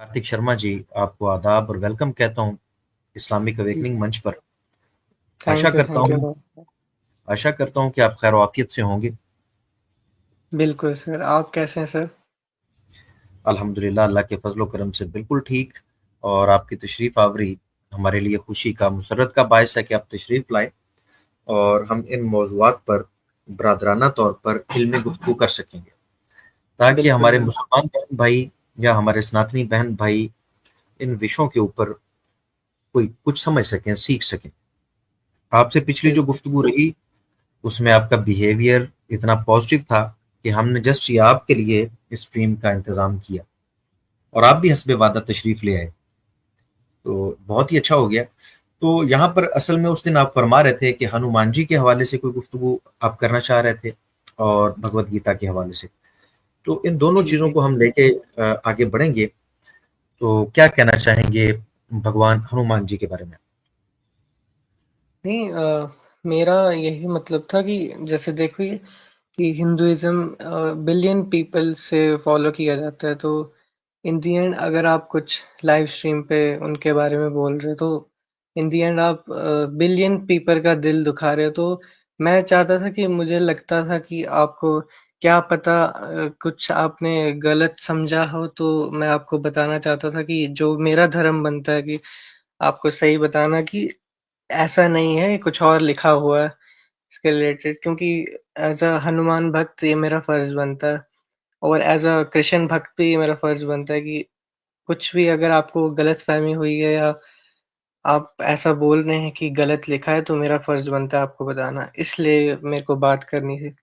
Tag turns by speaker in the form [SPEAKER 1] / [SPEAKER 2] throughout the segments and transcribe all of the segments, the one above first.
[SPEAKER 1] कार्तिक शर्मा जी, आपको आदाब और वेलकम कहता हूँ इस्लामिक अवेकनिंग मंच पर। आशा करता
[SPEAKER 2] थैंक यू
[SPEAKER 1] हूँ
[SPEAKER 2] सर।
[SPEAKER 1] आशा करता हूँ कि आप खैर आफियत से होंगे।
[SPEAKER 2] बिल्कुल सर, आप कैसे हैं सर?
[SPEAKER 1] अल्हम्दुलिल्लाह, अल्लाह के फजलो करम से बिल्कुल ठीक। और आपकी तशरीफ़ आवरी हमारे लिए खुशी का मुसर्रत का बायस है कि आप तशरीफ़ लाए और हम इन मौज़ूआत पर बरादराना तौर पर इल्मी गुफ्तगू कर सकेंगे, ताकि
[SPEAKER 2] बिल्कुल,
[SPEAKER 1] हमारे
[SPEAKER 2] बिल्कुल।
[SPEAKER 1] मुसलमान बहन भाई या हमारे सनातनी बहन भाई इन विषयों के ऊपर कोई कुछ समझ सकें, सीख सकें। आपसे पिछली जो
[SPEAKER 2] बिल्कुल,
[SPEAKER 1] गुफ्तगू रही उसमें आपका बिहेवियर इतना पॉजिटिव था कि हमने जस्ट ये आपके लिए इस स्ट्रीम का इंतज़ाम किया और आप भी हस्बे वादा तशरीफ़ ले आए, तो बहुत ही अच्छा हो गया। तो यहाँ पर असल में उस दिन आप फरमा रहे थे कि हनुमान जी के हवाले से कोई गुफ्तगू आप करना चाह रहे थे और भगवत गीता के हवाले से। तो इन दोनों
[SPEAKER 2] जी,
[SPEAKER 1] चीज़ों
[SPEAKER 2] जी।
[SPEAKER 1] को हम लेके आगे बढ़ेंगे। तो क्या कहना चाहेंगे भगवान हनुमान जी के बारे में?
[SPEAKER 2] नहीं, मेरा यही मतलब था कि जैसे देखिए कि हिंदुइज़्म बिलियन पीपल से फॉलो किया जाता है, तो इन द एंड अगर आप कुछ लाइव स्ट्रीम पे उनके बारे में बोल रहे हो, तो इन द एंड आप बिलियन पीपल का दिल दुखा रहे हो। तो मैं चाहता था कि मुझे लगता था कि आपको क्या पता कुछ आपने गलत समझा हो, तो मैं आपको बताना चाहता था कि जो मेरा धर्म बनता है कि आपको सही बताना कि ऐसा नहीं है, कुछ और लिखा हुआ है इसके रिलेटेड, क्योंकि एज़ अ हनुमान भक्त ये मेरा फ़र्ज़ बनता है और एज़ अ कृष्ण भक्त भी ये मेरा फ़र्ज़ बनता है कि कुछ भी अगर आपको गलतफ़हमी हुई है या आप ऐसा बोल रहे हैं कि गलत लिखा है, तो मेरा फ़र्ज़ बनता है आपको बताना। इसलिए मेरे को बात करनी थी।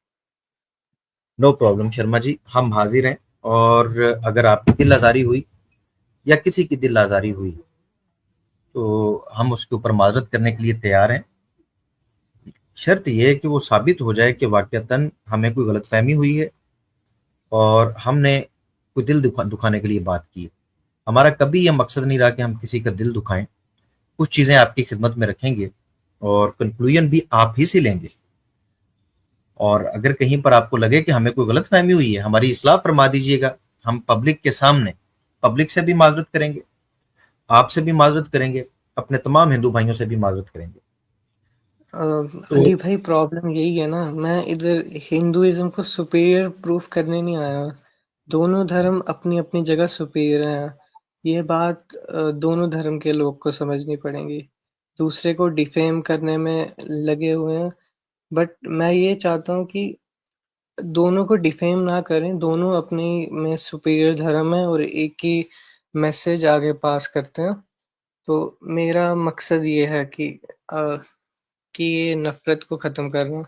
[SPEAKER 1] नो प्रॉब्लम शर्मा जी, हम हाजिर हैं। और अगर आपकी दिल आज़ारी हुई या किसी की दिल आज़ारी हुई तो हम उसके ऊपर माजरत करने के लिए तैयार हैं। शर्त यह है कि वो साबित हो जाए कि वाक़तन हमें कोई गलतफ़हमी हुई है और हमने कोई दिल दुखाने के लिए बात की है। हमारा कभी यह मकसद नहीं रहा कि हम किसी का दिल दुखाएं। कुछ चीज़ें आपकी खिदमत में रखेंगे और कंक्लूजन भी आप ही से लेंगे। और अगर कहीं पर आपको लगे कि हमें कोई गलतफ़हमी हुई है, हमारी इस्लाह फरमा दीजिएगा। हम पब्लिक के सामने पब्लिक से भी माजरत करेंगे, आपसे भी माजरत करेंगे, अपने तमाम हिंदू भाइयों से भी माजरत करेंगे।
[SPEAKER 2] अ,
[SPEAKER 1] तो
[SPEAKER 2] अली भाई, प्रॉब्लम यही है ना, मैं इधर हिंदुइज़्म को सुपीरियर प्रूफ करने नहीं आया। दोनों धर्म अपनी-अपनी जगह सुपीरियर हैं। ये बात दोनों धर्म के लोग को समझनी पड़ेगी। दूसरे को डिफेम करने में लगे हुए हैं, बट मैं ये चाहता हूँ कि दोनों को डिफेम ना करें, दोनों अपनी में सुपीरियर धर्म है और एक ही मैसेज आगे पास करते हैं। तो मेरा मकसद ये है अ, कि ये नफ़रत को ख़त्म करना।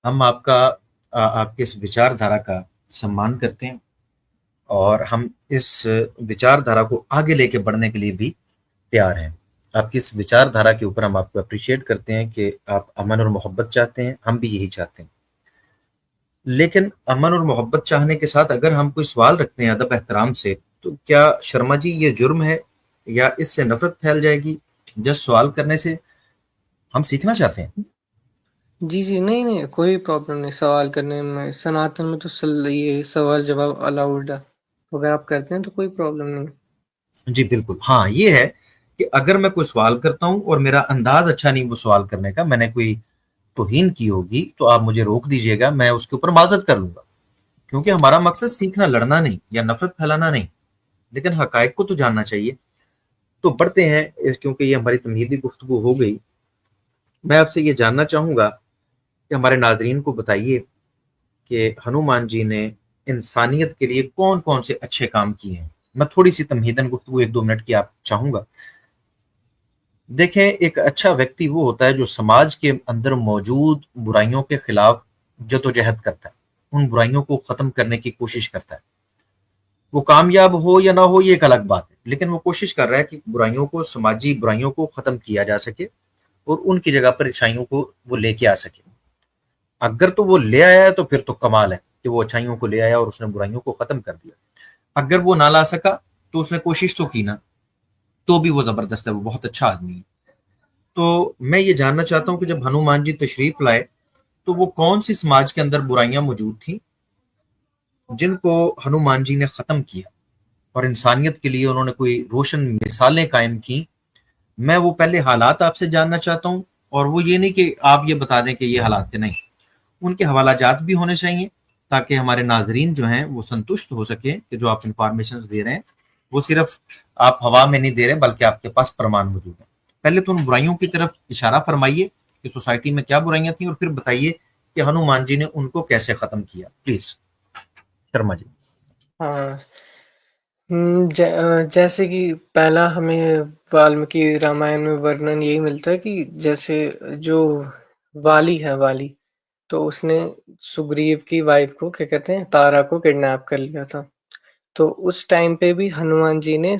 [SPEAKER 1] हम आपके इस विचारधारा का सम्मान करते हैं और हम इस विचारधारा को आगे लेके बढ़ने के लिए भी तैयार हैं। आपकी इस विचारधारा के ऊपर हम आपको अप्रिशिएट करते हैं कि आप अमन और मोहब्बत चाहते हैं, हम भी यही चाहते हैं। लेकिन अमन और मोहब्बत चाहने के साथ अगर हम कोई सवाल रखते हैं अदब एहतराम से, तो क्या शर्मा जी ये जुर्म है या इससे नफरत फैल जाएगी? जस्ट सवाल करने से हम सीखना चाहते हैं।
[SPEAKER 2] जी, जी। नहीं, नहीं, कोई प्रॉब्लम नहीं सवाल करने में। सनातन में तो ये सवाल-जवाब अलाउड है। तो अगर आप करते हैं तो कोई प्रॉब्लम नहीं।
[SPEAKER 1] जी बिल्कुल, हाँ, ये है कि अगर मैं कोई सवाल करता हूँ और मेरा अंदाज अच्छा नहीं वो सवाल करने का, मैंने कोई तौहीन की होगी, तो आप मुझे रोक दीजिएगा, मैं उसके ऊपर माजरत कर लूंगा। क्योंकि हमारा मकसद सीखना, लड़ना नहीं या नफरत फैलाना नहीं, लेकिन हकायक को तो जानना चाहिए। तो बढ़ते हैं क्योंकि ये हमारी तमहीदी गुफ्तगू हो गई। मैं आपसे ये जानना चाहूंगा कि हमारे नाजरीन को बताइए कि हनुमान जी ने इंसानियत के लिए कौन कौन से अच्छे काम किए हैं। मैं थोड़ी सी तमहीदन गुफ्तगू 1-2 मिनट की आप चाहूंगा। देखें, एक अच्छा व्यक्ति वो होता है जो समाज के अंदर मौजूद बुराइयों के खिलाफ जदोजहद करता है, उन बुराइयों को खत्म करने की कोशिश करता है। वो कामयाब हो या ना हो ये एक अलग बात है, लेकिन वो कोशिश कर रहा है कि बुराइयों को, समाजी बुराइयों को खत्म किया जा सके और उनकी जगह पर अच्छाइयों को वो लेके आ सके। अगर तो वो ले आया है तो फिर तो कमाल है कि वो अच्छाइयों को ले आया और उसने बुराइयों को खत्म कर दिया। अगर वो ना ला सका तो उसने कोशिश तो की ना, तो भी वो जबरदस्त है, वो बहुत अच्छा आदमी है। तो मैं ये जानना चाहता हूँ कि जब हनुमान जी तशरीफ लाए तो वो कौन सी समाज के अंदर बुराइयां मौजूद थी जिनको हनुमान जी ने खत्म किया। और इंसानियत के लिए उन्होंने कोई रोशन मिसालें कायम की। मैं वो पहले हालात आपसे जानना चाहता हूँ, और वो ये नहीं कि आप ये बता दें कि ये हालात थे, नहीं, उनके हवालाजात भी होने चाहिए ताकि हमारे नाजरीन जो हैं वो संतुष्ट हो सके कि जो आप इंफॉर्मेशन दे रहे हैं वो सिर्फ आप हवा में नहीं दे रहे बल्कि आपके पास प्रमाण मौजूद है। पहले तो उन बुराइयों की तरफ इशारा फरमाइए कि सोसाइटी में क्या बुराइयां थी, और फिर बताइए कि हनुमान जी ने उनको कैसे खत्म किया। प्लीज शर्मा जी।
[SPEAKER 2] हाँ। जैसे कि पहला हमें वाल्मीकि रामायण में वर्णन यही मिलता है कि जैसे जो वाली है, वाली, तो उसने सुग्रीव की वाइफ को, क्या कहते हैं, तारा को किडनैप कर लिया था। तो उस टाइम पे भी हनुमान जी ने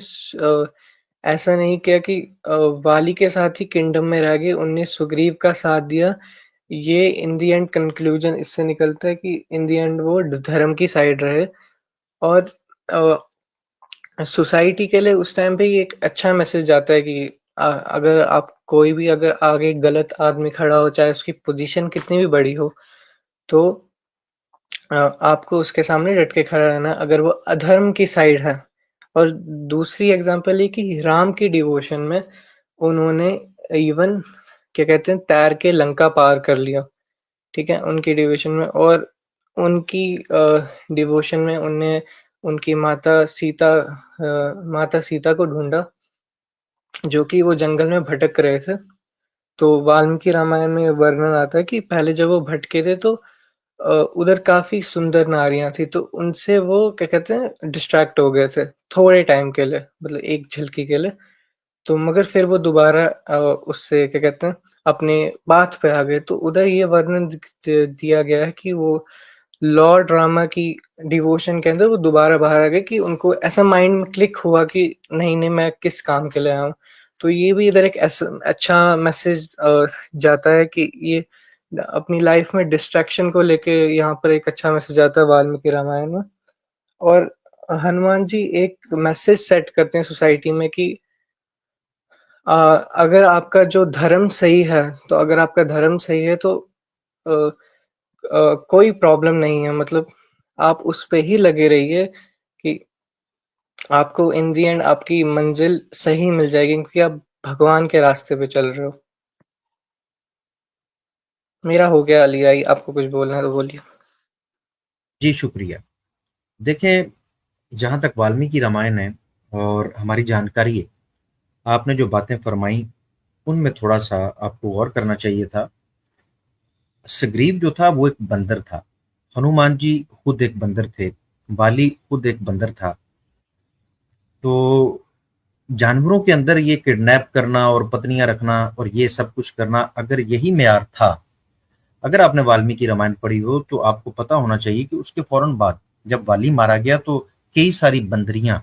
[SPEAKER 2] ऐसा नहीं किया कि वाली के साथ ही किंगडम में रह गए, उनने सुग्रीव का साथ दिया। ये इन द एंड कंक्लूजन इससे निकलता है कि इन द एंड वो धर्म की साइड रहे। और सोसाइटी के लिए उस टाइम पे ये एक अच्छा मैसेज जाता है कि अगर आप कोई भी, अगर आगे गलत आदमी खड़ा हो, चाहे उसकी पोजीशन कितनी भी बड़ी हो, तो आपको उसके सामने डट के खड़ा रहना है, अगर वो अधर्म की साइड है। और दूसरी एग्जांपल ये कि राम की डिवोशन में उन्होंने इवन, क्या कहते हैं, तैर के लंका पार कर लिया। ठीक है, उनकी डिवोशन में। और उनकी डिवोशन में उनने उनकी माता सीता को ढूंढा, जो कि वो जंगल में भटक रहे थे। तो वाल्मीकि रामायण में वर्णन आता है कि पहले जब वो भटके थे तो उधर काफी सुंदर नारियां थी, तो उनसे वो, क्या कहते हैं, डिस्ट्रैक्ट हो गए थे थोड़े टाइम के लिए, मतलब एक झलकी के लिए। तो मगर फिर वो दोबारा उससे, क्या कहते हैं, अपने पाथ पे आ गए। तो उधर ये वर्णन दिया गया है कि वो लॉर्ड रामा की डिवोशन के अंदर वो दोबारा बाहर आ गए, कि उनको ऐसा माइंड में क्लिक हुआ कि नहीं नहीं, मैं किस काम के लिए आया हूँ। तो ये भी इधर एक ऐसा अच्छा मैसेज जाता है कि ये अपनी लाइफ में डिस्ट्रैक्शन को लेके यहाँ पर एक अच्छा मैसेज आता है वाल्मीकि रामायण में। और हनुमान जी एक मैसेज सेट करते हैं सोसाइटी में कि अ, अगर आपका जो धर्म सही है, तो अगर आपका धर्म सही है तो अ, कोई प्रॉब्लम नहीं है, मतलब आप उस पे ही लगे रहिए कि आपको इन दी एंड आपकी मंजिल सही मिल जाएगी, क्योंकि आप भगवान के रास्ते पे चल रहे हो। मेरा हो गया अली आई, आपको कुछ बोलना है तो बोलिए।
[SPEAKER 1] जी शुक्रिया। देखें, जहां तक वाल्मीकि रामायण है और हमारी जानकारी है, आपने जो बातें फरमाई उनमें थोड़ा सा आपको गौर करना चाहिए था। सुग्रीव जो था वो एक बंदर था, हनुमान जी खुद एक बंदर थे, बाली खुद एक बंदर था। तो जानवरों के अंदर ये किडनैप करना और पत्नियां रखना और ये सब कुछ करना, अगर यही मेयार था, अगर आपने वाल्मीकि रामायण पढ़ी हो तो आपको पता होना चाहिए कि उसके फौरन बाद जब वाली मारा गया तो कई सारी बंदरियां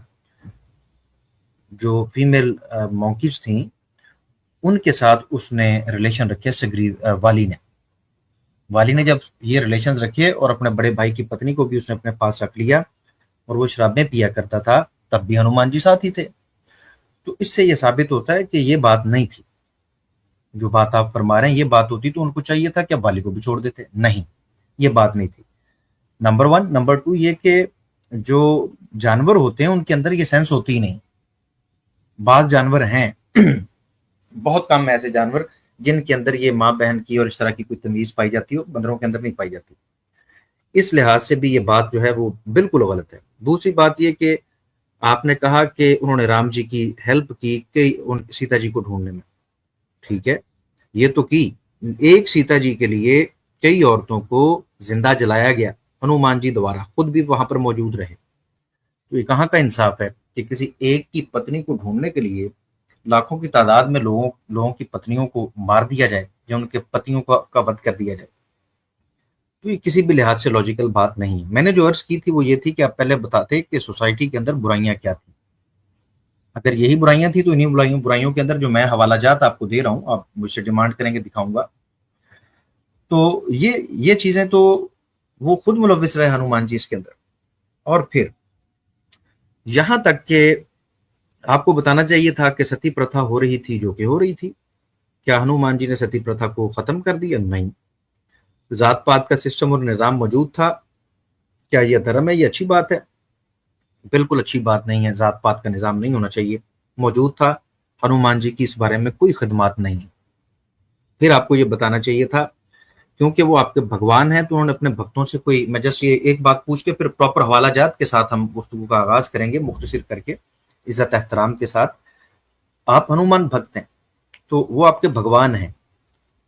[SPEAKER 1] जो फीमेल मॉन्कीज थीं उनके साथ उसने रिलेशन रखे। वाली ने जब ये रिलेशन रखे और अपने बड़े भाई की पत्नी को भी उसने अपने पास रख लिया, और वो शराबें पिया करता था, तब भी हनुमान जी साथ ही थे। तो इससे ये साबित होता है कि ये बात नहीं थी, जो बात आप फरमा रहे हैं ये बात होती तो उनको चाहिए था कि अब वाली को भी छोड़ देते, नहीं, ये बात नहीं थी। Number one. नंबर टू ये कि जो जानवर होते हैं उनके अंदर ये सेंस होती ही नहीं। बाज जानवर हैं बहुत कम ऐसे जानवर जिनके अंदर ये माँ बहन की और इस तरह की कोई तमीज पाई जाती हो, बंदरों के अंदर नहीं पाई जाती। इस लिहाज से भी ये बात जो है वो बिल्कुल गलत है। दूसरी बात ये कि आपने कहा कि उन्होंने राम जी की हेल्प की कई उन सीता जी को ढूंढने में, ठीक है, ये तो की। एक सीता जी के लिए कई औरतों को जिंदा जलाया गया, हनुमान जी द्वारा खुद भी वहां पर मौजूद रहे। तो ये कहाँ का इंसाफ है कि किसी एक की पत्नी को ढूंढने के लिए लाखों की तादाद में लोगों लोगों की पत्नियों को मार दिया जाए या उनके पतियों का वध कर दिया जाए। तो ये किसी भी लिहाज से लॉजिकल बात नहीं है। मैंने जो अर्ज की थी वो ये थी कि आप पहले बताते कि सोसाइटी के अंदर बुराइयां क्या थी। अगर यही बुराइयां थी तो इन्हीं बुराइयों बुराइयों के अंदर जो मैं हवालाजात आपको दे रहा हूं, आप मुझसे डिमांड करेंगे दिखाऊंगा। तो ये चीजें तो वो खुद मुलविस रहे हनुमान जी इसके अंदर। और फिर यहां तक कि आपको बताना चाहिए था कि सती प्रथा हो रही थी जो कि हो रही थी। क्या हनुमान जी ने सती प्रथा को खत्म कर दिया? नहीं। जात पात का सिस्टम और निजाम मौजूद था। क्या यह धर्म है? ये अच्छी बात है। बिल्कुल अच्छी बात नहीं है, जात पात का निज़ाम नहीं होना चाहिए। मौजूद था, हनुमान जी की इस बारे में कोई खिदमत नहीं है। फिर आपको ये बताना चाहिए था, क्योंकि वो आपके भगवान हैं, तो उन्होंने अपने भक्तों से कोई, मैं जस्ट ये एक बात पूछ के फिर प्रॉपर हवाला जात के साथ हम गुफ्तगू का आगाज करेंगे, मुख्तसर करके, इज्जत एहतराम के साथ। आप हनुमान भक्त हैं, तो वो आपके भगवान हैं।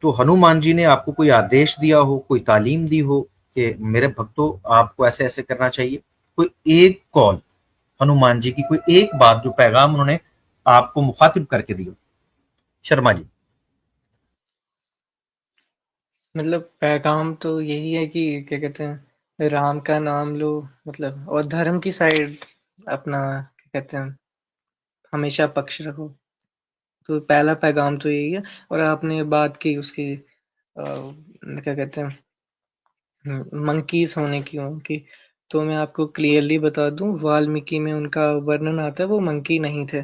[SPEAKER 1] तो हनुमान जी ने आपको कोई आदेश दिया हो, कोई तालीम दी हो कि मेरे भक्तों आपको ऐसे ऐसे करना चाहिए, कोई एक कॉल, हनुमान जी की कोई एक बात जो पैगाम उन्होंने आपको मुखातिब करके दी हो, शर्मा जी?
[SPEAKER 2] मतलब पैगाम तो यही है कि क्या कहते हैं, राम का नाम लो, मतलब और धर्म की साइड अपना क्या कहते हैं, हमेशा पक्ष रखो। तो पहला पैगाम तो यही है। और आपने बात की उसकी क्या कहते हैं, मंकीज होने की, उनकी, तो मैं आपको क्लियरली बता दूं, वाल्मीकि में उनका वर्णन आता है, वो मंकी नहीं थे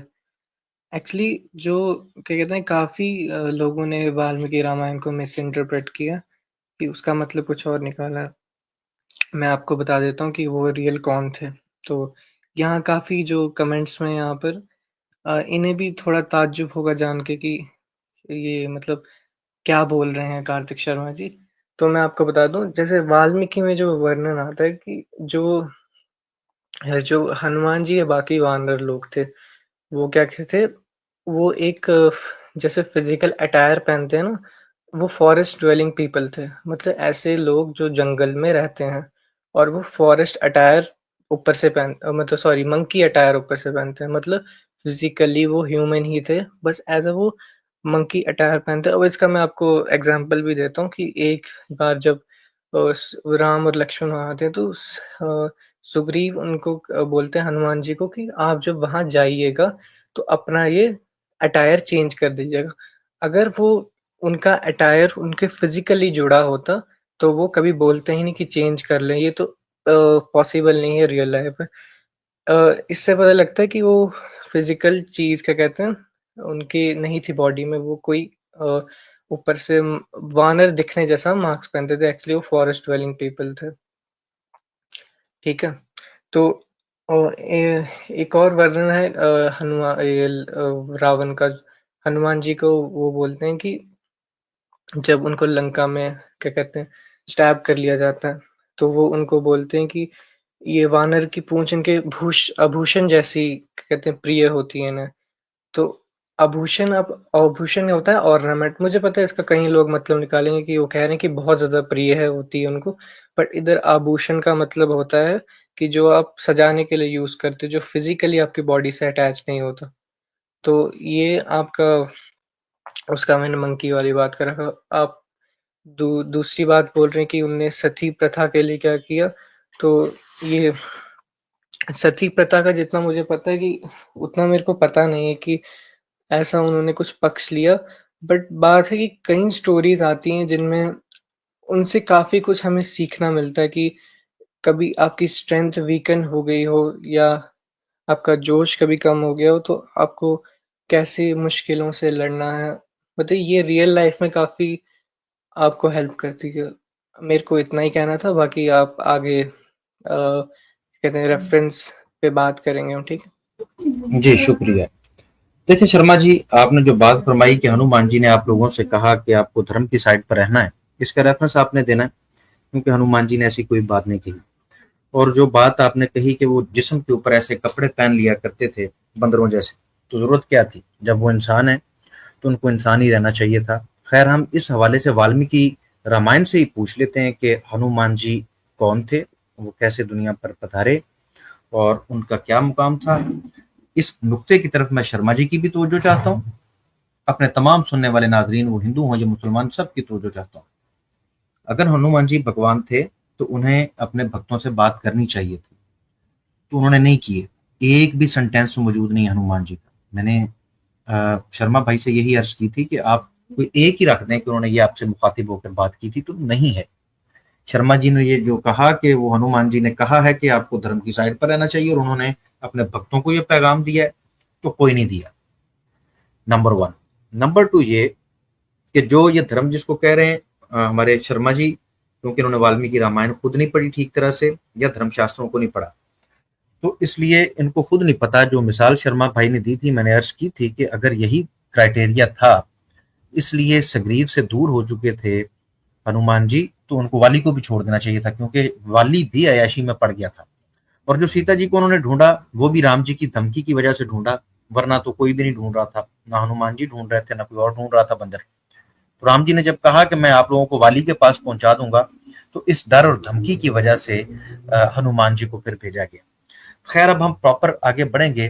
[SPEAKER 2] एक्चुअली। जो क्या कहते हैं, काफी लोगों ने वाल्मीकि रामायण को मिस इंटरप्रेट किया कि उसका मतलब कुछ और निकाला। मैं आपको बता देता हूँ कि वो रियल कौन थे। तो यहाँ काफी जो कमेंट्स में यहाँ पर इन्हें भी थोड़ा ताज्जुब होगा जान के कि ये मतलब क्या बोल रहे हैं कार्तिक शर्मा जी। तो मैं आपको बता दूं, जैसे वाल्मीकि में जो वर्णन आता है कि जो हनुमान जी या बाकी वानर लोग थे, वो क्या थे, वो एक जैसे फिजिकल अटायर पहनते हैं ना, वो फॉरेस्ट ड्वेलिंग पीपल थे। मतलब ऐसे लोग जो जंगल में रहते हैं, और वो फॉरेस्ट अटायर ऊपर से मतलब सॉरी, मंकी अटायर ऊपर से पहनते हैं। मतलब फिजिकली वो ह्यूमन ही थे, बस एज अ वो मंकी अटायर पहनते हैं। और इसका मैं आपको एग्जांपल भी देता हूँ कि एक बार जब राम और लक्ष्मण वहां थे, तो सुग्रीव उनको बोलते हैं हनुमान जी को कि आप जब वहां जाइएगा तो अपना ये अटायर चेंज कर दीजिएगा। अगर वो उनका अटायर उनके फिजिकली जुड़ा होता, तो वो कभी बोलते ही नहीं कि चेंज कर लें, ये तो पॉसिबल नहीं है रियल लाइफ में। इससे पता लगता है कि वो फिजिकल चीज क्या कहते हैं, उनकी नहीं थी बॉडी में, वो कोई अ, ऊपर से वानर दिखने जैसा मास्क पहनते थे, एक्चुअली वो फॉरेस्ट ड्वेलिंग पीपल थे। ठीक है। तो एक और वर्णन है हनुमान, रावण का। हनुमान जी को वो बोलते हैं कि जब उनको लंका में क्या कहते हैं, स्टैब कर लिया जाता है, तो वो उनको बोलते हैं कि ये वानर की पूंछ इनके आभूषण जैसी क्या कहते हैं प्रिय होती है ना। तो आभूषण, अब आभूषण होता है ऑर्नामेंट, मुझे पता है इसका कई लोग मतलब निकालेंगे कि वो कह रहे हैं कि बहुत ज्यादा प्रिय है होती है उनको। बट इधर आभूषण का मतलब होता है कि जो आप सजाने के लिए यूज करते हो, जो फिजिकली आपकी बॉडी से अटैच नहीं होता। तो ये आपका, उसका मैंने मंकी वाली बात कर रखा। आप दूसरी बात बोल रहे हैं कि उनने सती प्रथा के लिए क्या किया। तो ये सती प्रथा का जितना मुझे पता है कि उतना मेरे को पता नहीं है कि ऐसा उन्होंने कुछ पक्ष लिया। बट बात है कि कई स्टोरीज आती हैं जिनमें उनसे काफी कुछ हमें सीखना मिलता है कि कभी आपकी स्ट्रेंथ वीकन हो गई हो, या आपका जोश कभी कम हो गया हो, तो आपको कैसे मुश्किलों से लड़ना है। मतलब ये रियल लाइफ में काफी आपको हेल्प करती है। मेरे को इतना ही कहना था, बाकी आप आगे कहते हैं रेफरेंस पे बात करेंगे हम, ठीक है।
[SPEAKER 1] जी शुक्रिया। देखिए शर्मा जी, आपने जो बात फरमाई कि हनुमान जी ने आप लोगों से कहा कि आपको धर्म की साइड पर रहना है, इसका रेफरेंस आपने देना है, क्योंकि हनुमान जी ने ऐसी कोई बात नहीं कही। और जो बात आपने कही कि वो जिस्म के ऊपर ऐसे कपड़े पहन लिया करते थे बंदरों जैसे, तो जरूरत क्या थी? जब वो इंसान है तो उनको इंसान ही रहना चाहिए था। खैर, हम इस हवाले से वाल्मीकि रामायण से ही पूछ लेते हैं कि हनुमान जी कौन थे, वो कैसे दुनिया पर पधारे और उनका क्या मुकाम था। इस नुक्ते की तरफ मैं शर्मा जी की भी तवज्जो चाहता हूँ, अपने तमाम सुनने वाले नाजरीन, वो हिंदू हों या मुसलमान, सबकी तवज्जो चाहता हूँ। अगर हनुमान जी भगवान थे तो उन्हें अपने भक्तों से बात करनी चाहिए थी, तो उन्होंने नहीं किए। एक भी सेंटेंस मौजूद नहीं है हनुमान जी का। मैंने शर्मा भाई से यही अर्ज की थी कि आप कोई एक ही रख दें कि उन्होंने ये आपसे मुखातिब होकर बात की थी, तो नहीं है। शर्मा जी ने ये जो कहा कि वो हनुमान जी ने कहा है कि आपको धर्म की साइड पर रहना चाहिए और उन्होंने अपने भक्तों को ये पैगाम दिया है, तो कोई नहीं दिया। Number one. नंबर टू ये कि जो ये धर्म जिसको कह रहे हैं हमारे शर्मा जी, क्योंकि उन्होंने वाल्मीकि रामायण खुद नहीं पढ़ी ठीक तरह से या धर्म शास्त्रों को नहीं पढ़ा, तो इसलिए इनको खुद नहीं पता। जो मिसाल शर्मा भाई ने दी थी, मैंने अर्ज की थी कि अगर यही क्राइटेरिया था, इसलिए सग्रीव से दूर हो चुके थे हनुमान जी, तो उनको वाली को भी छोड़ देना चाहिए था, क्योंकि वाली भी अयाशी में पड़ गया था। और जो सीता जी को उन्होंने ढूंढा, वो भी राम जी की धमकी की वजह से ढूंढा, वरना तो कोई भी नहीं ढूंढ रहा था, ना हनुमान जी ढूंढ रहे थे, ना कोई और ढूंढ रहा था बंदर। तो राम जी ने जब कहा कि मैं आप लोगों को वाली के पास पहुंचा दूंगा, तो इस डर और धमकी की वजह से हनुमान जी को फिर भेजा गया। खैर, अब हम प्रॉपर आगे बढ़ेंगे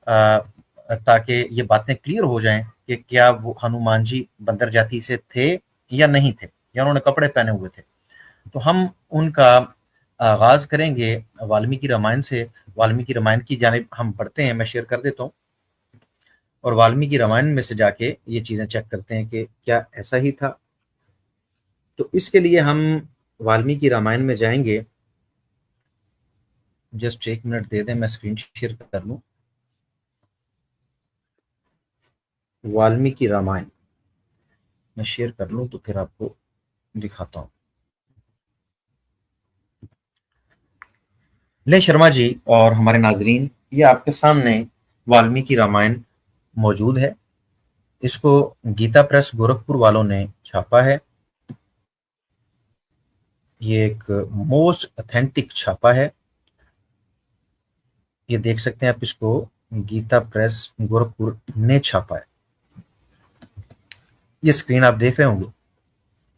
[SPEAKER 1] ताकि ये बातें क्लियर हो जाएं कि क्या वो हनुमान जी बंदर जाति से थे या नहीं थे, या उन्होंने कपड़े पहने हुए थे। तो हम उनका आगाज करेंगे वाल्मीकि रामायण से। वाल्मीकि रामायण की जानिब हम बढ़ते हैं, मैं शेयर कर देता हूँ, और वाल्मीकि रामायण में से जाके ये चीजें चेक करते हैं कि क्या ऐसा ही था। तो इसके लिए हम वाल्मीकि रामायण में जाएंगे। जस्ट एक मिनट दे दें, मैं स्क्रीन शेयर कर लूं। वाल्मीकि रामायण मैं शेयर कर लूं तो फिर आपको दिखाता हूं। ले शर्मा जी और हमारे नाजरीन, ये आपके सामने वाल्मीकि रामायण मौजूद है। इसको गीता प्रेस गोरखपुर वालों ने छापा है। ये एक मोस्ट ऑथेंटिक छापा है। ये देख सकते हैं आप, इसको गीता प्रेस गोरखपुर ने छापा है। ये स्क्रीन आप देख रहे होंगे।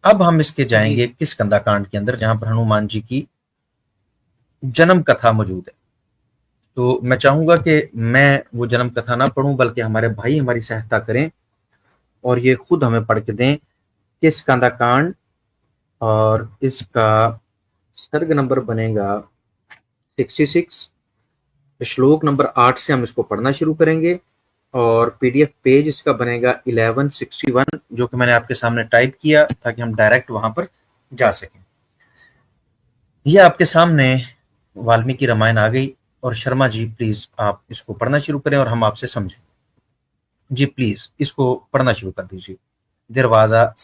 [SPEAKER 1] अब हम इसके
[SPEAKER 2] जी
[SPEAKER 1] जाएंगे किस कंदाकांड के अंदर, जहां पर हनुमान जी की जन्म कथा मौजूद है। तो मैं चाहूंगा कि मैं वो जन्म कथा ना पढ़ूं, बल्कि हमारे भाई हमारी सहायता करें और ये खुद हमें पढ़ के दें किस कंदाकांड, और इसका सर्ग नंबर बनेगा 66, श्लोक नंबर 8 से हम इसको पढ़ना शुरू करेंगे, और पीडीएफ पेज इसका बनेगा 1161, जो कि मैंने आपके सामने टाइप किया ताकि हम डायरेक्ट वहां पर जा सकें। ये आपके सामने वाल्मीकि रामायण आ गई, और शर्मा जी प्लीज आप इसको पढ़ना शुरू करें और हम आपसे समझें। जी प्लीज इसको पढ़ना शुरू कर दीजिए। दरवाजा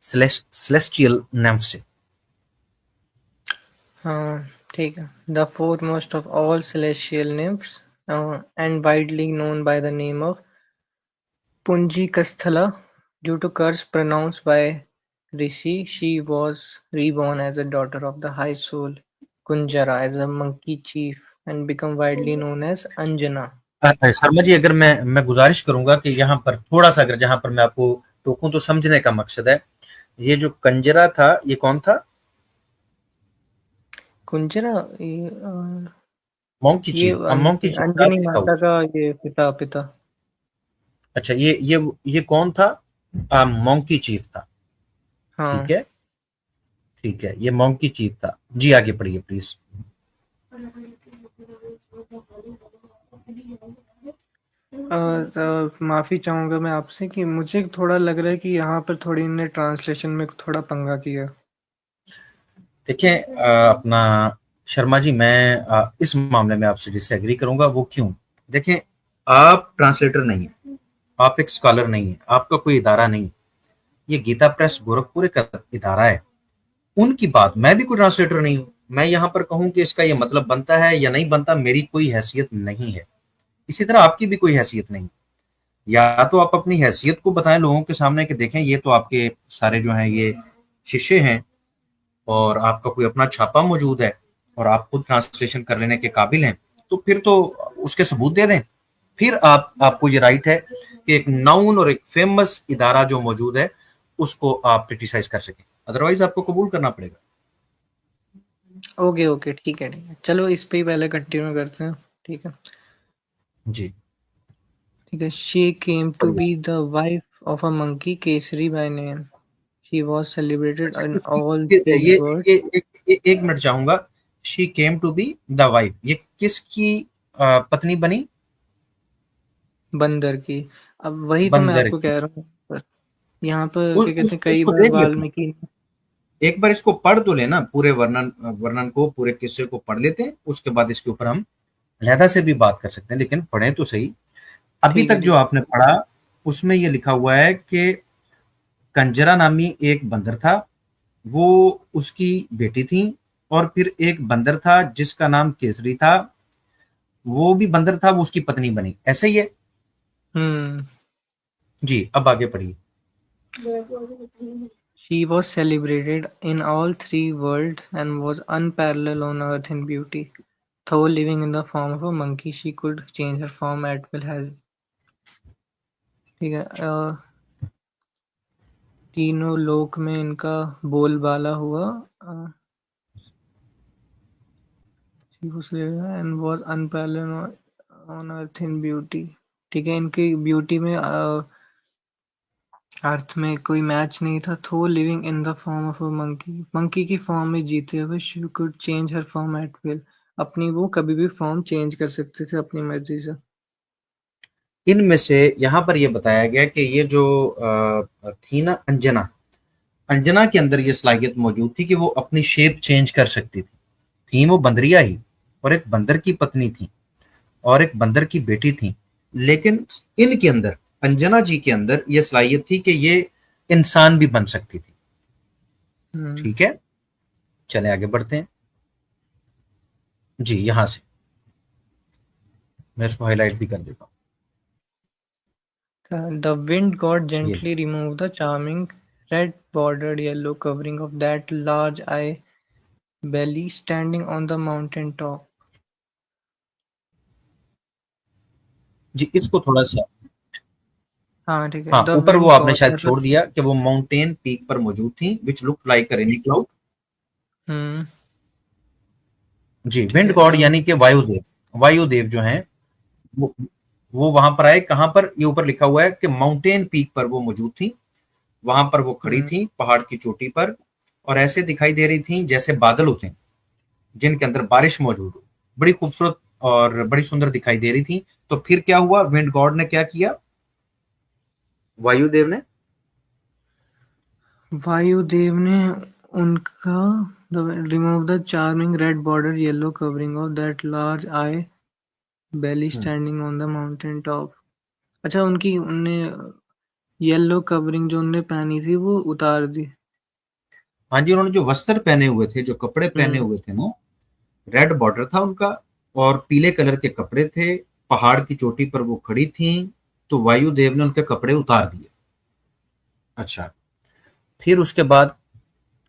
[SPEAKER 1] सेलेस्टियल नैम्फ से।
[SPEAKER 2] हाँ ठीक है। The foremost of all celestial nymphs and widely known by the name of Punjikasthala, due to curse pronounced by Rishi, she was reborn as a daughter of the high soul Kunjara as a monkey chief and become widely known as Anjana.
[SPEAKER 1] Sharma ji, अगर मैं गुजारिश करूंगा कि यहाँ पर थोड़ा सा, अगर जहां पर मैं आपको टोकूं तो समझने का मकसद है। ये जो कंजरा था, ये कौन था?
[SPEAKER 2] कुंजरा
[SPEAKER 1] मोंकी
[SPEAKER 2] ये
[SPEAKER 1] चीफ। अब मोंकी चीफ साहब
[SPEAKER 2] अंजनी
[SPEAKER 1] लिखा
[SPEAKER 2] माता
[SPEAKER 1] हुआ।
[SPEAKER 2] का ये पिता।
[SPEAKER 1] अच्छा, ये कौन था? मोंकी चीफ था। ठीक
[SPEAKER 2] हाँ।
[SPEAKER 1] है, ठीक है, ये मोंकी चीफ था। जी आगे पढ़िए प्लीज।
[SPEAKER 2] माफी चाहूंगा मैं आपसे कि मुझे थोड़ा लग रहा है कि यहाँ पर थोड़ी इनने ट्रांसलेशन में थोड़ा पंगा किया।
[SPEAKER 1] देखिए अपना शर्मा जी, मैं इस मामले में आपसे जिससे एग्री करूंगा वो क्यों। देखें, आप ट्रांसलेटर नहीं है, आप एक स्कॉलर नहीं है, आपका कोई इदारा नहीं है। ये गीता प्रेस गोरखपुर का इदारा है। उनकी बात, मैं भी कोई ट्रांसलेटर नहीं हूं। मैं यहां पर कहूं कि इसका ये मतलब बनता है या नहीं बनता, मेरी कोई हैसियत नहीं है। इसी तरह आपकी भी कोई हैसियत नहीं। या तो आप अपनी हैसियत को बताएं लोगों के सामने कि देखें ये तो आपके सारे जो हैं ये शिष्य हैं, और आपका कोई अपना छापा मौजूद है, और आप खुद ट्रांसलेशन कर लेने के काबिल हैं, तो फिर तो उसके सबूत दे दें। फिर आपको ये राइट है कि एक नाउन और एक फेमस इदारा जो मौजूद है उसको आप क्रिटिसाइज कर सकें, अदरवाइज आपको कबूल करना पड़ेगा।
[SPEAKER 2] ओके ओके, ठीक है। चलो इस पे ही पहले कंटिन्यू करते हैं। ठीक है।
[SPEAKER 1] जी
[SPEAKER 2] ठीक है। She came to be the wife of a monkey, Kesari by name. She was celebrated
[SPEAKER 1] अच्छा,
[SPEAKER 2] in
[SPEAKER 1] किसकी
[SPEAKER 2] all
[SPEAKER 1] ये
[SPEAKER 2] three
[SPEAKER 1] ये
[SPEAKER 2] worlds.
[SPEAKER 1] एक मिनट चाहूंगा। She came to be the wife, ये किसकी पत्नी बनी?
[SPEAKER 2] बंदर की। अब वही तो मैं
[SPEAKER 1] बंदर
[SPEAKER 2] आपको
[SPEAKER 1] की।
[SPEAKER 2] कह रहा हूँ पर यहाँ पर क्या कहते हैं, कई
[SPEAKER 1] उसको
[SPEAKER 2] बार
[SPEAKER 1] देख लेते हैं,
[SPEAKER 2] वाल्मीकि।
[SPEAKER 1] एक बार इसको पढ़ तो लेना, पूरे वर्णन वर्णन को, पूरे किस्से को पढ़ लेते हैं, उसके बाद इसके ऊपर हम अलहदा से भी बात कर सकते हैं, लेकिन पढ़े तो सही। अभी
[SPEAKER 2] ठीक
[SPEAKER 1] तक
[SPEAKER 2] है
[SPEAKER 1] जो
[SPEAKER 2] ठीक है।
[SPEAKER 1] आपने पढ़ा उसमें ये लिखा हुआ है कि कंजरा नामी एक बंदर था, वो उसकी बेटी थी, और फिर एक बंदर था जिसका नाम केसरी था, वो भी बंदर था, वो उसकी पत्नी बनी, ऐसे ही है।
[SPEAKER 2] हम्म।
[SPEAKER 1] जी, अब आगे पढ़िए।
[SPEAKER 2] She was celebrated in all three worlds and was unparalleled on earth in beauty. Though living in the form of a monkey, she could change her form at will. Has ठीक है। तीनों लोक में इनका बोलबाला हुआ। She was celebrated and was unparalleled on earth in beauty। ठीक है, इनकी ब्यूटी में अर्थ में कोई मैच नहीं था। Though living in the form of a monkey, monkey की फॉर्म में जीते हुए, she could change her form at will, अपनी वो कभी भी फॉर्म चेंज कर सकते थे अपनी मर्जी से।
[SPEAKER 1] इनमें से यहाँ पर ये बताया गया कि ये जो थी ना अंजना, अंजना के अंदर ये सलाहियत मौजूद थी कि वो अपनी शेप चेंज कर सकती थी वो बंदरिया ही, और एक बंदर की पत्नी थी और एक बंदर की बेटी थी। लेकिन इनके अंदर, अंजना जी के अंदर ये सलाहियत थी कि ये इंसान भी बन सकती थी।
[SPEAKER 2] हम्म।
[SPEAKER 1] ठीक है, चले आगे बढ़ते हैं। जी, यहां से मैं इसको हाईलाइट भी कर देता
[SPEAKER 2] The wind god
[SPEAKER 1] हूँ, ये
[SPEAKER 2] gently removed the charming red-bordered yellow covering of that large eye belly standing on the mountain top।
[SPEAKER 1] जी, इसको थोड़ा सा,
[SPEAKER 2] हाँ ठीक है।
[SPEAKER 1] हाँ,
[SPEAKER 2] The
[SPEAKER 1] ऊपर वो
[SPEAKER 2] wind
[SPEAKER 1] आपने
[SPEAKER 2] god
[SPEAKER 1] शायद
[SPEAKER 2] मतलब।
[SPEAKER 1] छोड़ दिया कि वो माउंटेन पीक पर मौजूद थी, which look like a rainy cloud.
[SPEAKER 2] Hmm.
[SPEAKER 1] जी,
[SPEAKER 2] ठीक
[SPEAKER 1] विंड
[SPEAKER 2] है।
[SPEAKER 1] गॉड यानी कि वायुदेव, वायुदेव जो हैं वो वो वहां पर आए, कहां पर, ये ऊपर लिखा हुआ है कि माउंटेन पीक पर वो मौजूद थी, वहां पर वो खड़ी
[SPEAKER 2] हम्म।
[SPEAKER 1] थी पहाड़ की चोटी पर, और ऐसे दिखाई दे रही थी जैसे बादल होते हैं जिनके अंदर बारिश मौजूद हो। बड़ी खूबसूरत और बड़ी सुंदर दिखाई दे रही थी। तो फिर क्या हुआ, विंड गॉड ने क्या किया, वायुदेव ने,
[SPEAKER 2] वायुदेव ने उनका remove the charming red border yellow covering of that large eye belly standing on the mountain top। अच्छा, उनकी उनने येलो कवरिंग जो उनने पहनी थी वो उतार दी।
[SPEAKER 1] हाँ जी, उन्होंने जो वस्त्र पहने हुए थे, जो कपड़े पहने
[SPEAKER 2] हम्म।
[SPEAKER 1] हुए थे ना, रेड बॉर्डर था उनका और पीले कलर के कपड़े थे, पहाड़ की चोटी पर वो खड़ी थी, तो वायुदेव ने उनके कपड़े उतार दिए। अच्छा, फिर उसके बाद,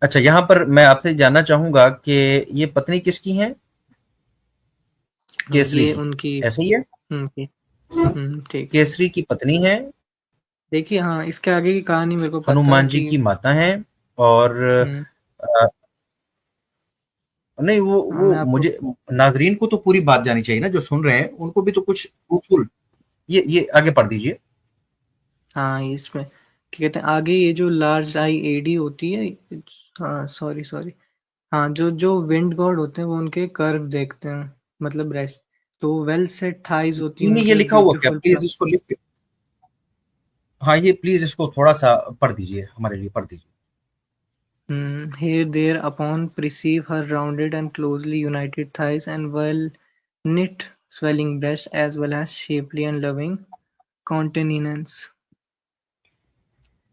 [SPEAKER 1] अच्छा, यहाँ पर मैं आपसे जानना चाहूंगा कि ये पत्नी किसकी है, केसरी
[SPEAKER 2] ये
[SPEAKER 1] की,
[SPEAKER 2] उनकी।
[SPEAKER 1] ऐसे ही है,
[SPEAKER 2] ठीक। ठीक है।
[SPEAKER 1] केसरी की पत्नी है,
[SPEAKER 2] देखिए, हाँ, इसके आगे की कहानी मेरे को पता
[SPEAKER 1] हनुमान जी
[SPEAKER 2] कि।
[SPEAKER 1] की माता है, और
[SPEAKER 2] हम्म।
[SPEAKER 1] अ, नहीं,
[SPEAKER 2] हाँ,
[SPEAKER 1] वो
[SPEAKER 2] मैं आपको।
[SPEAKER 1] मुझे, नाजरीन को तो पूरी बात जानी चाहिए ना, जो सुन रहे हैं उनको भी तो कुछ उसूल, ये आगे पढ़ दीजिए।
[SPEAKER 2] हाँ, इसमें क्या कहते हैं आगे, ये जो लार्ज आई एडी होती है। हाँ, सॉरी सॉरी। हाँ, जो जो विंड गॉड होते हैं वो उनके कर्व देखते हैं, मतलब रेस्ट। तो वेल सेट थाइज होती है
[SPEAKER 1] नहीं नहीं, ये
[SPEAKER 2] उनके
[SPEAKER 1] लिखा हुआ क्या,
[SPEAKER 2] ब्यूटीफुल।
[SPEAKER 1] प्लीज इसको लिख, हाँ, ये प्लीज इसको थोड़ा सा पढ़ दीजिए, हमारे लिए पढ़ दीजिए।
[SPEAKER 2] Here thereupon perceive her rounded and closely united thighs and well-knit swelling breast as well as shapely and loving countenance।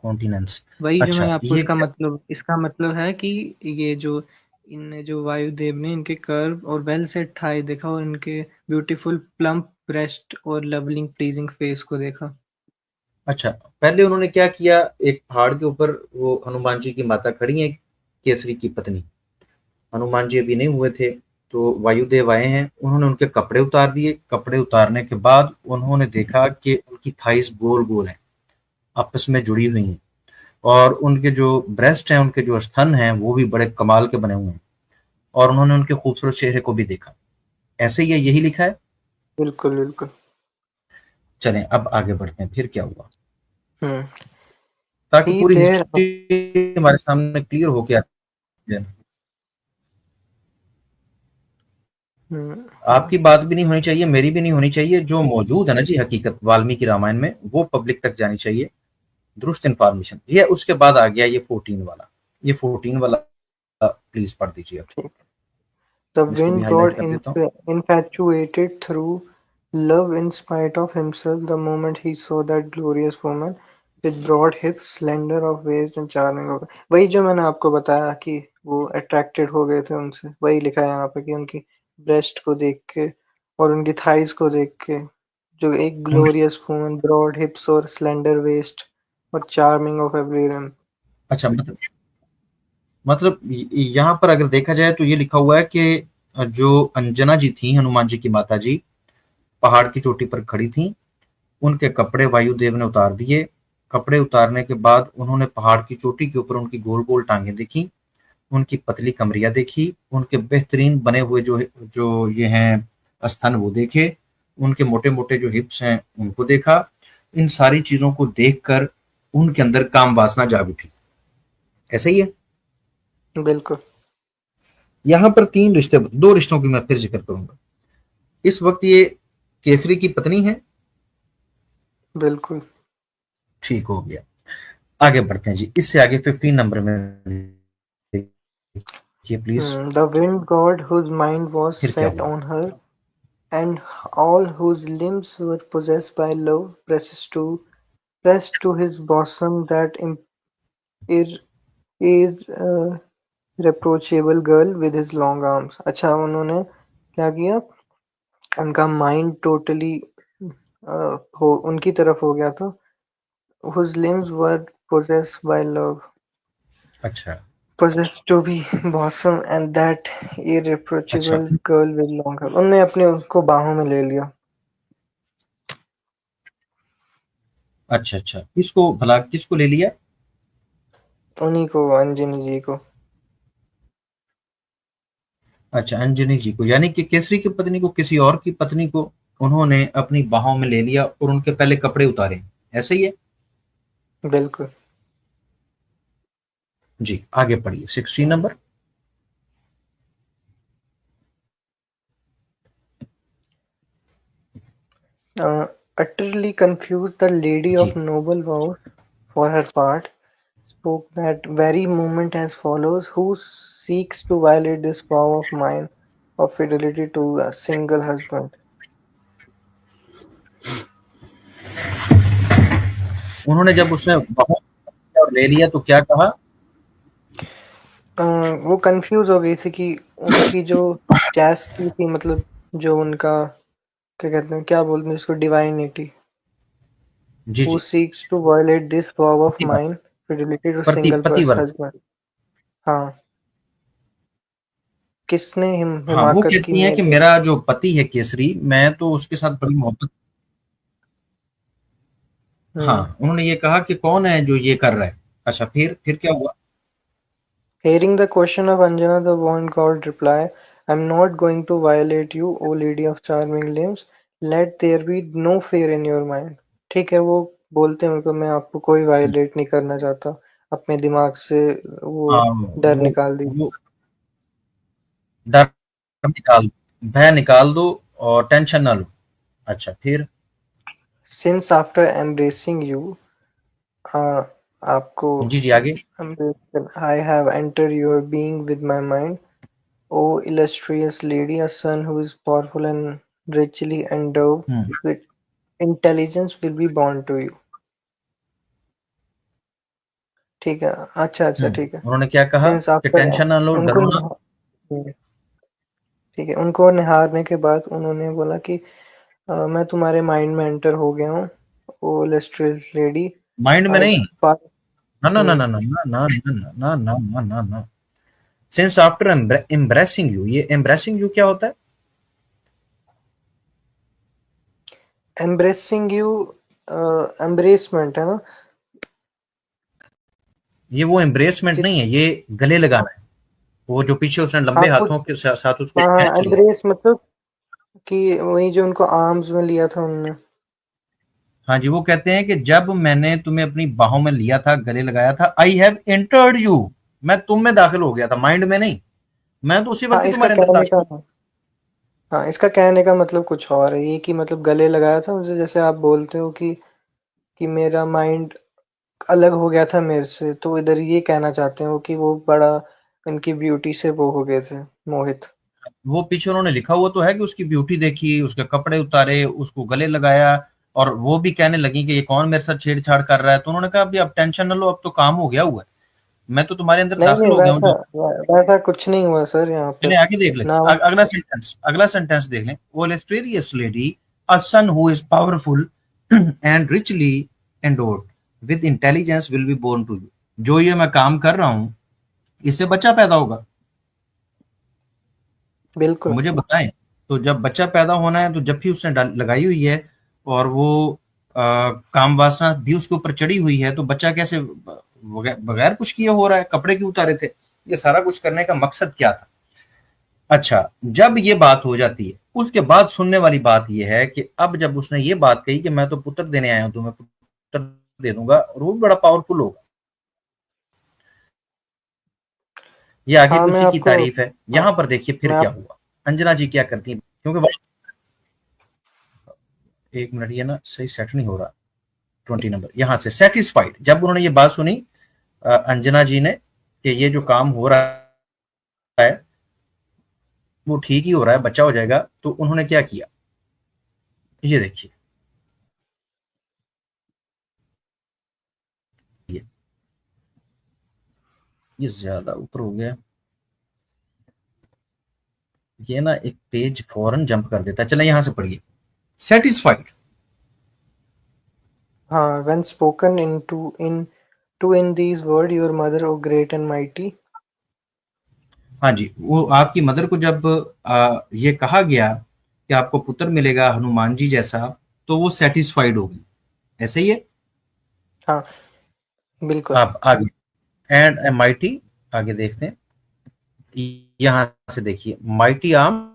[SPEAKER 1] Continence,
[SPEAKER 2] वही जो
[SPEAKER 1] अच्छा,
[SPEAKER 2] मैंने आपको
[SPEAKER 1] ये
[SPEAKER 2] इसका
[SPEAKER 1] क्या,
[SPEAKER 2] मतलब, इसका मतलब है कि ये जो इन जो वायुदेव ने इनके कर्व और वेल सेट थाई देखा और इनके ब्यूटीफुल प्लम्प ब्रेस्ट और लवलिंग प्लीजिंग फेस को देखा।
[SPEAKER 1] अच्छा, पहले उन्होंने क्या किया, एक पहाड़ के ऊपर वो हनुमान जी की माता खड़ी है, केसरी की पत्नी, हनुमान जी अभी नहीं हुए थे, तो वायुदेव आए हैं, उन्होंने उनके कपड़े उतार दिए, कपड़े उतारने के बाद उन्होंने देखा कि उनकी थाइस गोल गोल है, आपस में जुड़ी हुई हैं, और उनके जो ब्रेस्ट हैं, उनके जो स्तन हैं, वो भी बड़े कमाल के बने हुए हैं, और उन्होंने उनके खूबसूरत चेहरे को भी देखा। ऐसे ही है, यही लिखा है।
[SPEAKER 2] बिल्कुल बिल्कुल।
[SPEAKER 1] चलें अब आगे बढ़ते हैं, फिर क्या हुआ,
[SPEAKER 2] हम्म।
[SPEAKER 1] ताकि
[SPEAKER 2] He
[SPEAKER 1] पूरी
[SPEAKER 2] there।
[SPEAKER 1] हिस्ट्री हमारे सामने क्लियर होके आती है।
[SPEAKER 2] हाँ।
[SPEAKER 1] आपकी बात भी नहीं होनी चाहिए, मेरी भी नहीं होनी चाहिए, जो मौजूद है ना जी हकीकत वाल्मीकि रामायण में, वो पब्लिक तक जानी चाहिए, दुरुस्त इंफॉर्मेशन। ये उसके बाद आ गया ये 14 वाला, ये 14 वाला प्लीज पढ़ दीजिए आप।
[SPEAKER 2] ठीक। The
[SPEAKER 1] इसको भी
[SPEAKER 2] wind
[SPEAKER 1] हाईलाइट
[SPEAKER 2] god
[SPEAKER 1] कर देता हूँ।
[SPEAKER 2] infatuated through love in spite of himself the moment he saw that glorious woman with broad hips, slender of waist and charming of। वही जो मैंने आपको बताया कि वो अट्रैक्टेड हो गए थे उनसे। वही लिखा है यहाँ पे कि उनकी ब्रेस्ट को देख के और उनकी थाइज़ को देख के, जो एक
[SPEAKER 1] उन-
[SPEAKER 2] ग्लोरियस वुमन, ब्रॉड हिप्स और स्लेंडर वेस्ट और चार्मिंग ऑफ एवरी लिम्ब।
[SPEAKER 1] अच्छा, मतलब यहाँ पर अगर देखा जाए तो ये लिखा हुआ है कि जो अंजना जी थी, हनुमान जी की माता जी, पहाड़ की चोटी पर खड़ी थी। उनके कपड़े वायुदेव ने उतार दिए। कपड़े उतारने के बाद उन्होंने पहाड़ की चोटी के ऊपर उनकी गोल गोल टांगे देखी, उनकी पतली कमरियां देखी, उनके बेहतरीन बने हुए जो जो ये हैं स्तन वो देखे, उनके मोटे मोटे जो हिप्स हैं उनको देखा। इन सारी चीजों को देखकर उनके अंदर काम वासना जाग उठी। ऐसा ही है।
[SPEAKER 2] बिल्कुल,
[SPEAKER 1] यहाँ पर तीन रिश्ते, दो रिश्तों की मैं फिर जिक्र करूंगा। इस वक्त ये केसरी की पत्नी है।
[SPEAKER 2] बिल्कुल।
[SPEAKER 1] ठीक हो गया। आगे बढ़ते हैं जी, इससे आगे 15 नंबर में देखिए please.
[SPEAKER 2] The wind god whose mind was
[SPEAKER 1] फिर क्या
[SPEAKER 2] set
[SPEAKER 1] हुआ?
[SPEAKER 2] on her and all whose limbs were possessed by love pressed to his bosom that ir irreproachable girl with his long arms। अच्छा, उन्होंने क्या किया? उनका माइंड टोटली हो उनकी तरफ हो गया था। whose limbs were possessed by love
[SPEAKER 1] अच्छा।
[SPEAKER 2] possessed to be bosom and that
[SPEAKER 1] अच्छा।
[SPEAKER 2] irreproachable girl with long hair। उनने अपने उसको बाहों में ले लिया।
[SPEAKER 1] अच्छा। अच्छा, किसको भला, किसको ले लिया?
[SPEAKER 2] उन्हीं को, अंजनी जी को।
[SPEAKER 1] अच्छा, अंजनी जी को, यानी कि केसरी की पत्नी को, किसी और की पत्नी को उन्होंने अपनी बाहों में ले लिया और उनके पहले कपड़े उतारे। ऐसे ही है।
[SPEAKER 2] बिल्कुल।
[SPEAKER 1] जी, आगे पढ़िए 16 number.
[SPEAKER 2] Utterly confused, the lady
[SPEAKER 1] जी।
[SPEAKER 2] of noble vows, for her part, spoke that very moment as follows: Who seeks to violate this vow of mine of fidelity to a single husband?
[SPEAKER 1] उन्होंने जब उसने बाहों में और ले लिया तो क्या कहा?
[SPEAKER 2] वो कंफ्यूज हो गई थी कि उनकी जो चैस्टी थी, मतलब जो उनका क्या कहते हैं, क्या बोलते हैं उसको, डिवाइनिटी।
[SPEAKER 1] जी
[SPEAKER 2] Who
[SPEAKER 1] जी।
[SPEAKER 2] seeks to violate this vow of
[SPEAKER 1] pativrata,
[SPEAKER 2] mine fidelity to single
[SPEAKER 1] pativrata.
[SPEAKER 2] husband। हाँ, किसने
[SPEAKER 1] हाँ, वो
[SPEAKER 2] हिमाकत की
[SPEAKER 1] कहती हैं कि
[SPEAKER 2] मेरे।
[SPEAKER 1] मेरा जो पति है केसरी, मैं तो उसके साथ बड़ी मोहब्बत।
[SPEAKER 2] हम्म।
[SPEAKER 1] हाँ, उन्होंने ये कहा कि कौन है जो ये कर रहा है। अच्छा, फिर क्या हुआ?
[SPEAKER 2] Hearing the question of Anjana, the one god reply, I'm not going to violate you, O lady of charming limbs. Let there be no fear in your mind। ठीक है, वो बोलते हैं उनको, मैं आपको कोई वायलेट नहीं करना चाहता। अपने दिमाग से वो
[SPEAKER 1] हाँ,
[SPEAKER 2] डर
[SPEAKER 1] वो
[SPEAKER 2] निकाल दी।
[SPEAKER 1] वो डर निकाल, भय निकाल दो और टेंशन ना लो। अच्छा, फिर?
[SPEAKER 2] Since after embracing you, आपको
[SPEAKER 1] जी जी, आगे।
[SPEAKER 2] embrace कर, I have entered your being with my mind, O illustrious lady, a son who is powerful and richly endowed
[SPEAKER 1] hmm.
[SPEAKER 2] with intelligence will be born to you। ठीक है, अच्छा अच्छा, ठीक है।
[SPEAKER 1] उन्होंने क्या कहा
[SPEAKER 2] सिंस
[SPEAKER 1] कि
[SPEAKER 2] आफ्टर
[SPEAKER 1] टेंशन ना लो,
[SPEAKER 2] उनको
[SPEAKER 1] डरो ना।
[SPEAKER 2] ठीक है, उनको निहारने के बाद उन्होंने बोला कि मैं तुम्हारे माइंड में एंटर हो गया हूँ, ओ illustrious लेडी।
[SPEAKER 1] माइंड में
[SPEAKER 2] आई
[SPEAKER 1] नहीं। ना ना ना ना ना ना ना ना ना ना ना ना ना। सिंस आफ्टर एम्ब्रेसिंग यू, ये एम्ब्रेसिंग यू क्या होता है?
[SPEAKER 2] एम्ब्रेसिंग यू, एम्ब्रेसमेंट है ना।
[SPEAKER 1] ये वो एम्ब्रेसमेंट
[SPEAKER 2] जित
[SPEAKER 1] नहीं है, ये गले लगाना है। वो जो पीछे उसने
[SPEAKER 2] हाँ
[SPEAKER 1] लंबे
[SPEAKER 2] कुछ,
[SPEAKER 1] हाथों के साथ उसको
[SPEAKER 2] हाँ हाँ,
[SPEAKER 1] खींच लिया।
[SPEAKER 2] एम्ब्रेस मतलब कि वही जो उनको आर्म्स में लिया था उनने।
[SPEAKER 1] हाँ जी, वो कहते हैं कि जब मैंने तुम्हें अपनी बाहों में लिया था, गले लगाया था, आई हैव एंटर्ड यू, मैं तुम में दाखिल हो गया था, माइंड में नहीं। मैं तो उसी
[SPEAKER 2] हाँ,
[SPEAKER 1] वक्त ही
[SPEAKER 2] इसका
[SPEAKER 1] तुम्हारे अंदर
[SPEAKER 2] कहने
[SPEAKER 1] दाखिल
[SPEAKER 2] का
[SPEAKER 1] हो।
[SPEAKER 2] हाँ, इसका कहने का मतलब कुछ और है, ये कि मतलब गले लगाया था मुझे, जैसे आप बोलते हो कि मेरा माइंड अलग हो गया था मेरे से, तो इधर ये कहना चाहते हैं वो कि वो बड़ा इनकी ब्यूटी से वो हो गए थे मोहित।
[SPEAKER 1] वो पीछे उन्होंने लिखा हुआ तो है कि उसकी ब्यूटी देखी, उसके कपड़े उतारे, उसको गले लगाया, और वो भी कहने लगी कि ये कौन मेरे साथ छेड़छाड़ कर रहा है। तो उन्होंने कहा अभी अब टेंशन न लो, अब तो काम हो गया हुआ है। मैं तो तुम्हारे अंदर
[SPEAKER 2] नहीं
[SPEAKER 1] दाखिल
[SPEAKER 2] नहीं,
[SPEAKER 1] हो गया हूँ जो।
[SPEAKER 2] वैसा कुछ नहीं हुआ सर यहाँ
[SPEAKER 1] चले
[SPEAKER 2] पर
[SPEAKER 1] आगे देख ले,
[SPEAKER 2] ना।
[SPEAKER 1] अगला सेंटेंस देख लें। वो illustrious lady, a son who is powerful and richly endowed with intelligence will be born to you। जो ये मैं काम कर रहा हूँ, इससे बच्चा पैदा होगा।
[SPEAKER 2] बिल्कुल।
[SPEAKER 1] मुझे बताएं, तो जब बच्चा पैदा होना है, तो जब भी उसने लगाई हुई है और वो काम वासना भी उसके ऊपर चढ़ी हुई है, तो बच्चा कैसे बगैर बगैर कुछ किए हो रहा है? कपड़े क्यों उतारे थे? ये सारा कुछ करने का मकसद क्या था? अच्छा, जब ये बात हो जाती है, उसके बाद सुनने वाली बात ये है कि अब जब उसने ये बात कही कि मैं तो पुत्र देने आया हूं, तुम्हें पुत्र दे दूंगा, और वो भी बड़ा पावरफुल होगा। ये आगे
[SPEAKER 2] हाँ
[SPEAKER 1] भी
[SPEAKER 2] मैं
[SPEAKER 1] उसी की
[SPEAKER 2] आपको
[SPEAKER 1] तारीफ है।
[SPEAKER 2] हाँ
[SPEAKER 1] यहां पर देखिए फिर
[SPEAKER 2] मैं
[SPEAKER 1] क्या
[SPEAKER 2] आप
[SPEAKER 1] हुआ। अंजना जी क्या करती हैं, क्योंकि एक मिनट, ये ना सही सेट नहीं हो रहा। 20 नंबर यहां से सेटिस्फाइड, जब उन्होंने ये बात सुनी अंजना जी ने कि ये जो काम हो रहा है वो ठीक ही हो रहा है, बच्चा हो जाएगा, तो उन्होंने क्या किया, ये देखिए। ये ज्यादा ऊपर हो गया, ये ना एक पेज फौरन जंप कर देता है। चले यहां से पढ़िए, सेटिस्फाइड।
[SPEAKER 2] हाँ, when spoken in these word your mother o great and mighty।
[SPEAKER 1] हाँ जी, वो आपकी मदर को जब ये कहा गया कि आपको पुत्र मिलेगा हनुमान जी जैसा, तो वो सेटिस्फाइड होगी। ऐसे ही है।
[SPEAKER 2] हाँ बिल्कुल।
[SPEAKER 1] आप आगे, एंड ए माइटी, आगे देखते हैं। यहां से देखिए, mighty arm,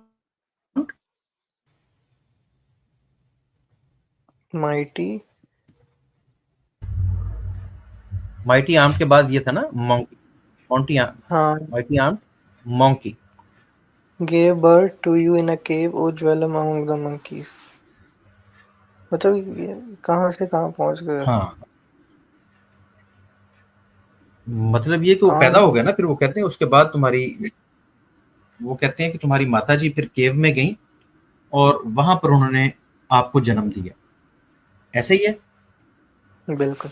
[SPEAKER 2] mighty.
[SPEAKER 1] Mighty arm के बाद ये था ना मॉन्की, मॉन्टी आर्म,
[SPEAKER 2] हाँ,
[SPEAKER 1] mighty arm, monkey.
[SPEAKER 2] gave birth to you in a cave o dwell among the monkeys। मतलब ये कहाँ से कहाँ पहुंच गए।
[SPEAKER 1] हाँ, मतलब ये कि वो पैदा
[SPEAKER 2] आम।
[SPEAKER 1] हो गया ना, फिर वो कहते हैं उसके बाद तुम्हारी, वो कहते हैं कि तुम्हारी माता जी फिर केव में गई और वहां पर उन्होंने आपको जन्म दिया। ऐसे ही है।
[SPEAKER 2] बिल्कुल।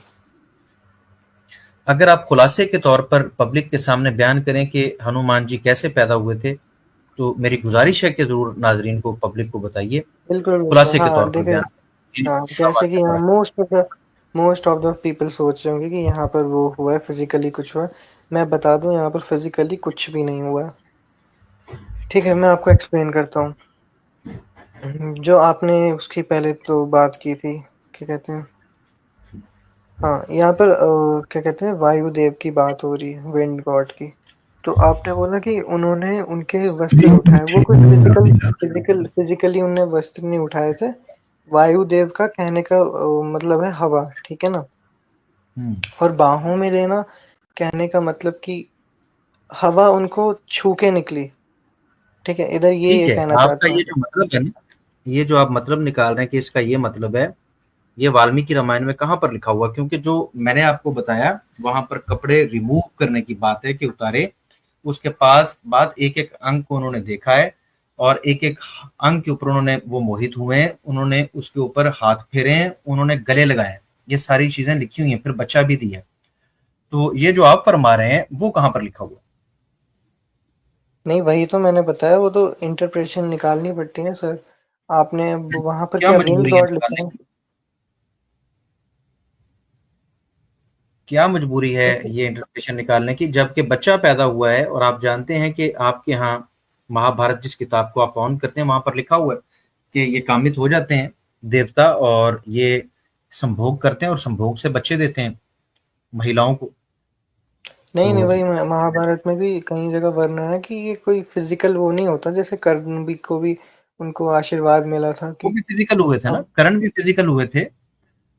[SPEAKER 1] अगर आप खुलासे के तौर पर पब्लिक के सामने बयान करें कि हनुमान जी कैसे पैदा हुए थे, तो मेरी गुजारिश है कि जरूर नाजरीन को, पब्लिक को बताइए,
[SPEAKER 2] बिल्कुल बिल्कुल
[SPEAKER 1] खुलासे के
[SPEAKER 2] हाँ
[SPEAKER 1] तौर पर
[SPEAKER 2] देखिए।
[SPEAKER 1] बयान।
[SPEAKER 2] हाँ
[SPEAKER 1] इसका
[SPEAKER 2] जैसे कि
[SPEAKER 1] वाकया
[SPEAKER 2] यहाँ
[SPEAKER 1] बड़ा।
[SPEAKER 2] मोस्ट ऑफ द पीपल सोच रहे होंगे कि यहाँ पर वो हुआ है, फिजिकली कुछ हुआ है। मैं बता दूं यहाँ पर फिजिकली कुछ भी नहीं हुआ है। ठीक है, मैं आपको एक्सप्लेन करता हूँ। जो आपने उसकी पहले तो बात की थी, क्या कहते हैं, हाँ यहाँ पर क्या कहते हैं, वायुदेव की बात हो रही है, विंड गॉड की। तो आपने बोला कि उन्होंने उनके वस्त्र उठाए, वो कोई फिजिकली उनने वस्त्र नहीं उठाए थे। वायुदेव का कहने का मतलब है हवा, ठीक है ना।
[SPEAKER 1] हम्म,
[SPEAKER 2] और बाहों में लेना कहने का मतलब कि हवा उनको छू के निकली। ठीक है, इधर
[SPEAKER 1] ठीक
[SPEAKER 2] ये
[SPEAKER 1] है।
[SPEAKER 2] कहना
[SPEAKER 1] आपका
[SPEAKER 2] चाहते
[SPEAKER 1] ये
[SPEAKER 2] हैं।
[SPEAKER 1] जो मतलब है ना, ये जो आप मतलब निकाल रहे हैं कि इसका ये मतलब है, ये वाल्मीकि रामायण में कहाँ पर लिखा हुआ? क्योंकि जो मैंने आपको बताया, वहां पर कपड़े रिमूव करने की बात है कि उतारे। उसके पास बाद एक एक अंग को उन्होंने देखा है, और एक एक अंग के ऊपर उन्होंने वो मोहित हुए हैं, उन्होंने उसके ऊपर हाथ फेरे हैं, उन्होंने गले लगाए। ये सारी चीजें लिखी हुई हैं, फिर बच्चा भी दिया। तो ये जो आप फरमा रहे हैं, वो कहाँ पर लिखा हुआ?
[SPEAKER 2] नहीं वही तो मैंने बताया, वो तो इंटरप्रिटेशन निकालनी पड़ती है सर। आपने वहां पर
[SPEAKER 1] क्या
[SPEAKER 2] क्या विंड
[SPEAKER 1] मजबूरी है
[SPEAKER 2] गॉड
[SPEAKER 1] निकालने
[SPEAKER 2] लिखा है।
[SPEAKER 1] की? क्या मजबूरी है
[SPEAKER 2] देखिए,
[SPEAKER 1] ये इंटरप्रिटेशन निकालने की, जबकि बच्चा पैदा हुआ है? और आप जानते हैं कि आपके यहाँ महाभारत, जिस किताब को आप ऑन करते हैं, वहां पर लिखा हुआ है कि ये कामित हो जाते हैं देवता, और ये संभोग करते हैं और संभोग से बच्चे देते हैं महिलाओं को।
[SPEAKER 2] नहीं नहीं,
[SPEAKER 1] तो
[SPEAKER 2] वही महाभारत में भी कई जगह वर्णन है कि ये कोई फिजिकल वो नहीं होता, जैसे कर्ण भी को भी उनको आशीर्वाद मिला था
[SPEAKER 1] वो
[SPEAKER 2] कि
[SPEAKER 1] भी फिजिकल हुए थे ना,
[SPEAKER 2] हम।
[SPEAKER 1] करण भी फिजिकल हुए थे।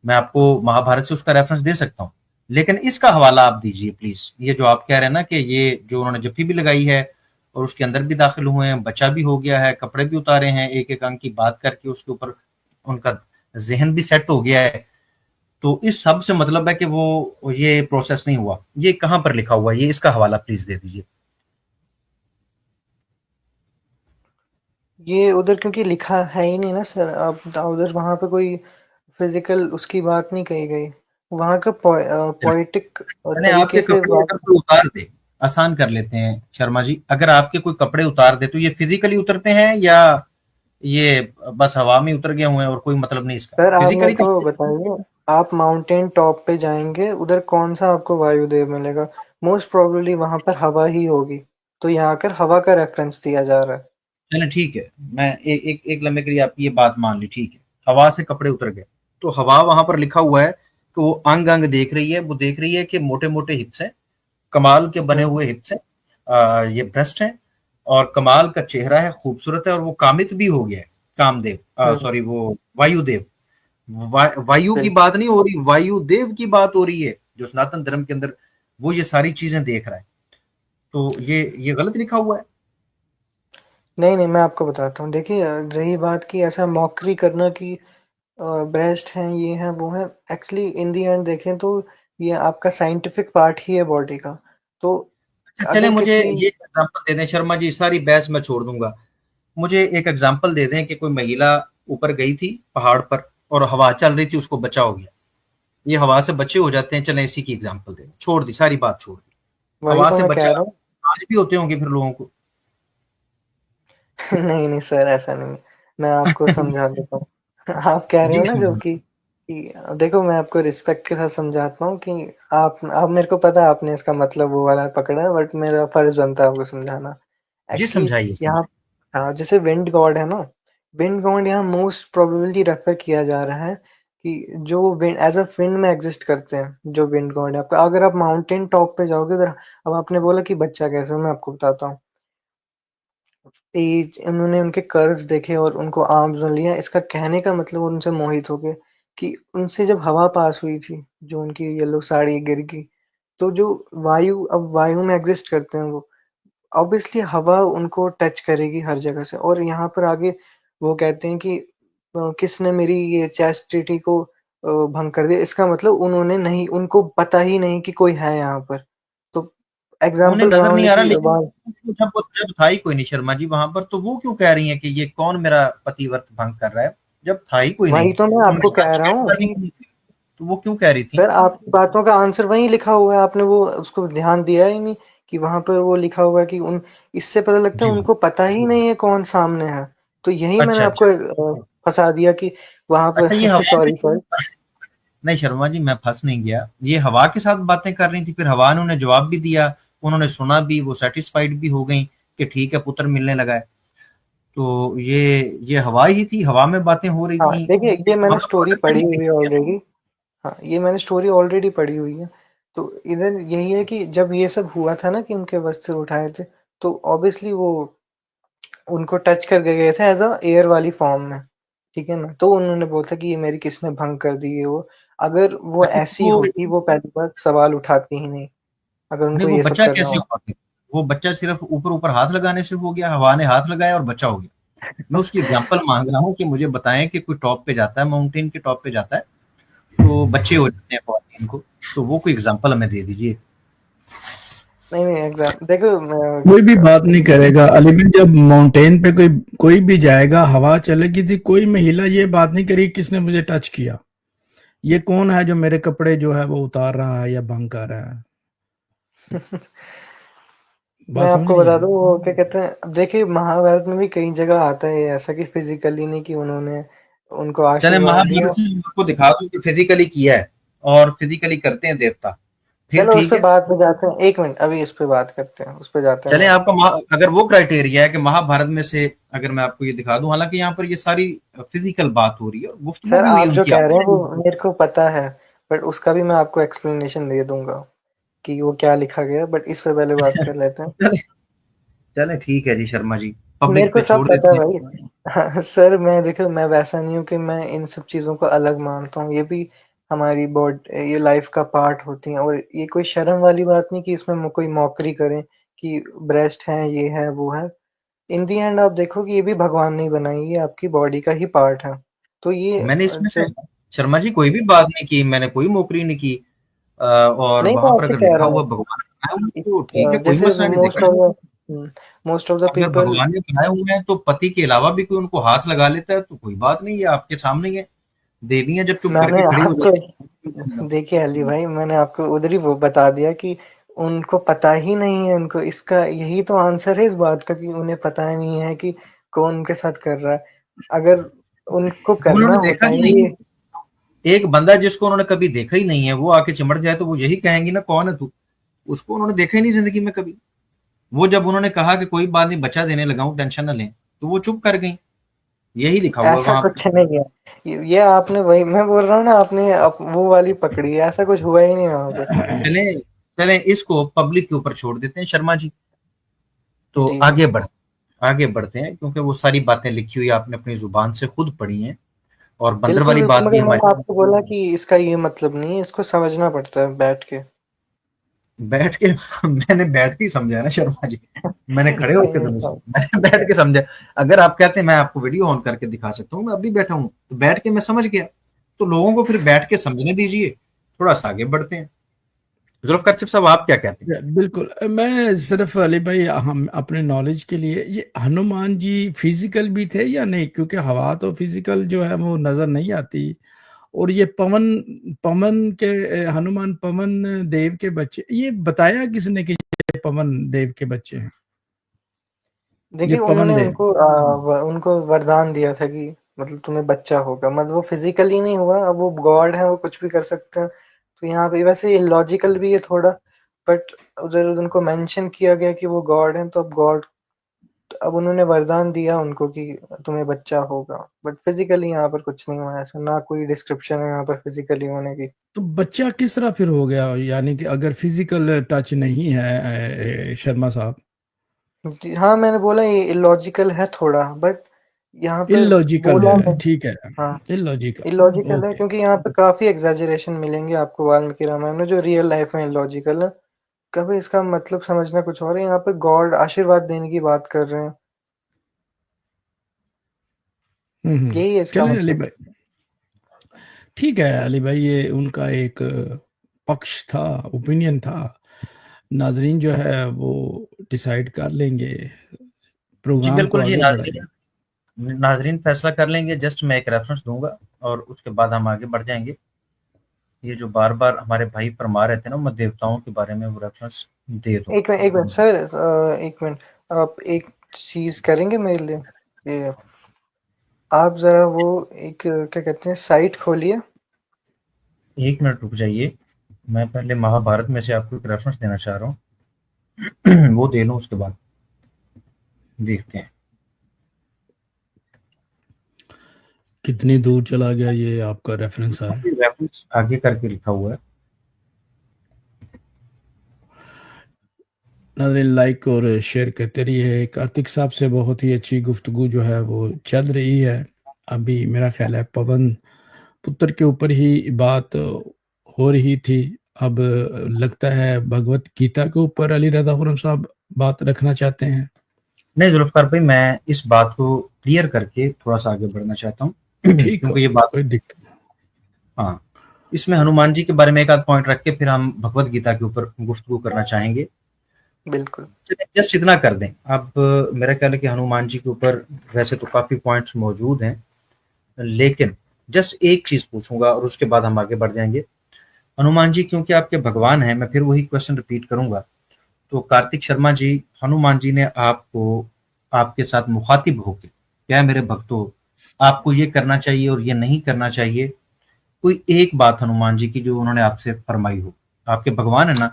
[SPEAKER 1] मैं आपको महाभारत से उसका रेफरेंस दे सकता हूँ, लेकिन इसका हवाला आप दीजिए प्लीज। ये जो आप कह रहे हैं ना कि ये जो उन्होंने जफ्फी भी लगाई है और उसके अंदर भी दाखिल हुए हैं, बच्चा भी हो गया है, कपड़े भी उतारे हैं, एक एक अंग की बात करके उसके ऊपर उनका जहन भी सेट हो गया है, तो इस सब से मतलब है कि वो ये प्रोसेस नहीं हुआ। ये कहाँ पर लिखा हुआ है? ये इसका हवाला प्लीज दे दीजिए।
[SPEAKER 2] ये उधर क्योंकि लिखा है ही नहीं ना सर, आप उधर वहां पे कोई फिजिकल उसकी बात नहीं कही गई। वहाँ का पोएटिक
[SPEAKER 1] मैंने
[SPEAKER 2] तरीके
[SPEAKER 1] आपके
[SPEAKER 2] से
[SPEAKER 1] कपड़े
[SPEAKER 2] बात।
[SPEAKER 1] अगर कोई उतार दे, आसान कर लेते हैं शर्मा जी, अगर आपके कोई कपड़े उतार दे तो ये फिजिकली उतरते हैं या ये बस हवा में उतर गए हुए हैं और कोई मतलब नहीं इसका,
[SPEAKER 2] सर आप मेरे
[SPEAKER 1] फिजिकली तो।
[SPEAKER 2] को बताइए, आप माउंटेन टॉप पे जाएंगे, उधर कौन सा आपको वायुदेव मिलेगा? मोस्ट प्रोबेबली वहां पर हवा ही होगी। तो यहाँ कर हवा का रेफरेंस दिया जा रहा है।
[SPEAKER 1] चले ठीक है, मैं एक लम्हे के लिए आपकी ये बात मान ली, ठीक है, हवा से कपड़े उतर गए, तो हवा वहां पर लिखा हुआ है कि वो अंग अंग देख रही है, वो देख रही है कि मोटे मोटे हिप्स हैं, कमाल के बने हुए
[SPEAKER 2] हम्म।
[SPEAKER 1] हिप्स हैं, ये ब्रेस्ट है, और कमाल का चेहरा है, खूबसूरत है, और वो कामित भी हो गया है, कामदेव,
[SPEAKER 2] हम्म।
[SPEAKER 1] सॉरी वो वायुदेव, वायु की
[SPEAKER 2] बिल्कुल।
[SPEAKER 1] बात नहीं हो रही, वायुदेव की बात हो रही है, जो सनातन धर्म के अंदर वो ये सारी चीजें देख रहा है, तो ये गलत लिखा हुआ है।
[SPEAKER 2] नहीं नहीं, मैं आपको बताता हूँ। देखिए रही बात की ऐसा मॉकरी करना कि ब्रेस्ट हैं, ये हैं, वो हैं, एक्चुअली इन दी एंड देखें तो ये आपका साइंटिफिक पार्ट ही है बॉडी का। तो
[SPEAKER 1] अच्छा चले,
[SPEAKER 2] अगर
[SPEAKER 1] मुझे
[SPEAKER 2] किसी।
[SPEAKER 1] ये एग्जांपल दे दें शर्मा जी, सारी बहस मैं छोड़ दूंगा, मुझे एक एग्जांपल दे दें कि कोई महिला ऊपर गई थी पहाड़ पर और हवा चल रही थी, उसको बचा हो गया, ये हवा से बचे हो जाते हैं, चले इसी की एग्जांपल दे, छोड़ दी सारी बात, छोड़ दी,
[SPEAKER 2] वही
[SPEAKER 1] हवा
[SPEAKER 2] तो
[SPEAKER 1] से
[SPEAKER 2] मैं
[SPEAKER 1] बचा,
[SPEAKER 2] कह रहा हूँ।
[SPEAKER 1] आज भी होते होंगे फिर लोगों को।
[SPEAKER 2] नहीं नहीं सर, ऐसा नहीं। मैं आपको समझा देता हूँ। आप कह रहे हो
[SPEAKER 1] जी
[SPEAKER 2] ना जो
[SPEAKER 1] समझ।
[SPEAKER 2] कि देखो, मैं आपको रिस्पेक्ट के साथ समझाता हूँ कि आप मेरे को पता है आपने इसका मतलब वो वाला पकड़ा है, बट मेरा फर्ज बनता है आपको समझाना।
[SPEAKER 1] जी
[SPEAKER 2] एक्चुअली
[SPEAKER 1] समझाइए
[SPEAKER 2] यहाँ,
[SPEAKER 1] समझाइए।
[SPEAKER 2] हाँ, जैसे विंड गॉड है ना, विंड गॉड यहाँ मोस्ट प्रोबेबली रेफर किया जा रहा है कि जो विंड एज अ विंड में एग्जिस्ट करते हैं, जो विंड गॉड है आपका। अगर आप माउंटेन टॉप पे जाओगे उधर, अब आपने बोला कि बच्चा कैसे, मैं आपको बताता हूँ। एज उन्होंने उनके कर्व्स देखे और उनको आर्म्स में लिया, इसका कहने का मतलब वो उनसे मोहित हो गए कि उनसे जब हवा पास हुई थी, जो उनकी येलो साड़ी गिर गई, तो जो वायु, अब वायु में एग्जिस्ट करते हैं वो, ऑब्वियसली हवा उनको टच करेगी हर जगह से। और यहाँ पर आगे वो कहते हैं कि किसने मेरी ये चैस्टिटी को भंग कर दिया, इसका मतलब उन्होंने नहीं, उनको पता ही नहीं कि कोई है यहाँ पर। तो
[SPEAKER 1] उन्हें
[SPEAKER 2] एग्जाम्पल
[SPEAKER 1] नजर नहीं
[SPEAKER 2] राउंड
[SPEAKER 1] आ रहा,
[SPEAKER 2] की
[SPEAKER 1] लेकिन
[SPEAKER 2] बात।
[SPEAKER 1] जब जब था ही कोई नहीं शर्मा जी वहां पर, तो वो क्यों कह रही हैं कि ये कौन मेरा पतिव्रत भंग कर रहा है, जब था ही कोई नहीं,
[SPEAKER 2] वही तो मैं
[SPEAKER 1] उनके
[SPEAKER 2] आपको
[SPEAKER 1] साथ
[SPEAKER 2] कह रहा हूँ
[SPEAKER 1] छेड़खानी
[SPEAKER 2] कि
[SPEAKER 1] की थी, तो वो क्यों कह रही थी।
[SPEAKER 2] सर आपकी बातों का आंसर वहीं लिखा हुआ है, आपने वो उसको ध्यान दिया ही नहीं कि वहां पर वो लिखा हुआ है कि उन, इससे पता लगता है
[SPEAKER 1] जी
[SPEAKER 2] उनको पता ही नहीं है कौन सामने है। तो यही मैंने
[SPEAKER 1] अच्छा
[SPEAKER 2] आपको
[SPEAKER 1] अच्छा।
[SPEAKER 2] फंसा दिया कि वहां
[SPEAKER 1] अच्छा ये
[SPEAKER 2] पर
[SPEAKER 1] हवा में,
[SPEAKER 2] सॉरी सॉरी।
[SPEAKER 1] नहीं शर्मा जी मैं फंस नहीं गया, ये हवा के साथ बातें कर रही थी, फिर हवा ने उन्हें जवाब भी दिया, उन्होंने सुना भी, वो सेटिस्फाइड भी हो गई कि ठीक है पुत्र मिलने लगा है, तो ये हवा ही थी, हवा में बातें हो रही
[SPEAKER 2] हाँ
[SPEAKER 1] थी,
[SPEAKER 2] देखिए, ये मैंने
[SPEAKER 1] हवा को
[SPEAKER 2] स्टोरी
[SPEAKER 1] अलग
[SPEAKER 2] पढ़ी
[SPEAKER 1] करने के
[SPEAKER 2] हुई है
[SPEAKER 1] लिए।
[SPEAKER 2] ऑलरेडी। हाँ, ये मैंने स्टोरी ऑलरेडी पढ़ी हुई है। तो इधर यही है कि जब ये सब हुआ था ना कि उनके वस्त्र उठाए थे, तो ऑब्वियसली वो उनको टच करके गए थे एज़ अ एयर वाली फ़ॉर्म में, ठीक है ना? तो उन्होंने बोला था कि ये मेरी किसने भंग कर दी, ये वो। अगर वो
[SPEAKER 1] अच्छा
[SPEAKER 2] ऐसी
[SPEAKER 1] तो
[SPEAKER 2] होती, वो पहली बार सवाल उठाती ही नहीं, अगर
[SPEAKER 1] नहीं,
[SPEAKER 2] उनको
[SPEAKER 1] वो
[SPEAKER 2] ये सब
[SPEAKER 1] बच्चा
[SPEAKER 2] करना
[SPEAKER 1] कैसे
[SPEAKER 2] हो।
[SPEAKER 1] हुआ फिर? वो बच्चा सिर्फ ऊपर ऊपर हाथ लगाने से हो गया, हवा ने हाथ लगाया और बच्चा हो गया? मैं उसकी एग्जांपल मांग रहा हूँ कि मुझे बताएं कि कोई टॉप पे जाता है, माउंटेन के टॉप पे जाता है, तो बच्चे हो जाते हैं फॉरन को, तो वो कोई एग्जांपल हमें दे दीजिए।
[SPEAKER 2] नहीं, नहीं, देखो मैं
[SPEAKER 3] कोई भी बात नहीं करेगा अलीबिन, जब माउंटेन पे कोई कोई भी जाएगा, हवा चलेगी थी, कोई महिला ये बात नहीं करी किसने मुझे टच किया, ये कौन है जो मेरे कपड़े जो है वो उतार रहा है या भंग कर रहा है।
[SPEAKER 2] मैं
[SPEAKER 3] बात समझ
[SPEAKER 2] आपको
[SPEAKER 3] नहीं
[SPEAKER 2] बता
[SPEAKER 3] आई।
[SPEAKER 2] दूँ, वो क्या कहते हैं, अब देखिए महाभारत में भी कई जगह आता है ऐसा कि फिज़िकली नहीं, कि उन्होंने उनको
[SPEAKER 1] चले
[SPEAKER 2] आशीर्वाद
[SPEAKER 1] महाभारत
[SPEAKER 2] दिया।
[SPEAKER 1] से आपको दिखा दूं कि फिजिकली किया है और फिजिकली करते हैं देवता, फिर
[SPEAKER 2] चलो उस
[SPEAKER 1] ठीक
[SPEAKER 2] पे
[SPEAKER 1] है।
[SPEAKER 2] बाद में जाते हैं, 1 मिनट, अभी इस पे बात करते हैं, उस पे जाते हैं
[SPEAKER 1] चले
[SPEAKER 2] बाद में।
[SPEAKER 1] आपका अगर वो क्राइटेरिया है कि महाभारत में से अगर मैं आपको ये दिखा दूं, हालांकि यहाँ पर ये सारी फिजिकल बात हो रही है और गुफ्तगू
[SPEAKER 2] सर
[SPEAKER 1] भी हुई
[SPEAKER 2] आप
[SPEAKER 1] है
[SPEAKER 2] जो
[SPEAKER 1] उनकी
[SPEAKER 2] कह रहे
[SPEAKER 1] आपस
[SPEAKER 2] हैं वो
[SPEAKER 1] में।
[SPEAKER 2] मेरे को पता है, बट उसका भी मैं आपको एक्सप्लेनेशन दे दूंगा कि वो क्या लिखा गया, बट इस पे पहले बात कर लेते हैं।
[SPEAKER 1] चले चले ठीक है जी शर्मा जी,
[SPEAKER 2] मेरे
[SPEAKER 1] पब्लिक
[SPEAKER 2] को
[SPEAKER 1] पे
[SPEAKER 2] सब
[SPEAKER 1] छोड़
[SPEAKER 2] पता है
[SPEAKER 1] देते हैं।
[SPEAKER 2] भाई। हाँ, सर मैं देखो, मैं वैसा नहीं हूँ कि मैं इन सब चीज़ों को अलग मानता हूँ, ये भी हमारी बॉडी, ये लाइफ का पार्ट होती हैं। और ये कोई शर्म वाली बात नहीं कि इसमें कोई मौकरी करे कि ब्रेस्ट है, ये है, वो है। इन दी एंड आप देखो कि ये भी भगवान ने बनाई, ये आपकी बॉडी का ही पार्ट है। तो ये
[SPEAKER 1] मैंने इसमें
[SPEAKER 2] सिर्फ,
[SPEAKER 1] शर्मा जी कोई भी बात नहीं की, मैंने कोई मौकरी नहीं की, और
[SPEAKER 2] नहीं
[SPEAKER 1] वहां
[SPEAKER 2] मैं
[SPEAKER 1] पर
[SPEAKER 2] ऐसे
[SPEAKER 1] अगर
[SPEAKER 2] कह
[SPEAKER 1] लिखा
[SPEAKER 2] रहा
[SPEAKER 1] हुआ
[SPEAKER 2] हूँ।
[SPEAKER 1] भगवान ने बनाए हुए हैं, तो ठीक है, कोई
[SPEAKER 2] जैसे
[SPEAKER 1] मसला नहीं
[SPEAKER 2] मोस्ट
[SPEAKER 1] देखा।
[SPEAKER 2] ऑफ मोस्ट ऑफ द
[SPEAKER 1] अगर
[SPEAKER 2] पीपल।
[SPEAKER 1] भगवान ने बनाए हुए हैं तो पति के अलावा भी कोई उनको हाथ लगा लेता है तो कोई बात नहीं है, आपके सामने ही है, देवियां जब चुप
[SPEAKER 2] मैंने
[SPEAKER 1] करके खड़ी हो
[SPEAKER 2] आपको
[SPEAKER 1] जाती
[SPEAKER 2] देखिए अली भाई, मैंने आपको उधर ही वो बता दिया कि उनको पता ही नहीं है, उनको इसका यही तो आंसर है इस बात का कि उन्हें पता ही नहीं है कि कौन उनके साथ कर रहा है। अगर उनको करना
[SPEAKER 1] उन्होंने देखा
[SPEAKER 2] होता
[SPEAKER 1] ही
[SPEAKER 2] है
[SPEAKER 1] नहीं।
[SPEAKER 2] ये,
[SPEAKER 1] एक बंदा जिसको उन्होंने कभी देखा ही नहीं है वो आके चिमट जाए तो वो यही कहेंगी ना, कौन है तू। उसको उन्होंने देखा ही नहीं जिंदगी में कभी। वो जब उन्होंने कहा कि कोई बात नहीं, बचा देने लगा हूं, टेंशन न लें, तो वो चुप कर गई। यही लिखा हुआ है
[SPEAKER 2] ऐसा
[SPEAKER 1] वहां पे।
[SPEAKER 2] कुछ नहीं है। ये आपने वही मैं बोल रहा हूँ ना, आपने वो वाली पकड़ी है, ऐसा कुछ हुआ ही नहीं वहां पे।
[SPEAKER 1] चले चले इसको पब्लिक के ऊपर छोड़ देते हैं शर्मा जी। तो
[SPEAKER 2] जी जी।
[SPEAKER 1] आगे बढ़ते हैं, क्योंकि वो सारी बातें लिखी हुई आपने अपनी जुबान से खुद पढ़ी हैं। और बंदर
[SPEAKER 2] बिल्कुल
[SPEAKER 1] वाली
[SPEAKER 2] बिल्कुल,
[SPEAKER 1] बात भी
[SPEAKER 2] मगर मैंने
[SPEAKER 1] हमारी।
[SPEAKER 2] आपको बोला कि इसका ये मतलब नहीं है, इसको समझना पड़ता है बैठ के।
[SPEAKER 1] बैठ के मैंने बैठ के ही समझा है ना शर्मा जी। मैंने खड़े होकर
[SPEAKER 2] नहीं
[SPEAKER 1] तो नहीं
[SPEAKER 2] सब
[SPEAKER 1] समझा, मैंने बैठ के समझा। अगर आप कहते हैं मैं आपको वीडियो ऑन करके दिखा सकता हूँ, मैं अभी बैठा हूँ तो बैठ के मैं समझ गया। तो लोगों को फिर बैठ के समझने दीजिए। थोड़ा सा आगे बढ़ते हैं। जुल्फकार चिप साहब, आप क्या कहते हैं?
[SPEAKER 3] बिल्कुल। मैं सिर्फ अली भाई, हम अपने नॉलेज के लिए, ये हनुमान जी फिजिकल भी थे या नहीं, क्योंकि हवा तो फिजिकल जो है वो नजर नहीं आती। और ये पवन पवन के हनुमान पवन देव के बच्चे, ये बताया किसने कि ये पवन देव के बच्चे हैं? ये
[SPEAKER 2] देखिए
[SPEAKER 3] पवन
[SPEAKER 2] उन्होंने
[SPEAKER 3] देव।
[SPEAKER 2] उनको उनको वरदान दिया था कि मतलब तुम्हें बच्चा होगा, मतलब वो फिजिकली नहीं हुआ, अब वो गॉड है, वो कुछ भी कर सकते हैं। तो यहाँ पे वैसे ये लॉजिकल भी है थोड़ा, बट उधर उनको मेंशन किया गया कि वो गॉड हैं, तो अब गॉड, अब उन्होंने वरदान दिया उनको कि तुम्हें बच्चा होगा, बट फिजिकली यहाँ पर कुछ नहीं हुआ, ऐसा ना कोई डिस्क्रिप्शन है यहाँ पर फिजिकली होने की।
[SPEAKER 3] तो बच्चा किस तरह फिर हो गया, यानी कि अगर फिजिकल टच नहीं है शर्मा साहब?
[SPEAKER 2] जी हाँ, मैंने बोला ये इलॉजिकल है थोड़ा, बट यहाँ पर
[SPEAKER 3] इलॉजिकल
[SPEAKER 2] बोला
[SPEAKER 3] है,
[SPEAKER 2] नहीं।
[SPEAKER 3] ठीक है।
[SPEAKER 2] हाँ,
[SPEAKER 3] इलॉजिकल,
[SPEAKER 2] इलॉजिकल है
[SPEAKER 3] ओके।
[SPEAKER 2] क्योंकि यहाँ पे काफी एग्जैजरेशन मिलेंगे आपको वाल्मीकि रामायण में, जो रियल लाइफ में इलॉजिकल है। कभी इसका मतलब समझना कुछ और है, यहाँ पे गॉड आशीर्वाद देने की बात कर रहे हैं, यही है इसका
[SPEAKER 3] चले अली
[SPEAKER 2] मतलब।
[SPEAKER 3] भाई, ठीक है अली भाई, ये उनका एक पक्ष था, ओपिनियन था। नाजरीन जो है वो डिसाइड कर लेंगे,
[SPEAKER 1] जी
[SPEAKER 3] प्रोग्राम को
[SPEAKER 1] बिल्कुल जी,
[SPEAKER 3] आगे बढ़ाएंगे।
[SPEAKER 1] नाजरीन नाजरीन फैसला कर लेंगे। जस्ट मैं एक रेफरेंस दूंगा और उसके बाद हम आगे बढ़ जाएंगे। ये जो बार बार हमारे भाई फरमा रहे थे ना, मैं देवताओं के बारे में वो रेफरेंस दे दूं।
[SPEAKER 2] एक मिनट सर, एक मिनट, आप एक चीज करेंगे मेरे लिए, ये आप जरा वो एक क्या कहते हैं साइट खोलिए।
[SPEAKER 1] एक मिनट रुक जाइए। मैं पहले महाभारत में से आपको एक रेफरेंस देना चाह रहा हूँ। वो दे लूं, उसके बाद देखते हैं।
[SPEAKER 3] कितनी दूर चला गया ये आपका रेफरेंस है?
[SPEAKER 1] रेफरेंस आगे करके लिखा हुआ है।
[SPEAKER 3] नाज़रीन लाइक और शेयर करते रहिए। कार्तिक साहब से बहुत ही अच्छी गुफ्तगू जो है वो चल रही है। अभी मेरा ख्याल है पवन पुत्र के ऊपर ही बात हो रही थी। अब लगता है भगवत गीता के ऊपर अली रज़ा खुर्रम साहब बात रखना चाहते हैं।
[SPEAKER 1] नहीं जुल्फकार भाई, मैं इस बात को क्लियर करके थोड़ा सा आगे बढ़ना चाहता हूँ।
[SPEAKER 3] ठीक हो,
[SPEAKER 1] क्योंकि ये बात,
[SPEAKER 3] कोई दिक्कत नहीं।
[SPEAKER 1] हाँ, इसमें हनुमान जी के बारे में एक आध पॉइंट रख के फिर हम भगवत गीता के ऊपर गुफ्तगू करना चाहेंगे।
[SPEAKER 2] बिल्कुल।
[SPEAKER 1] चलिए जस्ट इतना कर दें। अब मेरा ख्याल है कि हनुमान जी के ऊपर वैसे तो काफी पॉइंट्स मौजूद हैं, लेकिन जस्ट एक चीज पूछूंगा और उसके बाद हम आगे बढ़ जाएंगे। हनुमान जी क्योंकि आपके भगवान हैं, मैं फिर वही क्वेश्चन रिपीट करूंगा। तो कार्तिक शर्मा जी, हनुमान जी ने आपको आपके साथ मुखातिब होकर, क्या मेरे भक्तों, आपको ये करना चाहिए और ये नहीं करना चाहिए, कोई एक बात हनुमान जी की जो उन्होंने आपसे फरमाई हो? आपके भगवान है ना,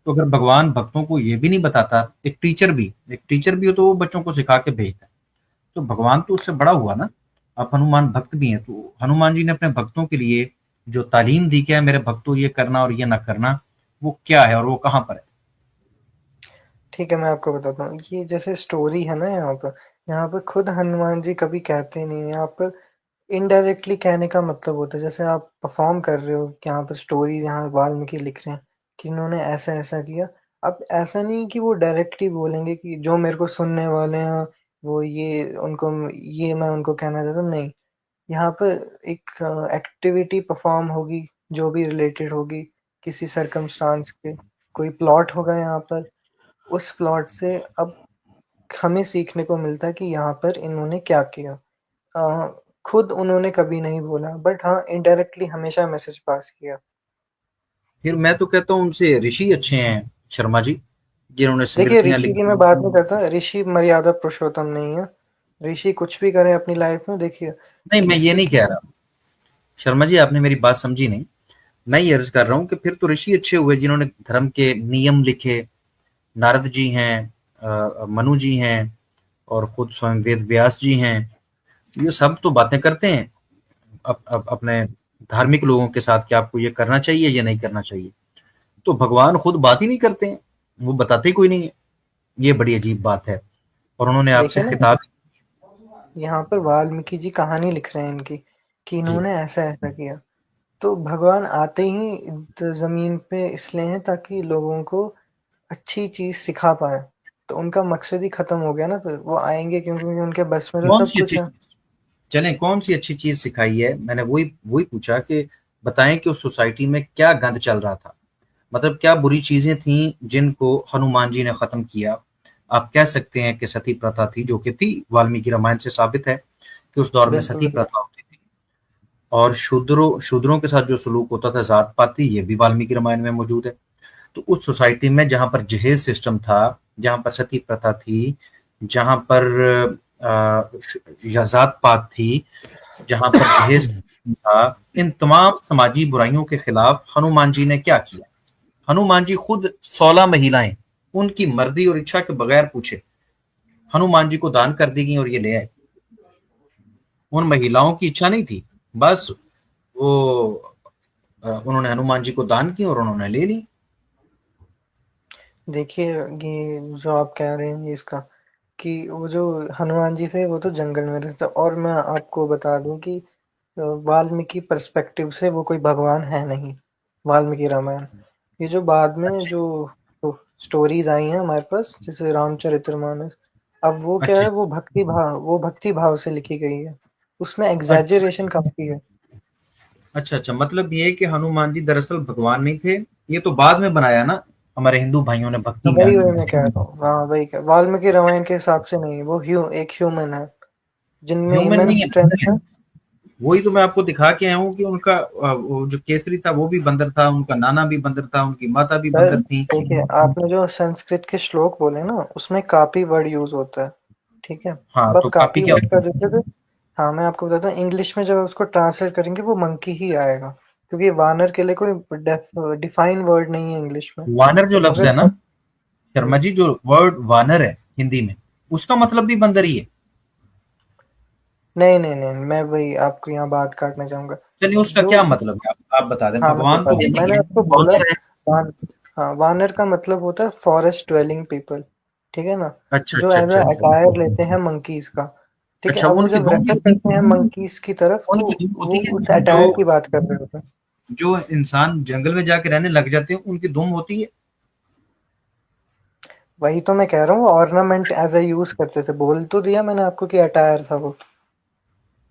[SPEAKER 1] तो अगर भगवान भक्तों को ये भी नहीं बताता, एक टीचर भी हो तो वो बच्चों को सिखा के भेजता है। तो भगवान तो उससे बड़ा हुआ ना। आप हनुमान भक्त भी हैं, तो हनुमान जी ने अपने भक्तों के लिए जो तालीम दी, क्या है मेरे भक्तों, ये करना और ये ना करना, वो क्या है और वो कहाँ पर है?
[SPEAKER 2] ठीक है, मैं आपको बताता हूँ, ये जैसे स्टोरी है ना, यहाँ पर खुद हनुमान जी कभी कहते नहीं है, यहाँ पर इनडायरेक्टली कहने का मतलब होता है। जैसे आप परफॉर्म कर रहे हो कि यहाँ पर स्टोरी, यहाँ वाल्मीकि लिख रहे हैं कि इन्होंने ऐसा ऐसा किया। अब ऐसा नहीं कि वो डायरेक्टली बोलेंगे कि जो मेरे को सुनने वाले हैं वो ये उनको, ये मैं उनको कहना चाहता हूँ, नहीं। यहाँ पर एक एक्टिविटी परफॉर्म होगी, जो भी रिलेटेड होगी किसी सरकमस्टांस के, कोई प्लॉट होगा यहाँ पर। उस प्लॉट से अब हमें सीखने को मिलता है कि यहाँ पर इन्होंने क्या किया। खुद उन्होंने कभी नहीं बोला, बट हाँ इनडायरेक्टली हमेशा मैसेज पास किया।
[SPEAKER 1] फिर मैं तो कहता हूँ उनसे ऋषि अच्छे हैं, शर्मा जी, जिन्होंने
[SPEAKER 2] देखिए
[SPEAKER 1] स्मृतियां
[SPEAKER 2] ऋषि की मैं
[SPEAKER 1] लिखी।
[SPEAKER 2] बात नहीं करता, ऋषि मर्यादा पुरुषोत्तम नहीं है। ऋषि कुछ भी करें अपनी लाइफ में, देखिए
[SPEAKER 1] नहीं, मैं ये
[SPEAKER 2] किसी
[SPEAKER 1] नहीं कह रहा, शर्मा जी आपने मेरी बात समझी नहीं। मैं ये अर्ज कर रहा हूँ कि फिर तो ऋषि अच्छे हुए जिन्होंने धर्म के नियम लिखे। नारद जी हैं, मनु जी हैं, और खुद स्वयं वेद व्यास जी हैं। ये सब तो बातें करते हैं अपने धार्मिक लोगों के साथ कि आपको ये करना चाहिए, ये नहीं करना चाहिए। तो भगवान खुद बात ही नहीं करते हैं, वो बताते ही कोई नहीं है। ये बड़ी अजीब बात है। और उन्होंने आपसे
[SPEAKER 2] देखिए ना,
[SPEAKER 1] खिताब।
[SPEAKER 2] यहाँ पर वाल्मीकि जी कहानी लिख रहे हैं इनकी कि
[SPEAKER 1] जी,
[SPEAKER 2] इन्होंने ऐसा ऐसा किया। तो भगवान आते ही जमीन पे इसलिए हैं ताकि लोगों को अच्छी चीज सिखा पाए। तो उनका मकसद ही खत्म हो गया ना, फिर वो आएंगे क्योंकि उनके बस में तो
[SPEAKER 1] कौन
[SPEAKER 2] सब
[SPEAKER 1] सी
[SPEAKER 2] कुछ
[SPEAKER 1] अच्छी
[SPEAKER 2] है।
[SPEAKER 1] चीज, चलें कौन सी अच्छी चीज सिखाई है? मैंने वही वही पूछा कि बताएं कि उस सोसाइटी में क्या गंद चल रहा था। मतलब क्या बुरी चीजें थी जिनको हनुमान जी ने खत्म किया? आप कह सकते हैं कि सती प्रथा थी, जो कि थी, वाल्मीकि रामायण से साबित है कि उस दौर में
[SPEAKER 2] बिल्कुल
[SPEAKER 1] सती प्रथा होती थी। और शूद्रों के साथ जो सलूक होता था, जात पाती, ये भी वाल्मीकि रामायण में मौजूद है। तो उस सोसाइटी में जहां पर जहेज सिस्टम था, जहां पर सती प्रथा थी, जहां पर जात पात थी, जहां पर जहेज था, इन तमाम समाजी बुराइयों के खिलाफ हनुमान जी ने क्या किया? हनुमान जी खुद 16 महिलाएं उनकी मर्जी और इच्छा के बगैर पूछे हनुमान जी को दान कर दी गई और ये ले आए। उन महिलाओं की इच्छा नहीं थी, बस वो उन्होंने हनुमान जी को दान की और उन्होंने ले ली।
[SPEAKER 2] देखिए ये जो आप कह रहे हैं इसका, कि वो जो हनुमान जी थे वो तो जंगल में रहते, और मैं आपको बता दूं कि वाल्मीकि पर्सपेक्टिव से वो कोई भगवान है नहीं। वाल्मीकि रामायण, ये जो बाद में
[SPEAKER 1] अच्छा,
[SPEAKER 2] जो स्टोरीज आई हैं हमारे पास, जैसे रामचरितमानस, अब वो क्या
[SPEAKER 1] अच्छा,
[SPEAKER 2] है, वो भक्ति भाव से लिखी गई है, उसमें
[SPEAKER 1] अच्छा,
[SPEAKER 2] एग्जैजरेशन काफी है।
[SPEAKER 1] अच्छा, अच्छा, मतलब ये कि हनुमान जी दरअसल भगवान नहीं थे। ये तो बाद में बनाया ना हमारे हिंदू भाइयों ने
[SPEAKER 2] तो
[SPEAKER 1] भक्ति में
[SPEAKER 2] वही वही
[SPEAKER 1] हनुमान
[SPEAKER 2] मैं कह
[SPEAKER 1] से।
[SPEAKER 2] रहा हूँ, हाँ वही वाल्मीकि रामायण के हिसाब से नहीं, वो एक ह्यूमन है जिनमें
[SPEAKER 1] ह्यूमन
[SPEAKER 2] इमेंस
[SPEAKER 1] नहीं है,
[SPEAKER 2] स्ट्रेंथ
[SPEAKER 1] बंदर है।
[SPEAKER 2] है।
[SPEAKER 1] वही तो मैं आपको दिखा के आया हूँ कि उनका वो जो केसरी था वो भी बंदर था, उनका नाना भी बंदर था, उनकी माता भी
[SPEAKER 2] सर
[SPEAKER 1] बंदर थी।
[SPEAKER 2] देखिए, आपने जो संस्कृत के श्लोक बोले ना, उसमें कापी वर्ड यूज होता है, ठीक है।
[SPEAKER 1] हाँ,
[SPEAKER 2] अब
[SPEAKER 1] तो
[SPEAKER 2] आप
[SPEAKER 1] कापी
[SPEAKER 2] कापी
[SPEAKER 1] क्या
[SPEAKER 2] वर्ड का
[SPEAKER 1] होती है?
[SPEAKER 2] जिक्र, हाँ मैं आपको बताता हूँ, इंग्लिश में जब उसको ट्रांसलेट करेंगे वो मंकी ही आएगा, क्योंकि वानर के लिए कोई डिफाइन वर्ड नहीं है इंग्लिश में।
[SPEAKER 1] वानर जो लफ्ज
[SPEAKER 2] मगर
[SPEAKER 1] है ना, शर्मा
[SPEAKER 2] जी,
[SPEAKER 1] जी, जो वर्ड वानर है हिंदी में, उसका मतलब भी बंदर ही है।
[SPEAKER 2] नहीं नहीं नहीं, मैं वही आपको यहाँ बात काटना चाहूंगा।
[SPEAKER 1] चलिए उसका
[SPEAKER 2] जो
[SPEAKER 1] क्या मतलब है, आप बता दें।
[SPEAKER 2] हाँ मैं
[SPEAKER 1] भगवान तो
[SPEAKER 2] बताता
[SPEAKER 1] है
[SPEAKER 2] हूँ,
[SPEAKER 1] नहीं
[SPEAKER 2] मैंने
[SPEAKER 1] है,
[SPEAKER 2] आपको बोला,
[SPEAKER 1] बंदर है।
[SPEAKER 2] वान हाँ वानर का मतलब होता है फॉरेस्ट ड्वेलिंग पीपल, ठीक है ना।
[SPEAKER 1] अच्छा,
[SPEAKER 2] जो
[SPEAKER 1] अच्छा,
[SPEAKER 2] एज अ
[SPEAKER 1] अच्छा, अच्छा,
[SPEAKER 2] अटायर लेते हैं मंकीज का, ठीक है।
[SPEAKER 1] अच्छा,
[SPEAKER 2] अब वो
[SPEAKER 1] उनकी
[SPEAKER 2] जब
[SPEAKER 1] दुम भी
[SPEAKER 2] रेफर
[SPEAKER 1] होती
[SPEAKER 2] करते हैं
[SPEAKER 1] है।
[SPEAKER 2] मंकीज की तरफ, तो
[SPEAKER 1] उनकी दुम
[SPEAKER 2] वो
[SPEAKER 1] होती है।
[SPEAKER 2] उस
[SPEAKER 1] जो
[SPEAKER 2] अटायर की बात कर रहे होते हैं।
[SPEAKER 1] जो इंसान जंगल में जाके रहने लग जाते हैं, उनकी दुम होती है।
[SPEAKER 2] वही तो मैं कह रहा हूँ, ऑर्नामेंट एज अ यूज करते थे, बोल तो दिया मैंने आपको कि अटायर था वो।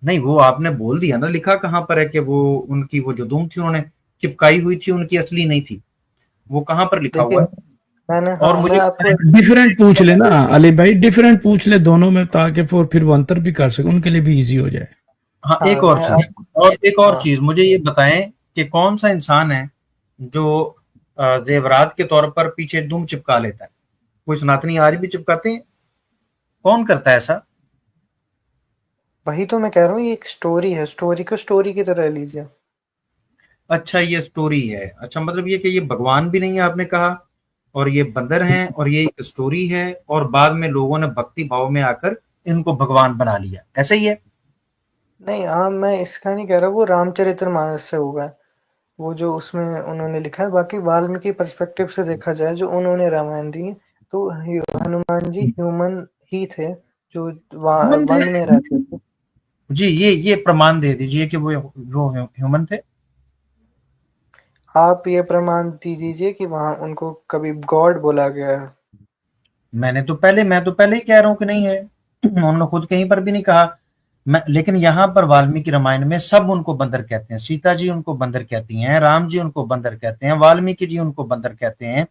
[SPEAKER 1] नहीं, वो आपने बोल दिया ना, लिखा कहाँ पर है कि वो उनकी वो जो दुम थी उन्होंने चिपकाई हुई थी, उनकी असली नहीं थी। वो कहाँ पर लिखा
[SPEAKER 2] देखिए
[SPEAKER 1] हुआ है?
[SPEAKER 2] मैंने,
[SPEAKER 1] और
[SPEAKER 2] हाँ मैं
[SPEAKER 1] मुझे
[SPEAKER 2] आपको
[SPEAKER 3] डिफरेंट पूछ लेना अली भाई, डिफरेंट पूछ ले दोनों में, ताकि फिर वो अंतर भी कर सके, उनके लिए भी इजी हो जाए।
[SPEAKER 1] हाँ,
[SPEAKER 2] हाँ
[SPEAKER 1] एक और
[SPEAKER 2] मैं
[SPEAKER 1] चीज,
[SPEAKER 2] आप
[SPEAKER 1] और एक और
[SPEAKER 2] हाँ
[SPEAKER 1] चीज मुझे ये बताएं कि कौन सा इंसान है जो जेवरात के तौर पर पीछे दुम चिपका लेता है? कोई सनातनी आज भी चिपकाते हैं? कौन करता है ऐसा?
[SPEAKER 2] वही तो मैं कह रहा हूँ, ये एक स्टोरी है, स्टोरी को स्टोरी की तरह लीजिए।
[SPEAKER 1] अच्छा, ये स्टोरी है। अच्छा, मतलब ये कि ये भगवान भी नहीं है आपने कहा, और ये बंदर हैं, और ये एक स्टोरी है, और बाद में लोगों ने भक्ति भाव में आकर इनको भगवान बना लिया, ऐसा ही है?
[SPEAKER 2] नहीं हाँ, मैं इसका नहीं कह रहा, वो रामचरितमानस से होगा, वो जो उसमें उन्होंने लिखा है। बाकी वाल्मीकि पर्सपेक्टिव से देखा जाए, जो उन्होंने रामायण दी है, तो हनुमान जी ह्यूमन ही थे, जो
[SPEAKER 1] ह्यूमन थे?
[SPEAKER 2] वन में रहते थे।
[SPEAKER 1] जी, ये प्रमाण दे दीजिए कि वो ह्यूमन थे।
[SPEAKER 2] आप ये प्रमाण दे दीजिए कि वहां उनको कभी गॉड बोला गया है।
[SPEAKER 1] मैं तो पहले ही कह रहा हूँ कि नहीं है। उन्होंने खुद कहीं पर भी नहीं कहा। मैं लेकिन यहाँ पर वाल्मीकि रामायण में सब उनको बंदर कहते हैं। सीता जी उनको बंदर कहती हैं, राम जी उनको बंदर कहते हैं, वाल्मीकि जी उनको बंदर कहते हैं।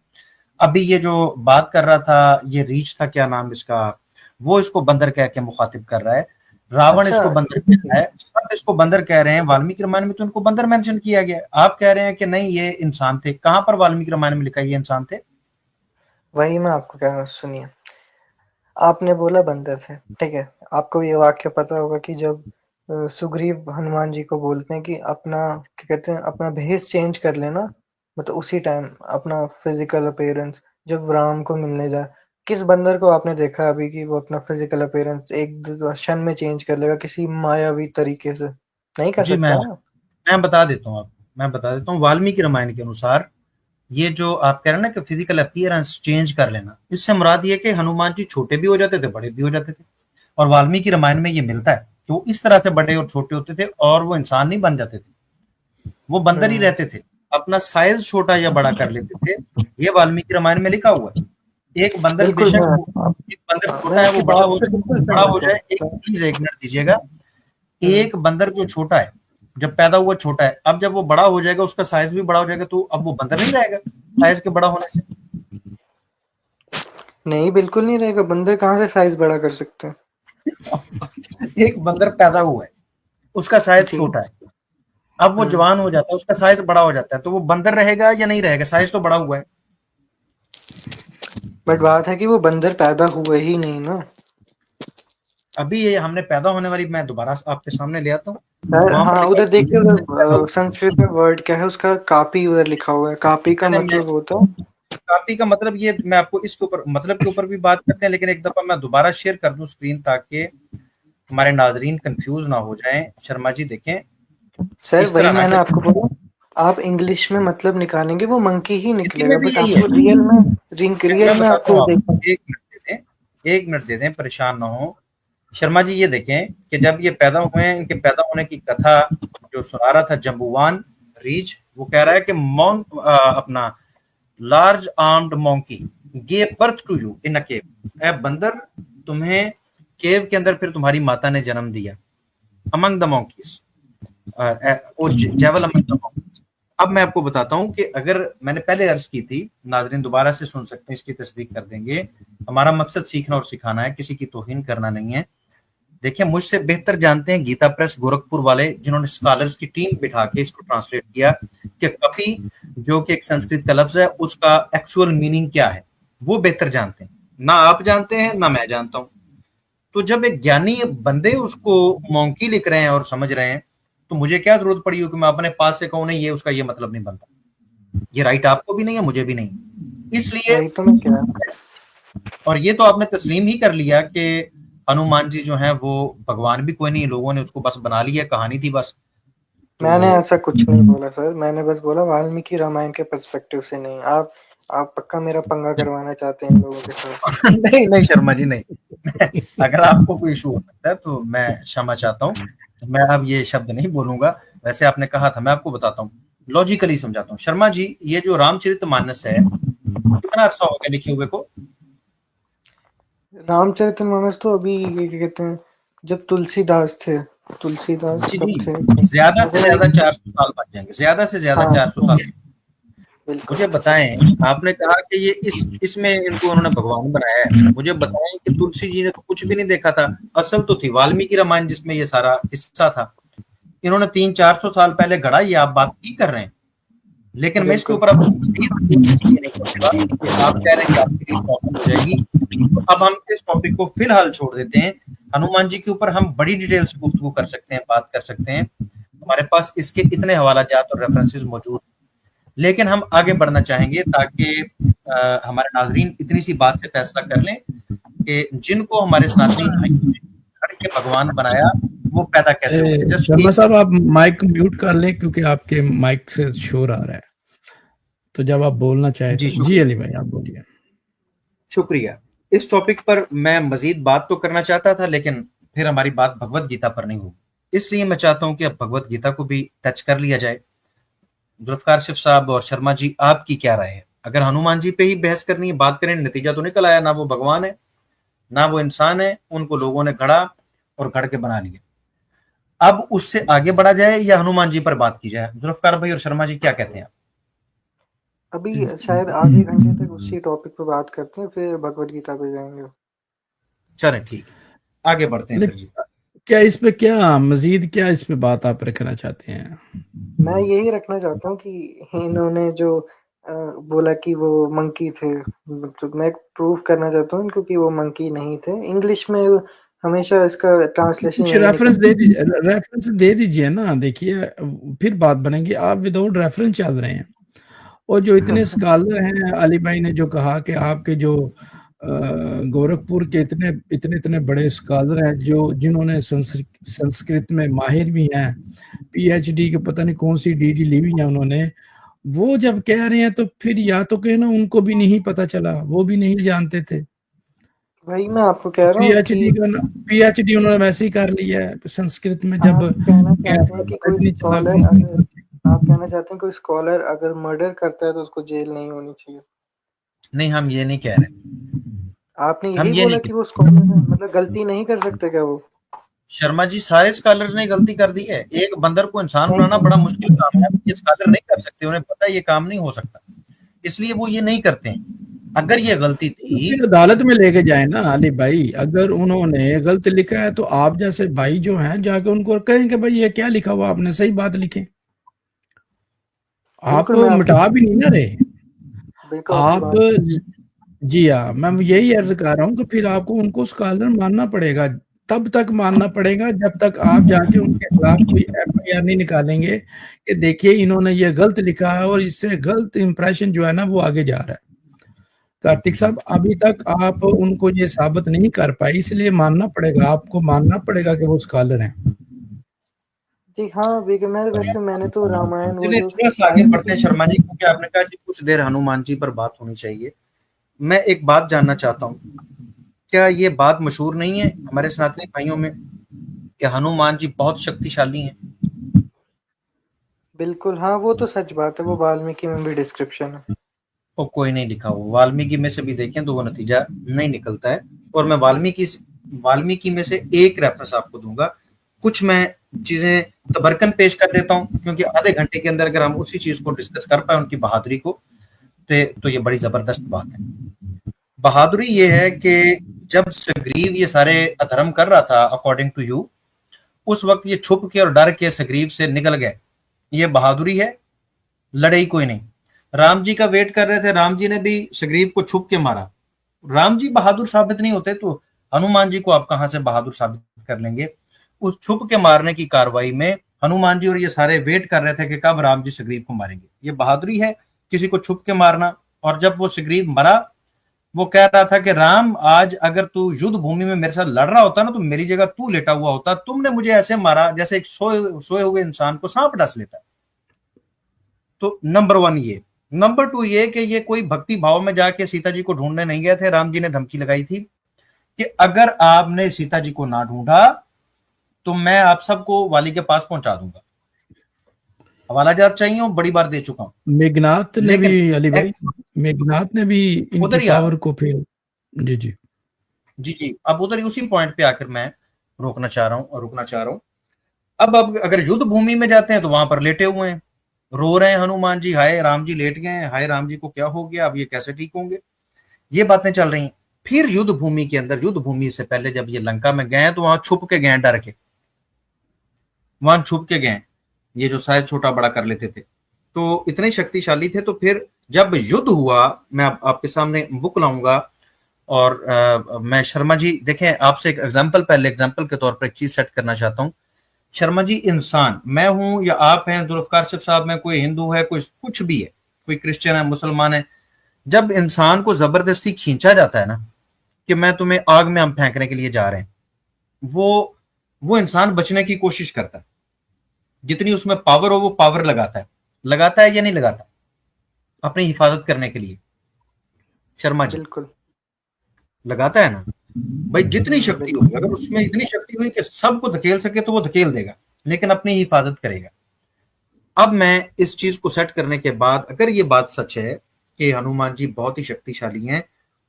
[SPEAKER 1] अभी ये जो बात कर रहा था, ये रीच था, क्या नाम इसका, वो इसको बंदर कह के मुखातिब कर रहा है। रावण
[SPEAKER 2] अच्छा
[SPEAKER 1] इसको बंदर कह रहा है, सब इसको बंदर कह रहे हैं। वाल्मीकि रामायण में तो इनको बंदर मेंशन किया गया है। आप कह रहे हैं कि नहीं ये इंसान थे। कहां पर वाल्मीकि रामायण में लिखा है ये इंसान थे?
[SPEAKER 2] वही मैं आपको कह रहा हूँ, सुनिए। आपने बोला बंदर थे, ठीक है। आपको ये वाक्य पता होगा कि जब सुग्रीव हनुमान जी को बोलते हैं कि अपना क्या कहते हैं, अपना भेष चेंज कर लेना, मतलब उसी टाइम अपना फिजिकल अपीयरेंस जब राम को मिलने जाए, किस बंदर को आपने देखा अभी कि वो अपना फिजिकल अपीयरेंस एक क्षण में चेंज कर लेगा किसी मायावी तरीके से? नहीं कर
[SPEAKER 1] जी
[SPEAKER 2] सकता ना।
[SPEAKER 1] मैं बता देता हूँ आपको, मैं बता देता हूँ। वाल्मीकि रामायण के अनुसार ये जो आप कह रहे हैं ना कि फिजिकल अपीयरेंस चेंज कर लेना, इससे मुराद ये कि हनुमान जी छोटे भी हो जाते थे, बड़े भी हो जाते थे। और वाल्मीकि रामायण में ये मिलता है कि वो इस तरह से बड़े और छोटे होते थे और वो इंसान नहीं बन जाते थे, वो बंदर ही
[SPEAKER 2] हम्म,
[SPEAKER 1] रहते थे। अपना साइज छोटा या बड़ा कर लेते थे। ये वाल्मीकि रामायण में लिखा हुआ है। एक बंदर
[SPEAKER 2] बिल्कुल।
[SPEAKER 1] बेशक
[SPEAKER 2] आप
[SPEAKER 1] एक बंदर
[SPEAKER 2] मैं
[SPEAKER 1] छोटा है, वो
[SPEAKER 2] आपकी
[SPEAKER 1] बड़ा
[SPEAKER 2] बात
[SPEAKER 1] हो
[SPEAKER 2] से
[SPEAKER 1] जाए,
[SPEAKER 2] बिल्कुल
[SPEAKER 1] बड़ा हो
[SPEAKER 2] सहमत
[SPEAKER 1] जाए। एक
[SPEAKER 2] हूँ।
[SPEAKER 1] प्लीज एक मिनट दीजिएगा।
[SPEAKER 2] हम्म,
[SPEAKER 1] एक बंदर जो छोटा है, जब पैदा हुआ छोटा है, अब जब वो बड़ा हो जाएगा, उसका साइज भी बड़ा हो जाएगा, तो अब वो बंदर नहीं रहेगा साइज के बड़ा होने से।
[SPEAKER 2] नहीं, बिल्कुल नहीं रहेगा। बंदर कहाँ से साइज बड़ा कर सकते हैं?
[SPEAKER 1] एक बंदर पैदा हुआ है, उसका साइज
[SPEAKER 2] जी।
[SPEAKER 1] छोटा है, अब वो
[SPEAKER 2] हम्म,
[SPEAKER 1] जवान हो जाता है, उसका साइज बड़ा हो जाता है, तो वो बंदर रहेगा या नहीं रहेगा? साइज तो बड़ा हुआ है।
[SPEAKER 2] बट बात है कि वो बंदर पैदा हुए ही नहीं ना।
[SPEAKER 1] अभी ये हमने पैदा होने वाली, मैं दोबारा आपके सामने ले आता हूँ।
[SPEAKER 2] सर
[SPEAKER 1] वहां पर
[SPEAKER 2] हाँ,
[SPEAKER 1] लिखा
[SPEAKER 2] उधर
[SPEAKER 1] है
[SPEAKER 2] देखिए,
[SPEAKER 1] पैदा
[SPEAKER 2] उधर
[SPEAKER 1] हुआ।
[SPEAKER 2] संस्कृत में वर्ड क्या है उसका, कापी उधर लिखा हुआ है। कापी का
[SPEAKER 1] मैंने मैं
[SPEAKER 2] मतलब होता है।
[SPEAKER 1] कॉपी का मतलब ये, मैं आपको इसके ऊपर मतलब के ऊपर भी बात करते हैं, लेकिन एक दफा मैं दोबारा शेयर कर दूं स्क्रीन, ताकि हमारे नाजरीन कंफ्यूज ना हो जाएं। शर्मा जी देखें,
[SPEAKER 2] सर
[SPEAKER 1] इस
[SPEAKER 2] वही
[SPEAKER 1] तरह ना
[SPEAKER 2] मैंने
[SPEAKER 1] करें।
[SPEAKER 2] आपको बोला, आप इंग्लिश में मतलब निकालेंगे वो मंकी ही
[SPEAKER 1] हिंदी
[SPEAKER 2] निकलेगा,
[SPEAKER 1] में भी
[SPEAKER 2] बट
[SPEAKER 1] यही है।
[SPEAKER 2] आपको रियल
[SPEAKER 1] मैं
[SPEAKER 2] में
[SPEAKER 1] बताता हूँ
[SPEAKER 2] आपको
[SPEAKER 1] आपको,
[SPEAKER 2] देखना।
[SPEAKER 1] एक मिनट दे दें, एक मिनट दे दें, परेशान ना हो। शर्मा जी ये देखें कि जब ये पैदा हुए हैं, इनके पैदा होने की कथा जो सुना रहा था जम्बुवान रीच, वो कह रहा है कि अपना large armed monkey gave birth to you in a cave. ए बंदर, तुम्हें केव के अंदर फिर तुम्हारी माता ने जन्म दिया। अमंग द monkeys, ओ जेवल अमंग द monkeys। अब मैं आपको बताता हूं कि अगर मैंने पहले अर्ज की थी, नाजरीन दोबारा से सुन सकते हैं, इसकी तस्दीक कर देंगे। हमारा मकसद सीखना और सिखाना है, किसी की तौहीन करना नहीं है। देखिए, मुझसे बेहतर जानते हैं गीता प्रेस गोरखपुर वाले, जिन्होंने स्कॉलर्स की टीम बिठा के इसको ट्रांसलेट किया कि कपि जो कि एक संस्कृत का लफ्ज है, उसका एक्चुअल मीनिंग क्या है। वो बेहतर जानते हैं, ना आप जानते हैं ना मैं जानता हूं। तो जब एक ज्ञानी बंदे उसको मौंकी लिख रहे हैं और समझ रहे हैं, तो मुझे क्या जरूरत पड़ी हो कि मैं अपने पास से कहूं नहीं ये उसका ये मतलब नहीं बनता। ये राइट आपको भी नहीं है, मुझे भी नहीं। इसलिए,
[SPEAKER 2] वही तो मैं कह रहा हूँ।
[SPEAKER 1] और ये तो आपने तस्लीम ही कर लिया कि हनुमान जी जो हैं वो भगवान भी कोई नहीं, लोगों ने उसको बस बना लिया, कहानी थी बस।
[SPEAKER 2] मैंने
[SPEAKER 1] तो
[SPEAKER 2] ऐसा कुछ नहीं बोला सर, मैंने बस बोला वाल्मीकि रामायण के पर्सपेक्टिव से नहीं। आप पक्का मेरा पंगा करवाना चाहते हैं इन लोगों के साथ।
[SPEAKER 1] नहीं नहीं शर्मा जी, नहीं। अगर आपको कोई इशू हो सकता है तो मैं क्षमा चाहता हूँ। मैं अब ये शब्द नहीं बोलूंगा। वैसे आपने कहा था, मैं आपको बताता हूँ, लॉजिकली समझाता हूँ। शर्मा जी, ये जो रामचरितमानस है, कितना अरसा हो गया लिखे हुए को?
[SPEAKER 2] रामचरितमानस तो अभी ये क्या कहते हैं, जब तुलसीदास थे, तुलसीदास
[SPEAKER 1] जी
[SPEAKER 2] कब
[SPEAKER 1] जी,
[SPEAKER 2] थे?
[SPEAKER 1] ज्यादा से ज्यादा
[SPEAKER 2] 2001।
[SPEAKER 1] 400 साल बन जाएंगे, ज्यादा से ज्यादा
[SPEAKER 2] हाँ
[SPEAKER 1] 400 साल।
[SPEAKER 2] बिल्कुल।
[SPEAKER 1] मुझे बताएं, आपने कहा कि ये इसमें इनको उन्होंने भगवान बनाया है। मुझे बताएं कि तुलसी जी ने तो कुछ भी नहीं देखा था। असल तो थी वाल्मीकि रामायण, जिसमें ये सारा किस्सा था। इन्होंने 300-400 साल पहले गढ़ा, ये आप बात की कर रहे हैं। लेकिन मैं इसके
[SPEAKER 2] बिल्कुल।
[SPEAKER 1] ऊपर अब मजीद इसलिए नहीं करूंगा कि आप कह रहे हैं कि आपके लिए प्रॉब्लम हो जाएगी। तो अब हम इस टॉपिक को फिलहाल छोड़ देते हैं। हनुमान जी के ऊपर हम बड़ी डिटेल से गुफ्तगू कर सकते हैं, बात कर सकते हैं। हमारे पास इसके इतने हवाला जात और रेफरेंसेस मौजूद। लेकिन हम आगे बढ़ना चाहेंगे ताकि हमारे नाजरीन इतनी सी बात से फैसला कर लें कि जिनको हमारे सनातनी भाइयों ने घर के भगवान बनाया, वो पैदा कैसे हुए। जस्ट
[SPEAKER 3] शर्मा
[SPEAKER 1] एक,
[SPEAKER 3] साहब, आप माइक म्यूट कर लें क्योंकि आपके माइक से शोर आ रहा है। तो जब आप बोलना चाहें
[SPEAKER 1] जी
[SPEAKER 3] तो जी
[SPEAKER 1] शुक्रिया,
[SPEAKER 3] अली भाई आप बोलिए।
[SPEAKER 1] शुक्रिया। इस टॉपिक पर मैं मजीद बात तो करना चाहता था, लेकिन फिर हमारी बात भगवत गीता पर नहीं होगी। इसलिए मैं चाहता हूं कि अब भगवत गीता को भी टच कर लिया जाए। जुल्फकार शिफ साहब और शर्मा जी, आपकी क्या राय है? अगर हनुमान जी पे ही बहस करनी है, बात करें, नतीजा तो निकल आया, ना वो भगवान है ना वो इंसान है, उनको लोगों ने गढ़ा और गढ़ के बना लिया। अब उससे आगे बढ़ा जाए या हनुमान जी पर बात की जाए? जुल्फकार भाई और शर्मा जी क्या कहते हैं आप?
[SPEAKER 2] अभी शायद आधे घंटे तक उसी टॉपिक पे बात करते हैं, फिर भगवत गीता पे जाएंगे।
[SPEAKER 1] चलें ठीक है, आगे बढ़ते हैं फिर जी।
[SPEAKER 3] क्या इस पे क्या मजीद क्या इस पे बात आप रखना चाहते हैं?
[SPEAKER 2] मैं यही रखना चाहता हूँ कि इन्होंने जो बोला कि वो मंकी थे, मतलब मैं प्रूव करना चाहता हूँ इनको कि वो मंकी नहीं थे। इंग्लिश में हमेशा इसका ट्रांसलेशन
[SPEAKER 3] कुछ
[SPEAKER 2] यही
[SPEAKER 3] रेफरेंस
[SPEAKER 2] निकलता
[SPEAKER 3] दे
[SPEAKER 2] है।
[SPEAKER 3] दीजिए, रेफरेंस दे दीजिए ना। देखिए फिर बात बनेगी। आप विदाउट रेफरेंस चल रहे हैं। और जो इतने स्कॉलर हैं, अली भाई ने जो कहा कि आपके जो गोरखपुर के इतने इतने इतने बड़े स्कॉलर हैं जो जिन्होंने संस्कृत में माहिर भी हैं, पीएचडी के पता नहीं कौन सी डिग्री ली हुई है उन्होंने, वो जब कह रहे हैं तो फिर या तो कहना उनको भी नहीं पता चला, वो भी नहीं जानते थे।
[SPEAKER 2] वही मैं आपको कह रहा हूँ कि
[SPEAKER 3] पीएचडी उन्होंने वैसे ही कर लिया है संस्कृत में, जब
[SPEAKER 2] आप कहना
[SPEAKER 3] क्या
[SPEAKER 2] चाहते हैं कि
[SPEAKER 3] पता
[SPEAKER 2] कोई
[SPEAKER 3] नहीं चला
[SPEAKER 2] स्कॉलर
[SPEAKER 3] कौन
[SPEAKER 2] अगर
[SPEAKER 3] सा।
[SPEAKER 2] आप कहना चाहते हैं कोई स्कॉलर अगर मर्डर करता है तो उसको जेल नहीं होनी चाहिए।
[SPEAKER 1] नहीं, हम ये नहीं कह रहे,
[SPEAKER 2] आपने
[SPEAKER 1] हम
[SPEAKER 2] यही
[SPEAKER 1] ये
[SPEAKER 2] बोला
[SPEAKER 1] नहीं
[SPEAKER 2] कि
[SPEAKER 1] कह
[SPEAKER 2] वो स्कॉलर है, मतलब गलती नहीं कर सकते क्या वो?
[SPEAKER 1] शर्मा जी, सारे स्कॉलर्स ने गलती कर दी है। एक बंदर को इंसान
[SPEAKER 2] नहीं
[SPEAKER 1] बनाना बड़ा मुश्किल काम है, ये स्कॉलर नहीं कर सकते, उन्हें पता है ये काम नहीं हो सकता, इसलिए वो ये नहीं करते हैं। अगर ये गलती
[SPEAKER 3] तो
[SPEAKER 1] थी,
[SPEAKER 3] फिर अदालत में लेके जाए ना अली भाई। अगर उन्होंने गलत लिखा है तो आप जैसे भाई जो हैं जाके उनको कहें कि भाई ये क्या लिखा हुआ आपने, सही बात लिखे। आप
[SPEAKER 2] बिल्कुल मैं आपकी
[SPEAKER 3] मिटा भी नहीं ना रहे।
[SPEAKER 2] बिल्कुल आपकी
[SPEAKER 3] आप,
[SPEAKER 2] बात।
[SPEAKER 3] जी हाँ, मैं यही अर्ज कर रहा हूँ कि फिर आपको उनको स्कॉलर मानना पड़ेगा। तब तक मानना पड़ेगा जब तक आप जाके उनके खिलाफ कोई एफआईआर नहीं निकालेंगे कि देखिए इन्होंने ये गलत लिखा है और इससे गलत इंप्रेशन जो है ना वो आगे जा रहा है। कार्तिक साहब, अभी तक आप उनको ये साबित नहीं कर पाए, इसलिए मानना पड़ेगा, आपको मानना पड़ेगा कि वो स्कॉलर हैं।
[SPEAKER 2] जी हाँ, मैं वैसे मैंने तो रामायण वो
[SPEAKER 1] चलिए
[SPEAKER 2] जो
[SPEAKER 1] थोड़ा सा आगे बढ़ते हैं शर्मा जी, क्योंकि आपने कहा कि कुछ देर हनुमान जी पर बात होनी चाहिए। मैं एक बात जानना चाहता हूँ, क्या ये बात मशहूर नहीं है हमारे सनातनी भाइयों में कि हनुमान जी बहुत शक्तिशाली हैं?
[SPEAKER 2] बिल्कुल हाँ, वो तो सच बात है, वो वाल्मीकि में भी डिस्क्रिप्शन है।
[SPEAKER 1] और कोई नहीं लिखा हुआ, वाल्मीकि में से भी देखें तो वो नतीजा नहीं निकलता है। और मैं वाल्मीकि में से एक रेफरेंस आपको दूंगा। कुछ मैं चीजें तबरकन पेश कर देता हूँ, क्योंकि आधे घंटे के अंदर अगर हम उसी चीज को डिस्कस कर पाए उनकी बहादुरी को, तो ये बड़ी जबरदस्त बात है। बहादुरी ये है कि जब सुग्रीव ये सारे अधर्म कर रहा था अकॉर्डिंग टू यू, उस वक्त ये छुप के और डर के सुग्रीव से निकल गए। ये बहादुरी है, लड़े ही कोई नहीं। राम जी का वेट कर रहे थे, राम जी ने भी सुग्रीव को छुप के मारा। राम जी बहादुर साबित नहीं होते तो हनुमान जी को आप कहां से बहादुर साबित कर लेंगे? उस छुप के मारने की कार्रवाई में हनुमान जी और ये सारे वेट कर रहे थे कि कब राम जी सुग्रीव को मारेंगे। ये बहादुरी है, किसी को छुप के मारना। और जब वो सुग्रीव मरा, वो कह रहा था कि राम, आज अगर तू युद्ध भूमि में मेरे साथ लड़ रहा होता ना तो मेरी जगह तू लेटा हुआ होता। तुमने मुझे ऐसे मारा जैसे एक सोए हुए इंसान को सांप डस लेता है। तो नंबर वन ये। नंबर टू ये कि ये कोई भक्ति भाव में जाके सीता जी को ढूंढने नहीं गए थे। राम जी ने धमकी लगाई थी कि अगर आपने सीता जी को ना ढूंढा तो मैं आप सबको वाली के पास पहुंचा दूंगा। हवाला जात चाहिए हो, बड़ी बार दे चुका हूं।
[SPEAKER 3] मेघनाथ ने
[SPEAKER 1] लेकिन
[SPEAKER 3] भी, अली भाई, मेघनाथ ने भी इनकी
[SPEAKER 1] उधर ही आ रहा
[SPEAKER 3] पावर
[SPEAKER 1] हूं।
[SPEAKER 3] को फिर, जी जी
[SPEAKER 1] जी जी, अब उधर ही उसी पॉइंट पे आकर मैं रुकना चाह रहा हूं। अब अगर युद्ध भूमि में जाते हैं तो वहां पर लेटे हुए हैं, रो रहे हैं हनुमान जी, हाय राम जी लेट गए हैं, हाय राम जी को क्या हो गया, अब ये कैसे ठीक होंगे। ये बातें चल रही हैं। फिर युद्ध भूमि के अंदर, युद्ध भूमि से पहले जब ये लंका में गए तो वहां छुप के गए, डर के वहां छुप के गए। ये जो शायद छोटा बड़ा कर लेते थे, तो इतने शक्तिशाली थे। तो फिर जब युद्ध हुआ, मैं आपके सामने बुक लाऊंगा। और मैं शर्मा जी देखें, आपसे एक एग्जाम्पल, पहले एग्जाम्पल के तौर पर एक चीज सेट करना चाहता हूँ। शर्मा जी, इंसान मैं हूं या आप हैं, जुल्फकार साहब में, कोई हिंदू है, कोई कुछ भी है, कोई क्रिश्चियन है, मुसलमान है, जब इंसान को जबरदस्ती खींचा जाता है ना कि मैं तुम्हें आग में हम फेंकने के लिए जा रहे हैं, वो इंसान बचने की कोशिश करता है। जितनी उसमें पावर हो वो पावर लगाता है या नहीं लगाता अपनी हिफाजत करने के लिए? शर्मा जी,
[SPEAKER 2] बिल्कुल
[SPEAKER 1] लगाता है ना भाई? जितनी शक्ति
[SPEAKER 2] बिल्कुल
[SPEAKER 1] होगी, अगर उसमें इतनी शक्ति हुई कि सबको धकेल सके तो वो धकेल देगा, लेकिन अपनी हिफाजत करेगा। अब मैं इस चीज को सेट करने के बाद, अगर ये बात सच है कि हनुमान जी बहुत ही शक्तिशाली हैं,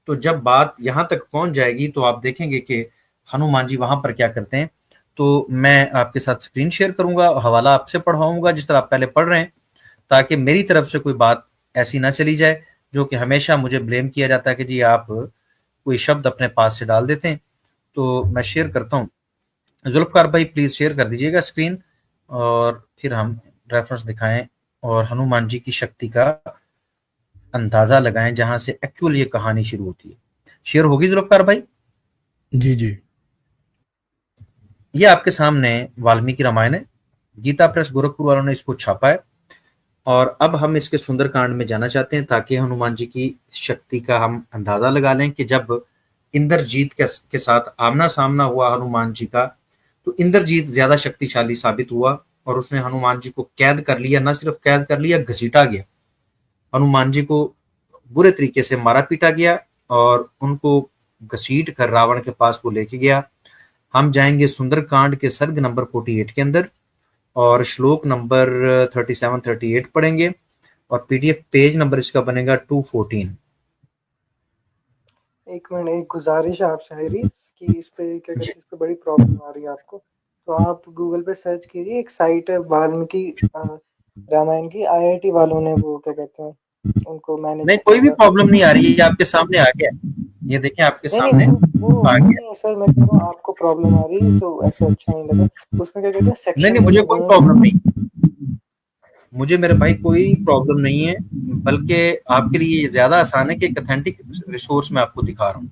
[SPEAKER 1] तो जब बात यहां तक पहुंच जाएगी तो आप देखेंगे कि हनुमान जी वहां पर क्या करते हैं। तो मैं आपके साथ स्क्रीन शेयर करूंगा, हवाला आपसे पढ़वाऊंगा जिस तरह आप पहले पढ़ रहे हैं, ताकि मेरी तरफ से कोई बात ऐसी ना चली जाए जो कि हमेशा मुझे ब्लेम किया जाता है कि जी आप कोई शब्द अपने पास से डाल देते हैं। तो मैं शेयर करता हूं जुल्फकार भाई प्लीज शेयर कर दीजिएगा स्क्रीन, और फिर हम रेफरेंस दिखाएं और हनुमान जी की शक्ति का अंदाजा लगाएं जहां से एक्चुअल ये कहानी शुरू होती है। शेयर होगी जुल्फकार भाई?
[SPEAKER 3] जी जी।
[SPEAKER 1] ये आपके सामने वाल्मीकि रामायण है, गीता प्रेस गोरखपुर वालों ने इसको छापा है, और अब हम इसके सुंदरकांड में जाना चाहते हैं ताकि हनुमान जी की शक्ति का हम अंदाजा लगा लें कि जब इंद्रजीत के साथ आमना सामना हुआ हनुमान जी का, तो इंद्रजीत ज्यादा शक्तिशाली साबित हुआ और उसने हनुमान जी को कैद कर लिया, न सिर्फ कैद कर लिया, घसीटा गया। हनुमान जी को बुरे तरीके से मारा पीटा गया और उनको घसीट कर रावण के पास वो लेके गया। हम जाएंगे सुंदरकांड के सर्ग नंबर 48 के अंदर और श्लोक नंबर 37-38 पढ़ेंगे, और पीडीएफ पेज नंबर इसका बनेगा 214।
[SPEAKER 2] एक मिनट, एक गुजारिश है आपसे मेरी कि इस पे क्या कहते हैं, इस पे बड़ी प्रॉब्लम आ रही है आपको, तो आप गूगल पे सर्च कीजिए, एक साइट है वाल्मीकि रामायण की, आईआईटी वालों ने वो क्या कहते हैं उनको मैनेज
[SPEAKER 1] नहीं, कोई भी प्रॉब्लम नहीं आ रही है, आपके सामने आ गया, ये देखें आपके सामने
[SPEAKER 2] वो
[SPEAKER 1] आ गया।
[SPEAKER 2] नहीं सर, मैं कह रहा हूँ आपको प्रॉब्लम आ रही है तो ऐसा अच्छा नहीं लगा। उसमें क्या कहते हैं सेक्शन,
[SPEAKER 1] नहीं, मुझे कोई प्रॉब्लम नहीं, मुझे मेरे भाई कोई प्रॉब्लम नहीं है, बल्कि आपके लिए ये ज्यादा आसान है कि एक ऑथेंटिक रिसोर्स मैं आपको दिखा रहा हूँ।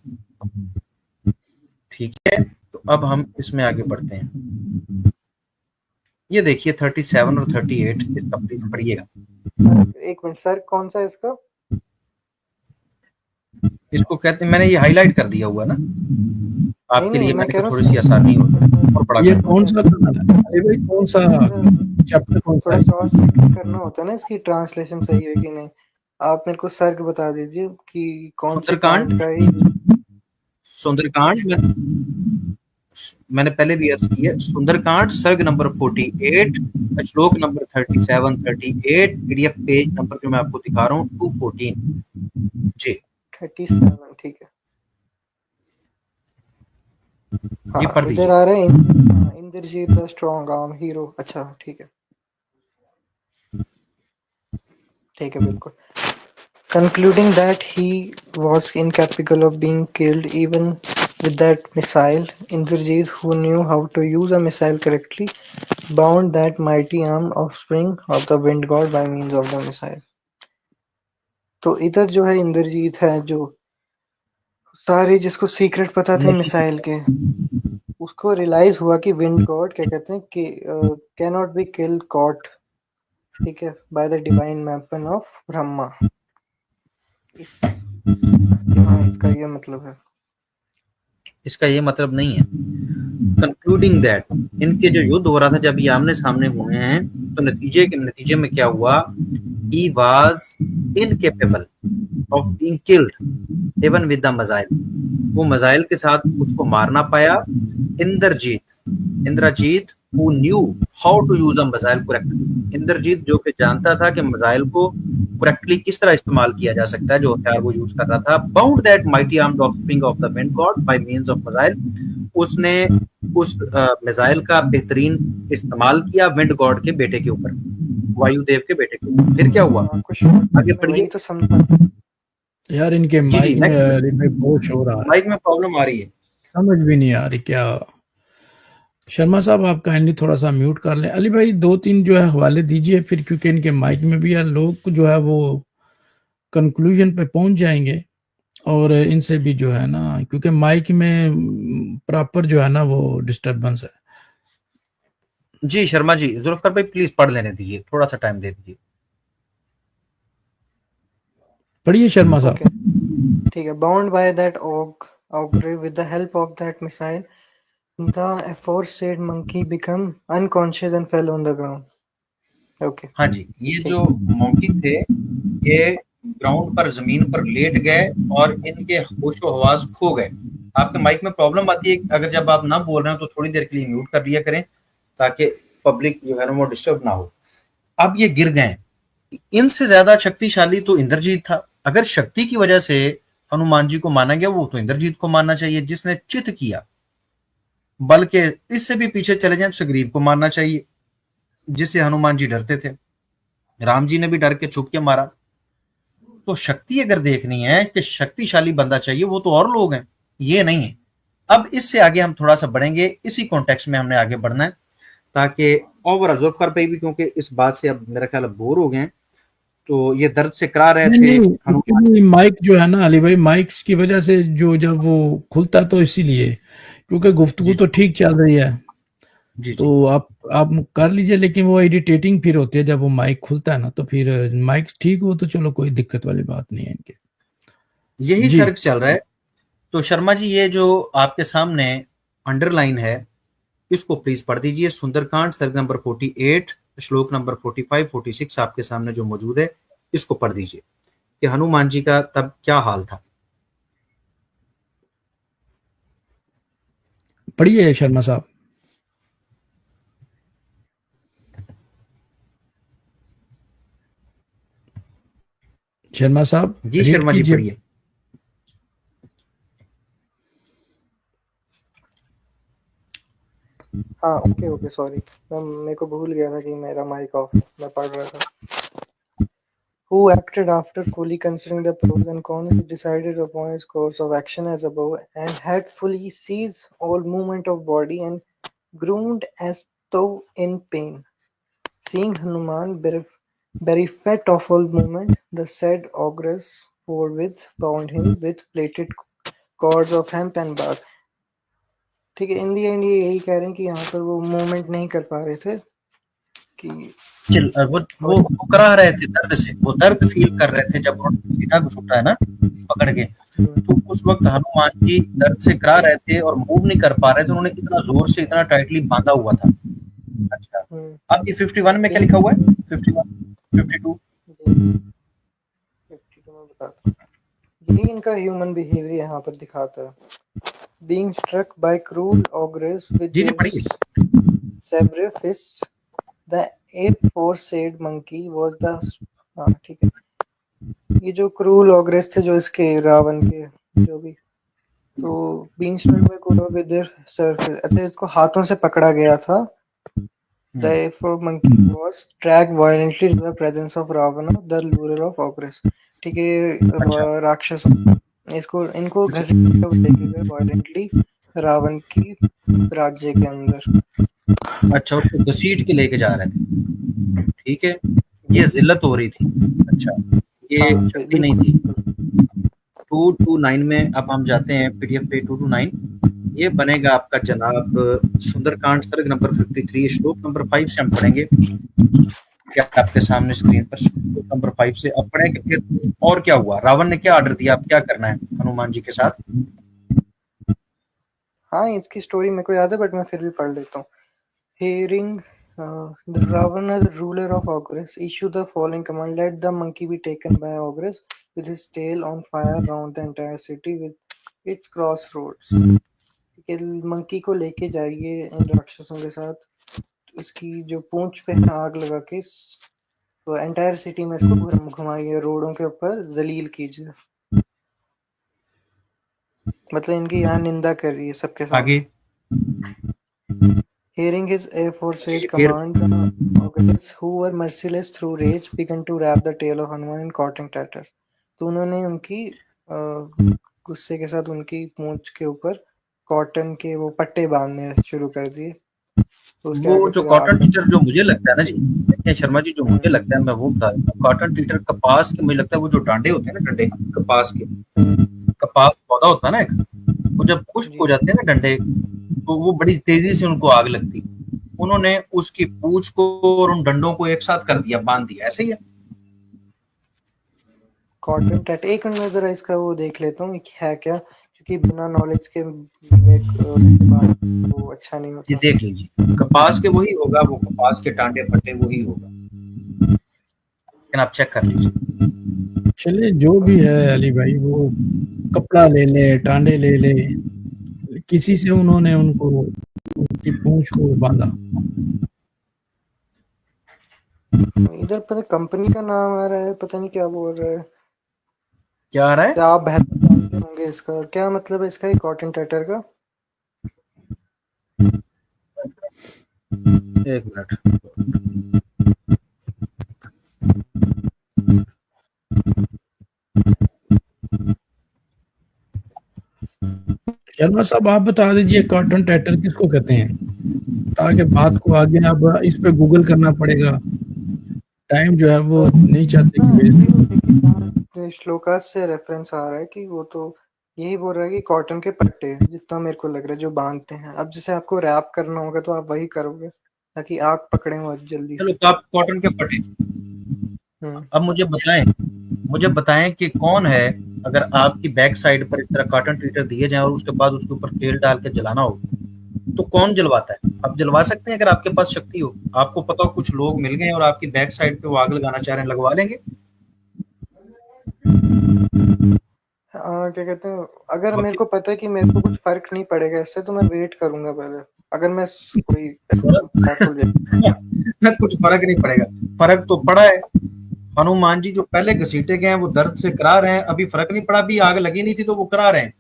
[SPEAKER 1] ठीक है, तो अब हम इसमें आगे बढ़ते हैं। ये देखिए 37 और 38, इसका प्लीज पढ़िएगा।
[SPEAKER 2] एक मिनट सर, कौन सा इसका?
[SPEAKER 1] इसको कहते हैं, मैंने ये हाईलाइट कर दिया हुआ ना आपके लिए,
[SPEAKER 2] मैं
[SPEAKER 1] मैंने
[SPEAKER 2] कह
[SPEAKER 1] कहा
[SPEAKER 2] रहा
[SPEAKER 1] थोड़ी सी आसानी हो और बड़ा
[SPEAKER 3] ये कौन सा अरे भाई कौन सा चैप्टर कौन सा
[SPEAKER 2] थोड़ा
[SPEAKER 3] है?
[SPEAKER 2] क्रॉस चेक करना होता है ना इसकी ट्रांसलेशन सही है कि नहीं। आप मेरे को सर्ग बता दीजिए कि कौन से कांड का ही।
[SPEAKER 1] सुंदरकांड मैंने पहले भी अर्ज किया, सुंदरकांड सर्ग नंबर 48, श्लोक नंबर 37-38, पीडीएफ पेज नंबर जो मैं आपको दिखा रहा हूँ 214 जी
[SPEAKER 2] 37, ठीक है।
[SPEAKER 1] ये पढ़
[SPEAKER 2] इधर
[SPEAKER 1] दीजिए।
[SPEAKER 2] आ रहे हैं Indrajit the strong arm hero. अच्छा ठीक है, ठीक है, बिल्कुल। Concluding that he was incapable of being killed even with that missile, Indrajit, who knew how to use a missile correctly, bound that mighty arm offspring of the wind god by means of the missile. तो इधर जो है इंद्रजीत है, जो सारे जिसको secret पता थे मिसाइल के, उसको रियलाइज हुआ कि विंड गॉड क्या कहते हैं कि कैनॉट बी किल कॉट, ठीक है, by the divine weapon of Brahma. इसका ये मतलब है,
[SPEAKER 1] इसका ये मतलब नहीं है। कंक्लूडिंग दैट, इनके जो युद्ध हो रहा था जब ये आमने सामने हुए हैं, तो नतीजे में क्या हुआ, he was incapable of being killed even with the missile, वो मिसाइल के साथ उसको मार ना पाया। Indrajit who knew how to use a missile correctly, Indrajit जो कि जानता था कि मिसाइल को करेक्टली किस तरह इस्तेमाल किया जा सकता है, जो हथियार वो यूज कर रहा था। Bound that mighty armed offspring of the wind God by means of missile, उसने उस मिसाइल का बेहतरीन इस्तेमाल किया विंड गॉड के बेटे के ऊपर, वायुदेव के बेटे के ऊपर। फिर क्या हुआ, आगे पढ़िए।
[SPEAKER 2] तो समझा
[SPEAKER 3] यार इनके माइक में बहुत शोर आ रहा है,
[SPEAKER 1] माइक में प्रॉब्लम आ रही है,
[SPEAKER 3] समझ भी नहीं आ रही क्या। शर्मा साहब आप काइंडली थोड़ा सा म्यूट कर लें। अली भाई 2-3 जो है हवाले दीजिए फिर, क्योंकि इनके माइक में भी यार लोग जो है वो कंक्लूजन पे पहुंच जाएंगे और इनसे भी जो है ना, क्योंकि माइक में प्रॉपर जो है ना वो डिस्टरबेंस है।
[SPEAKER 1] जी शर्मा जी, जुल्फकार भाई प्लीज पढ़ लेने दीजिए, थोड़ा सा टाइम दे दीजिए।
[SPEAKER 3] पढ़िए शर्मा साहब।
[SPEAKER 2] ठीक है। Bound by that augury with the help of that missile, the aforesaid monkey became unconscious and fell on the ground. Okay.
[SPEAKER 1] हाँ जी, ये जो मंकी थे ये ग्राउंड पर, जमीन पर लेट गए और इनके होशो हवास खो गए। आपके माइक में प्रॉब्लम आती है, अगर जब आप ना बोल रहे हो तो थोड़ी देर के लिए म्यूट कर लिया करें ताकि पब्लिक जो है ना वो डिस्टर्ब ना हो। अब ये गिर गए। इनसे ज्यादा शक्तिशाली तो इंद्रजीत था। अगर शक्ति की वजह से हनुमान जी को माना गया, वो तो इंद्रजीत को मानना चाहिए जिसने चित किया, बल्कि इससे भी पीछे चले जाए सुग्रीव को मानना चाहिए जिससे हनुमान जी डरते थे। राम जी ने भी डर के छुप के मारा। तो शक्ति अगर देखनी है कि शक्तिशाली बंदा चाहिए, वो तो और लोग हैं, ये नहीं है। अब इससे आगे हम थोड़ा सा बढ़ेंगे, इसी कॉन्टेक्स्ट में हमने आगे बढ़ना है ताकि ओवर ऑब्जर्व कर पाए भी, क्योंकि इस बात से अब मेरा ख्याल बोर हो गए हैं। तो ये दर्द से करा रहे
[SPEAKER 3] नहीं
[SPEAKER 1] थे
[SPEAKER 3] नहीं,
[SPEAKER 1] हनुमान।
[SPEAKER 3] एक्चुअली माइक जो है ना अली भाई, माइक्स की वजह से जो जब वो खुलता है तो इसीलिए, क्योंकि गुफ्तगू
[SPEAKER 1] जी
[SPEAKER 3] तो ठीक चल रही है,
[SPEAKER 1] जी जी।
[SPEAKER 3] तो आप कर लीजिए, लेकिन वो इरिटेटिंग फिर होती है जब वो माइक खुलता है ना, तो फिर माइक ठीक हो तो चलो कोई दिक्कत वाली बात नहीं है इनके।
[SPEAKER 1] यही
[SPEAKER 3] जी
[SPEAKER 1] सर्क चल रहा है। तो शर्मा जी, ये जो आपके सामने अंडरलाइन है, इसको प्लीज पढ़ दीजिए। सुंदरकांड सर्ग नंबर 48, श्लोक नंबर 45 46 आपके सामने जो मौजूद है, इसको पढ़ दीजिए कि हनुमान जी का तब क्या हाल था।
[SPEAKER 3] पढ़िए शर्मा साहब। शर्मा साहब
[SPEAKER 1] जी
[SPEAKER 3] रीड
[SPEAKER 1] शर्मा जी
[SPEAKER 3] कीजिए।
[SPEAKER 1] पढ़िए।
[SPEAKER 2] हाँ, ओके, सॉरी। मेरे को भूल गया था कि मेरा माइक ऑफ है, मैं पढ़ रहा था। Who acted after fully considering the pros and cons, he decided upon his course of action as above, and had fully ceased all movement of body, and groaned as though in pain. Seeing Hanuman bereft of all movement, the said ogress forthwith bound him with plaited cords of hemp and bark. ठीक है, इन दी and ये यही कह रहे हैं कि यहाँ पर वो मूवमेंट नहीं कर पा रहे थे कि
[SPEAKER 1] वो करा रहे थे दर्द से, वो दर्द फील कर रहे थे जब उन्होंने सीना को छूटा है ना पकड़ के। तो उस वक्त हनुमान जी दर्द से करा रहे थे और मूव नहीं कर पा रहे थे, उन्होंने इतना जोर से इतना टाइटली बांधा हुआ था। अच्छा, अब ये 51 में क्या लिखा हुआ है? 51 52
[SPEAKER 2] 52 में बताता हूँ। यही इनका ह्यूमन बिहेवियर यहाँ पर दिखाता है। Being struck by cruel ogress with
[SPEAKER 1] ji ji
[SPEAKER 2] their
[SPEAKER 1] पढ़िए।
[SPEAKER 2] several fists, the aforesaid monkey was the हाँ ठीक है, ये जो क्रूल ऑग्रेस थे जो इसके रावण के जो भी, तो being struck by cruel with their surface, अच्छा इसको हाथों से पकड़ा गया था। The A4 monkey was dragged violently to the presence of Ravana, the ruler of Ogress. ठीक है, राक्षस इसको इनको घसीटते हुए लेके गए violently रावण की राज्य के अंदर।
[SPEAKER 1] अच्छा, उसको घसीट के लेके जा रहे थे। ठीक है, ये जिल्लत हो रही थी। अच्छा, ये
[SPEAKER 2] हाँ
[SPEAKER 1] शक्ति नहीं थी। 229 में अब हम जाते हैं पीडीएफ पे। 229 ये बनेगा आपका जनाब सुंदरकांड सर्ग नंबर 53, श्लोक नंबर 5 से हम पढ़ेंगे। क्या आपके सामने स्क्रीन पर श्लोक नंबर 5 से अब पढ़ेंगे फिर और क्या हुआ, रावण ने क्या ऑर्डर दिया, अब क्या करना है हनुमान जी के साथ।
[SPEAKER 2] हाँ, इसकी स्टोरी मेरे को याद है बट मैं फिर भी पढ़ लेता हूँ। Hearing the Ravana, the ruler of Ogress, issue the following command: let the monkey be taken by Ogress with his tail on fire round the entire city with its crossroads. ठीक है, monkey को लेके जाइए इन राक्षसों के साथ, इसकी जो पूंछ पे आग लगा के तो एंटायर सिटी में इसको घुमाइए, रोडों के ऊपर जलील कीजिए। मतलब इनकी यहाँ निंदा कर रही है सबके सामने।
[SPEAKER 1] आगे
[SPEAKER 2] Hearing his aforesaid
[SPEAKER 1] फिर
[SPEAKER 2] command, the Ogress, who were merciless through rage, began to wrap the tail of Hanuman in cotton tatters. तो उन्होंने उनकी गुस्से के साथ उनकी पूंछ के ऊपर कॉटन के वो पट्टे बांधने शुरू कर दिए। तो उसके
[SPEAKER 1] वो
[SPEAKER 2] आगे
[SPEAKER 1] जो
[SPEAKER 2] फिर
[SPEAKER 1] कॉटन
[SPEAKER 2] आग
[SPEAKER 1] टीटर जो मुझे लगता है ना जी, देखिए शर्मा जी, जो मुझे लगता है मैं वो बता देता हूँ। कॉटन टीटर कपास के, मुझे लगता है वो जो डांडे होते हैं ना, डंडे कपास के, कपास पौधा होता है ना एक, वो जब खुश्क हो
[SPEAKER 2] जी
[SPEAKER 1] जाते हैं ना डंडे, तो वो बड़ी तेजी से उनको आग लगती। उन्होंने उसकी पूंछ को और उन डंडों को एक साथ कर दिया, बांध दिया, ऐसे ही है।
[SPEAKER 2] कॉटन टैट, एक मिनट में जरा इसका वो देख लेता हूँ है क्या, क्योंकि बिना नॉलेज के वो अच्छा नहीं
[SPEAKER 1] ये
[SPEAKER 2] होता।
[SPEAKER 1] देख लीजिए, कपास के वही होगा, वो कपास के टांडे फटे वही होगा, लेकिन आप चेक कर लीजिए।
[SPEAKER 3] चलिए जो भी है अली भाई, वो कपड़ा ले ले, टांडे ले ले, किसी से उन्होंने उनको उनकी पूंछ को बांधा।
[SPEAKER 2] इधर पता कंपनी का नाम आ रहा है, पता नहीं क्या बोल रहा है।
[SPEAKER 1] क्या आ रहा है?
[SPEAKER 2] क्या आप बेहतर जानते होंगे इसका क्या मतलब है, इसका कॉटन टैटर का।
[SPEAKER 1] एक मिनट।
[SPEAKER 3] शर्मा साहब आप बता दीजिए कॉटन टैटर किसको कहते हैं, ताकि बात को आगे अब इस पे गूगल करना पड़ेगा, टाइम जो है वो नहीं चाहते कि वेस्ट।
[SPEAKER 2] श्लोकास से रेफरेंस आ रहा है कि वो तो यही बोल रहा है कि कॉटन के पट्टे, जितना मेरे को लग रहा है, जो बांधते हैं। अब जैसे आपको रैप करना होगा तो आप वही करोगे ताकि आग पकड़े वो जल्दी
[SPEAKER 1] चलो
[SPEAKER 2] से।
[SPEAKER 1] तो आप कॉटन के फटे। अब मुझे बताएं कि कौन है, अगर आपकी बैक साइड पर इस तरह कॉटन ट्वीटर दिए जाए और उसके बाद उसके ऊपर तेल डाल के जलाना हो, तो कौन जलवाता है? आप जलवा सकते हैं अगर आपके पास शक्ति हो। आपको पता हो कुछ लोग मिल गए और आपकी बैक साइड पे वो आग लगाना चाह रहे हैं, लगवा लेंगे?
[SPEAKER 2] क्या कहते हैं, अगर मेरे को पता है कि मेरे को कुछ फर्क नहीं पड़ेगा इससे, तो मैं वेट करूंगा पहले। अगर मैं कोई
[SPEAKER 1] कुछ फर्क नहीं पड़ेगा। फर्क तो पड़ा है। हनुमान जी जो पहले घसीटे गए हैं वो दर्द से करा रहे हैं, अभी फर्क नहीं पड़ा, अभी आग लगी नहीं थी तो वो करा रहे हैं।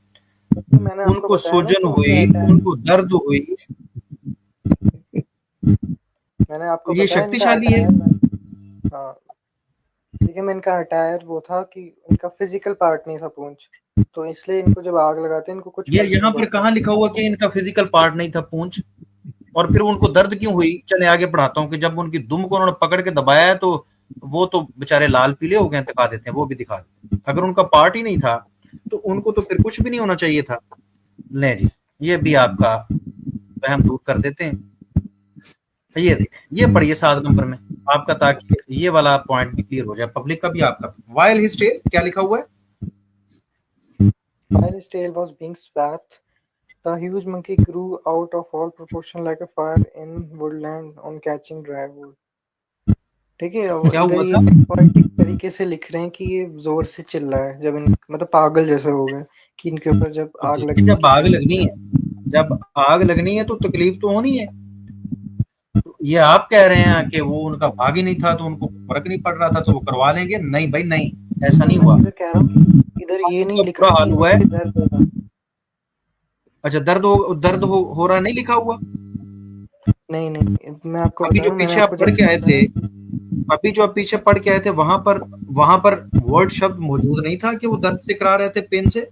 [SPEAKER 2] मैंने
[SPEAKER 1] उनको सूजन हुई, उनको दर्द हुई,
[SPEAKER 2] मैंने आपको
[SPEAKER 1] ये शक्तिशाली है।
[SPEAKER 2] हाँ, लेकिन इनका अटायर वो था कि इनका फिजिकल पार्ट नहीं था पूंछ, तो इसलिए इनको जब आग लगाते हैं इनको कुछ
[SPEAKER 1] ये यहाँ पर कहाँ लिखा हुआ कि इनका फिजिकल पार्ट नहीं था पूंछ? और फिर उनको दर्द क्यों हुई? चले आगे पढ़ाता हूँ कि जब उनकी दुम को उन्होंने पकड़ के दबाया है तो वो तो बेचारे लाल पीले हो गए, दिखा देते हैं, वो भी दिखा देते हैं। अगर उनका पार्ट ही नहीं था तो उनको तो फिर कुछ भी नहीं होना चाहिए था। ले जी, ये भी आपका वहम दूर कर देते हैं। ये देख, ये पढ़िए 7 नंबर में आपका, ताकि ये वाला पॉइंट भी क्लियर हो जाए पब्लिक का भी आपका। वाइल हिज टेल क्या लिखा हुआ है?
[SPEAKER 2] While his tail was being swathed, the huge monkey grew out of all proportion like a fire in woodland on catching dry wood. ठीक है,
[SPEAKER 1] क्या हुआ था?
[SPEAKER 2] पोएटिक तरीके से लिख रहे हैं कि ये जोर से चिल्ला है, जब मतलब पागल जैसे हो गए कि इनके ऊपर जब आग लगी।
[SPEAKER 1] जब आग लगनी है, जब आग लगनी है तो तकलीफ तो होनी है। तो ये आप कह रहे हैं कि वो उनका भाग ही नहीं था तो उनको फर्क नहीं पड़ रहा था तो वो करवा लेंगे? नहीं भाई नहीं, ऐसा नहीं हुआ।
[SPEAKER 2] कह रहा हूँ इधर ये नहीं लिखा
[SPEAKER 1] हाल हुआ है। अच्छा, दर्द हो रहा नहीं लिखा हुआ?
[SPEAKER 2] नहीं, मैं आपको
[SPEAKER 1] अभी जो पीछे आप पढ़ के आए थे, अभी जो आप पीछे पढ़ के आए थे वहां पर वर्ड शब्द मौजूद नहीं था कि वो दर्द से करा रहे थे पेन से?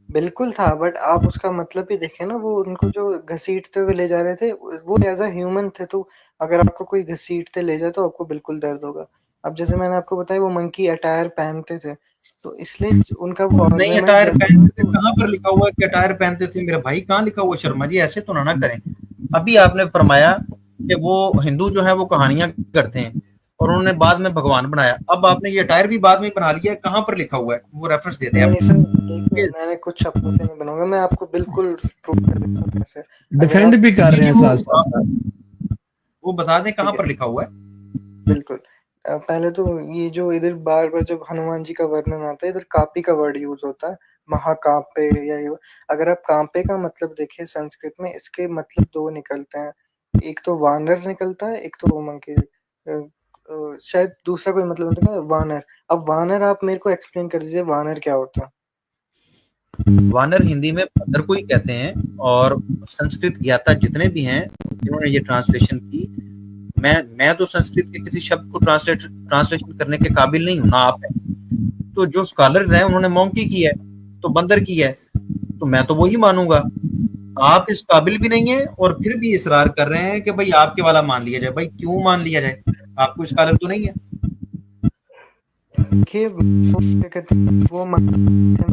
[SPEAKER 2] बिल्कुल था, बट आप उसका मतलब ही देखें ना, वो उनको जो घसीटते हुए ले जा रहे थे वो एज अ ह्यूमन थे, तो अगर आपको कोई घसीटते ले जाए तो आपको बिल्कुल दर्द होगा। अब जैसे मैंने आपको बताया वो मंकी अटायर पहनते थे, तो इसलिए उनका वो
[SPEAKER 1] नहीं, अटायर पहनते थे कहाँ पर लिखा हुआ है कि अटायर पहनते थे? मेरे भाई कहाँ लिखा हुआ? शर्मा जी ऐसे तो ना करें। अभी आपने फरमाया कि वो हिंदू जो है वो कहानियां करते हैं और उन्होंने बाद में भगवान बनाया। अब आपने ये अटायर भी बाद में बना लिया है, कहाँ पर लिखा हुआ है? वो रेफरेंस दे दें आप।
[SPEAKER 2] मैंने कुछ अपने से नहीं बनाऊंगा, मैं आपको बिल्कुल प्रूव कर देता हूं कैसे।
[SPEAKER 3] डिफेंड भी कर रहे हैं साथ।
[SPEAKER 1] वो बता दें कहाँ पर लिखा हुआ है।
[SPEAKER 2] बिल्कुल, पहले तो ये जो इधर बार बार जब हनुमान जी का वर्णन आता है, इधर कापी का वर्ड यूज होता है, महाकापे या ये। अगर आप कांपे का मतलब देखें संस्कृत में, इसके मतलब 2 निकलते हैं, एक तो वानर निकलता है, एक तो वो मंकी। शायद दूसरा कोई मतलब होता है वानर। अब वानर आप मेरे को एक्सप्लेन कर दीजिए, वानर क्या होता है?
[SPEAKER 1] वानर हिंदी में बंदर को ही कहते हैं, और संस्कृत ज्ञाता जितने भी हैं जिन्होंने ये ट्रांसलेशन की, मैं तो संस्कृत के किसी शब्द को ट्रांसलेशन करने के काबिल नहीं हूं, ना आप है। तो जो स्कॉलर हैं उन्होंने मॉन्की की है, तो बंदर की है, तो मैं तो वही मानूंगा। आप इस काबिल भी नहीं है और फिर भी इसरार कर रहे हैं कि भाई आपके वाला मान लिया जाए। भाई क्यों मान लिया जाए? आपको स्कॉलर तो नहीं है।
[SPEAKER 2] वो मैं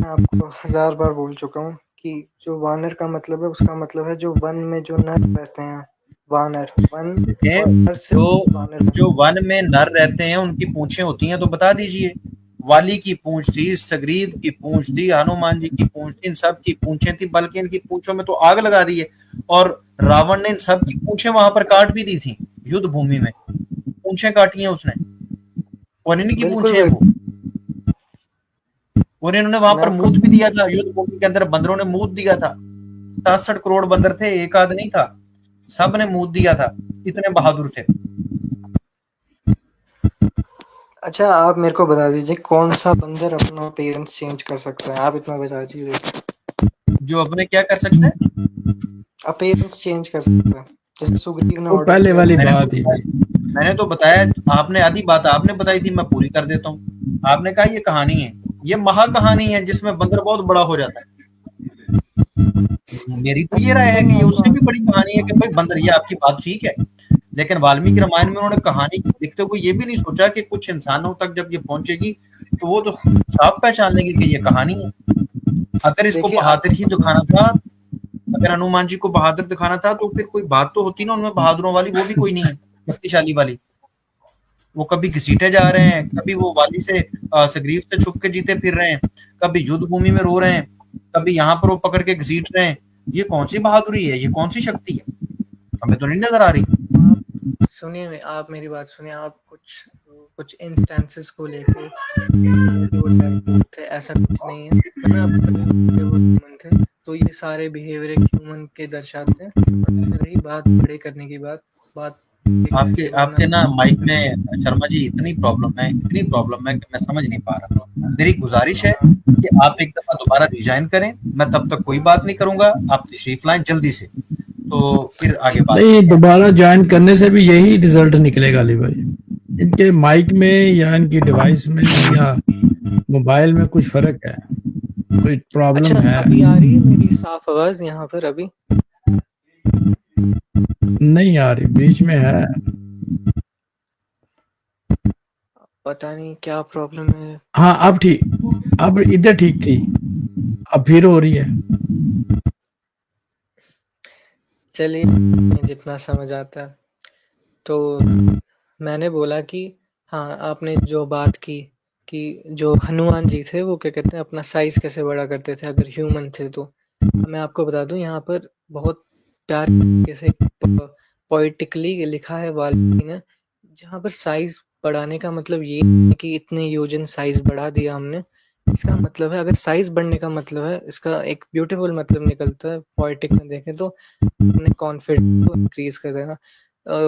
[SPEAKER 2] आपको 1000 बार बोल चुका हूँ कि जो वानर का मतलब है, उसका मतलब है जो वन में जो नर रहते हैं, वानर।
[SPEAKER 1] जो वन में नर रहते हैं उनकी पूंछें होती हैं, तो बता दीजिए। वाली की पूंछ थी, सग्रीव की पूंछ थी, हनुमान जी की पूंछ थी, इन सब की पूंछें थी, बल्कि इनकी पूंछों में तो आग लगा दी है। और रावण ने इन सब की पूंछें वहां पर काट भी दी थी, युद्ध भूमि में पूंछें काटी हैं उसने, और इनकी पूंछें वो। और इन्होंने वहां पर मूत भी दिया था, युद्ध भूमि के अंदर बंदरों ने मूत दिया था। 67 करोड़ बंदर थे, एक आध नहीं था, सब ने मूत दिया था, इतने बहादुर थे।
[SPEAKER 2] अच्छा, आप मेरे को बता दीजिए कौन सा बंदर अपना पेरेंट्स चेंज कर सकता है? आप इतना बता दीजिए।
[SPEAKER 1] जो अपने क्या कर सकता है?
[SPEAKER 2] अपीयरेंस चेंज कर सकता है, जैसे सुग्रीव ने
[SPEAKER 3] पहले वाली बात ही।
[SPEAKER 1] मैंने तो बताया, आपने आधी बात आपने बताई थी, मैं पूरी कर देता हूँ। आपने कहा ये कहानी है, ये महाकहानी है जिसमें बंदर बहुत बड़ा हो जाता है। मेरी तो ये राय है कि ये उससे भी बड़ी कहानी है कि भाई बंदर, ये आपकी बात ठीक है, लेकिन वाल्मीकि रामायण में उन्होंने कहानी लिखते हुए ये भी नहीं सोचा कि कुछ इंसानों तक जब ये पहुंचेगी तो वो तो साफ पहचान लेंगे कि ये कहानी है। अगर इसको
[SPEAKER 2] देखिए
[SPEAKER 1] बहादुर ही दिखाना था, अगर हनुमान जी को बहादुर दिखाना था तो फिर कोई बात तो होती ना उनमें बहादुरों वाली, वो भी कोई नहीं है शक्तिशाली वाली। वो कभी घसीटे जा रहे हैं, कभी वो वाली से सुग्रीव से छुप के जीते फिर रहे हैं, कभी युद्ध भूमि में रो रहे हैं, कभी यहाँ पर वो पकड़ के घसीट रहे हैं। ये कौन सी बहादुरी है, ये कौन सी शक्ति है, हमें तो नहीं नजर आ रही।
[SPEAKER 2] सुनिए, आप मेरी बात सुनिए। आप कुछ इंस्टेंसेस को लेके थे, ऐसा कुछ नहीं है। मैंने आपको बताया वो ह्यूमन थे, तो ये सारे बिहेवियर एक ह्यूमन के दर्शाते हैं। रही बात बड़े करने की बात
[SPEAKER 1] आपके ना माइक में शर्मा जी इतनी प्रॉब्लम है कि मैं समझ नहीं पा रहा। मेरी गुजारिश है कि आप एक दफा दोबारा रिजाइन करें, मैं तब तक कोई बात नहीं करूंगा, आप तशरीफ लाएं जल्दी से, तो फिर आगे बात
[SPEAKER 3] नहीं, दोबारा ज्वाइन करने से भी यही रिजल्ट निकलेगा अली भाई। इनके माइक में या इनकी डिवाइस में या मोबाइल में कुछ फर्क है, कोई प्रॉब्लम है।
[SPEAKER 2] अभी आ रही है मेरी साफ आवाज यहाँ पर? अभी
[SPEAKER 3] नहीं आ रही, बीच में है।
[SPEAKER 2] पता नहीं क्या प्रॉब्लम है।
[SPEAKER 3] हाँ अब ठीक, अब इधर ठीक थी, अब फिर हो रही है।
[SPEAKER 2] चलिए, जितना समझ आता है। तो मैंने बोला कि हाँ, आपने जो बात की कि जो हनुमान जी थे वो क्या कहते हैं अपना साइज कैसे बड़ा करते थे अगर ह्यूमन थे तो। मैं आपको बता दूं, यहाँ पर बहुत प्यार से पोइटिकली लिखा है वाल्मीकि ने, जहाँ पर साइज बढ़ाने का मतलब ये है कि इतने योजन साइज बढ़ा दिया हमने। इसका मतलब है, अगर साइज बढ़ने का मतलब है, इसका एक ब्यूटीफुल मतलब निकलता है पोएटिक में देखें तो, अपने कॉन्फिडेंस को इंक्रीज कर देना।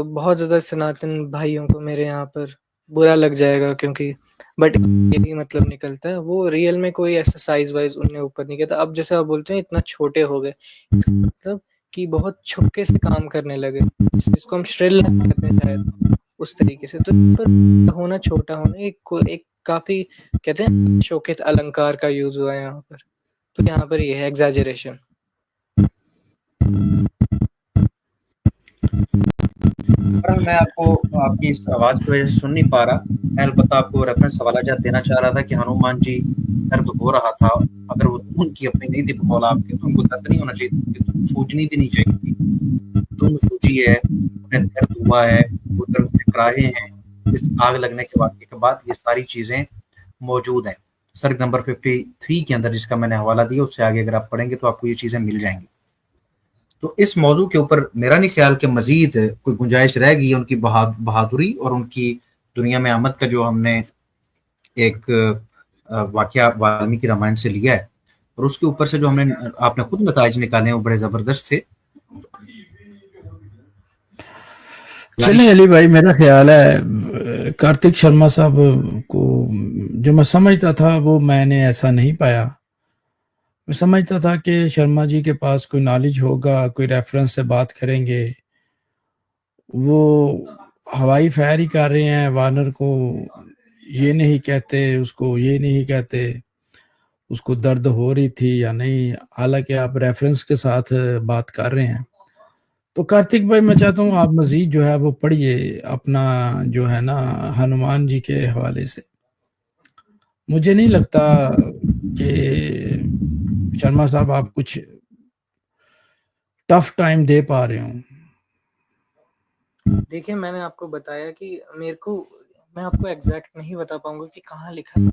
[SPEAKER 2] बहुत ज्यादा सनातन भाइयों को मेरे यहाँ पर बुरा लग जाएगा, क्योंकि बट यही मतलब निकलता है। वो रियल में कोई ऐसा साइज वाइज उन्हें ऊपर नहीं किया था। अब जैसे आप बोलते हैं इतना छोटे हो गए, इसका मतलब कि बहुत छुपके से काम करने लगे, जिसको हम श्रिल कहते हैं शायद, उस तरीके से। तो पर होना, छोटा होना एक काफी कहते हैं शोकित अलंकार का यूज हुआ है यहाँ पर। तो यहाँ पर ये है एग्जैजरेशन।
[SPEAKER 1] मैं आपको आपकी इस आवाज की वजह से सुन नहीं पा रहा। मैं अलबत्ता आपको रेफरेंस हवालाजात देना चाह रहा था कि हनुमान जी दर्द हो रहा था, अगर वो उनकी अपनी नहीं थी बकौल आपके, तो उनको दर्द नहीं होना चाहिए, तो सूझनी भी नहीं चाहिए थी। तुम सूझी है, उन्हें दर्द हुआ है, वो दर्द से कराहे हैं। इस आग लगने के वाक़ये के बाद ये सारी चीजें मौजूद हैं सर्ग नंबर 53 के अंदर, जिसका मैंने हवाला दिया। उससे आगे अगर आप पढ़ेंगे तो आपको ये चीजें मिल जाएंगी। तो इस मौजू के ऊपर मेरा नहीं ख्याल कि मजीद कोई गुंजाइश रह गई है उनकी बहादुरी और उनकी दुनिया में आमद का, जो हमने एक वाकया वाल्मीकि रामायण से लिया है, और उसके ऊपर से जो हमने आपने खुद नताइज निकाले हैं वो बड़े जबरदस्त थे।
[SPEAKER 3] चलिए अली भाई, मेरा ख्याल है कार्तिक शर्मा साहब को जो मैं समझता था वो मैंने ऐसा नहीं पाया। मैं समझता था कि शर्मा जी के पास कोई नॉलेज होगा, कोई रेफरेंस से बात करेंगे। वो हवाई फायर ही कर रहे हैं, वानर को ये नहीं कहते, उसको ये नहीं कहते, उसको दर्द हो रही थी या नहीं। हालांकि आप रेफरेंस के साथ बात कर रहे हैं। तो कार्तिक भाई, मैं चाहता हूँ आप मजीद जो है वो पढ़िए अपना जो है ना हनुमान जी के हवाले से। मुझे नहीं लगता कि शर्मा साहब आप कुछ टफ टाइम दे पा रहे हो।
[SPEAKER 2] देखिए, मैंने आपको बताया कि मैं आपको एग्जैक्ट नहीं बता पाऊंगा कि कहाँ लिखा है,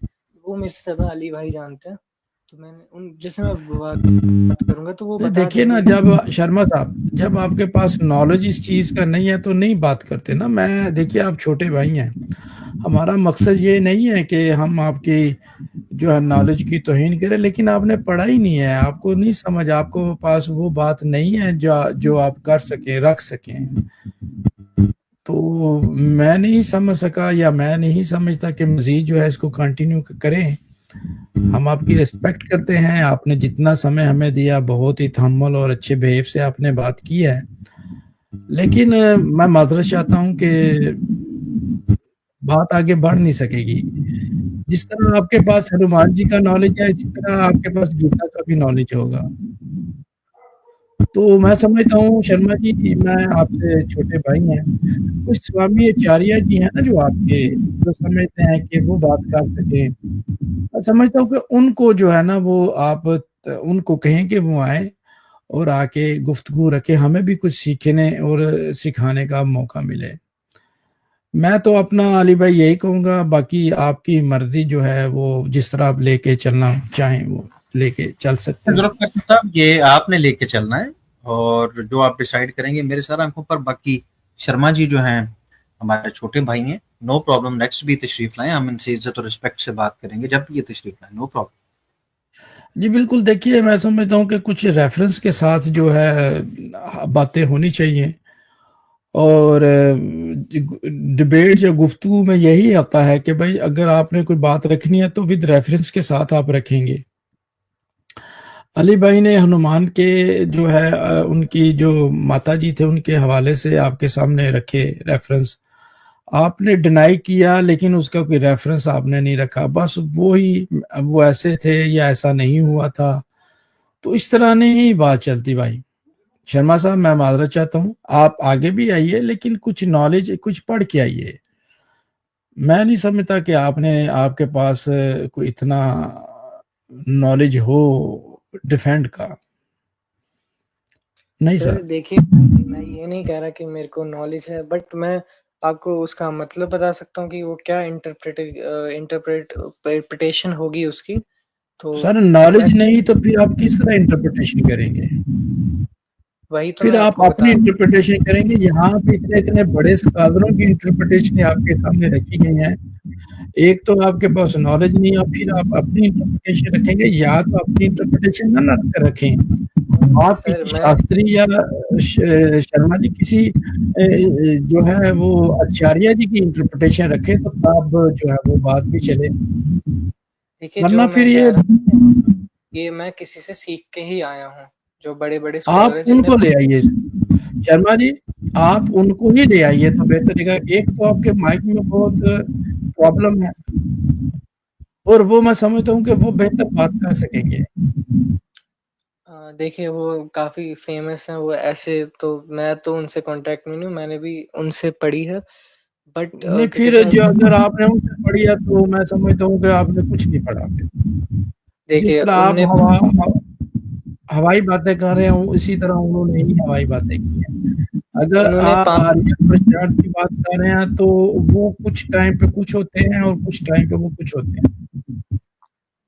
[SPEAKER 2] वो मेरे से ज्यादा अली भाई जानते हैं। तो मैंने जैसे मैं बात करूंगा तो वो बता
[SPEAKER 3] देखिए ना, जब शर्मा साहब, जब आपके पास नॉलेज इस चीज का नहीं है तो नहीं बात करते ना। मैं, देखिए आप छोटे भाई हैं, हमारा मकसद ये नहीं है कि हम आपकी जो है नॉलेज की तौहीन करें, लेकिन आपने पढ़ा ही नहीं है, आपको नहीं समझ, आपको पास वो बात नहीं है जो आप कर सकें, रख सकें। तो मैं नहीं समझ सका, या मैं नहीं समझता कि मजीद जो है इसको कंटिन्यू करें। हम आपकी रिस्पेक्ट करते हैं, आपने जितना समय हमें दिया बहुत ही तहम्मुल और अच्छे बिहेव से आपने बात की है, लेकिन मैं माजरत चाहता हूं कि बात आगे बढ़ नहीं सकेगी। जिस तरह आपके पास हनुमान जी का नॉलेज है, इसी तरह आपके पास गीता का भी नॉलेज होगा। तो मैं समझता हूँ शर्मा जी, मैं आपसे छोटे भाई हैं, कुछ स्वामी आचार्य जी हैं ना जो आपके, जो समझते हैं कि वो बात कर सकें, मैं समझता हूँ कि उनको जो है ना वो आप उनको कहें कि वो आए और आके गुफ्तगू रखें, हमें भी कुछ सीखने और सिखाने का मौका मिले। मैं तो अपना अली भाई यही कहूँगा, बाकी आपकी मर्ज़ी जो है वो जिस तरह आप लेके चलना चाहें वो लेके चल सकते हैं।
[SPEAKER 1] जुल्फ़िकार साहब, ये आपने लेके चलना है और जो आप डिसाइड करेंगे मेरे सर आंखों पर। बाकी शर्मा जी जो हैं हमारे छोटे भाई हैं, नो प्रॉब्लम, नेक्स्ट भी तशरीफ लाएं, हम इनसे इज्जत और रिस्पेक्ट से बात करेंगे जब भी ये तशरीफ लाएं, नो प्रॉब्लम।
[SPEAKER 3] जी, बिल्कुल, देखिए मैं समझता हूँ कि कुछ रेफ़रेंस के साथ जो है बातें होनी चाहिए और डिबेट या गुफ्तगू में यही आता है कि भाई अगर आपने कोई बात रखनी है तो विद रेफ़रेंस के साथ आप रखेंगे। अली भाई ने हनुमान के जो है उनकी जो माताजी थे उनके हवाले से आपके सामने रखे रेफ़रेंस। आपने डिनाई किया लेकिन उसका कोई रेफ़रेंस आपने नहीं रखा। बस वो ऐसे थे या ऐसा नहीं हुआ था। तो इस तरह नहीं बात चलती भाई। शर्मा साहब, मैं माज़रत चाहता हूँ, आप आगे भी आइए लेकिन कुछ नॉलेज कुछ पढ़ के आइए। मैं नहीं समझता कि आपके पास कोई इतना नॉलेज हो डिफेंड का। नहीं
[SPEAKER 2] सर
[SPEAKER 3] सर।
[SPEAKER 2] देखिए, मैं ये नहीं कह रहा कि मेरे को नॉलेज है, बट मैं आपको उसका मतलब बता सकता हूँ कि वो क्या इंटरप्रिटेशन होगी उसकी। तो
[SPEAKER 3] सर
[SPEAKER 2] मैं
[SPEAKER 3] नॉलेज नहीं तो फिर आप किस तरह इंटरप्रिटेशन करेंगे?
[SPEAKER 2] वही तो
[SPEAKER 3] फिर
[SPEAKER 2] मैं
[SPEAKER 3] आप
[SPEAKER 2] आपको
[SPEAKER 3] अपनी
[SPEAKER 2] बता रहा हूँ।
[SPEAKER 3] इंटरप्रिटेशन करेंगे। यहाँ पे इतने-इतने बड़े स्कॉलरों की इंटरप्रिटेशन आपके सामने रखी गई हैं। एक तो आपके पास नॉलेज नहीं है और फिर आप अपनी इंटरप्रिटेशन रखेंगे, या तो अपनी इंटरप्रिटेशन ना रखें। आप
[SPEAKER 2] सर
[SPEAKER 3] किसी
[SPEAKER 2] मैं
[SPEAKER 3] शास्त्री या शर्मा जी किसी जो है वो आचार्य जी की इंटरप्रिटेशन रखें तो तब जो है वो बात भी चले।
[SPEAKER 2] देखिए,
[SPEAKER 3] वरना
[SPEAKER 2] जो
[SPEAKER 3] फिर
[SPEAKER 2] मैं कह
[SPEAKER 3] ये
[SPEAKER 2] रहा हूँ ये मैं किसी से सीख के ही आया हूँ। जो बड़े-बड़े स्कॉलर
[SPEAKER 3] आप
[SPEAKER 2] हैं जिनने
[SPEAKER 3] उनको ले आइए। शर्मा जी, आप उनको ही ले आइए तो बेहतर रहेगा। एक तो आपके माइक में बहुत प्रॉब्लम है और वो मैं समझता हूँ कि वो बेहतर बात कर सकेंगे।
[SPEAKER 2] देखिए वो काफ़ी फ़ेमस हैं, वो ऐसे तो मैं तो उनसे कॉन्टैक्ट में नहीं हूँ, मैंने भी उनसे पढ़ी है, बट
[SPEAKER 3] नहीं,
[SPEAKER 2] क्या
[SPEAKER 3] फिर
[SPEAKER 2] कहते
[SPEAKER 3] जो
[SPEAKER 2] हैं,
[SPEAKER 3] अगर आपने उनसे पढ़ी है तो मैं समझता हूँ कि आपने कुछ नहीं पढ़ा फिर। जिस
[SPEAKER 2] देखिए
[SPEAKER 3] तरह आप
[SPEAKER 2] उनने
[SPEAKER 3] हवाई बातें कर रहे हो इसी तरह उन्होंने ही हवाई बातें की हैं। अगर
[SPEAKER 2] उन्होंने
[SPEAKER 3] आप
[SPEAKER 2] 5
[SPEAKER 3] आर्यन प्रसाद की बात कर रहे हैं तो वो कुछ टाइम पे कुछ होते हैं और कुछ टाइम पे वो कुछ होते हैं।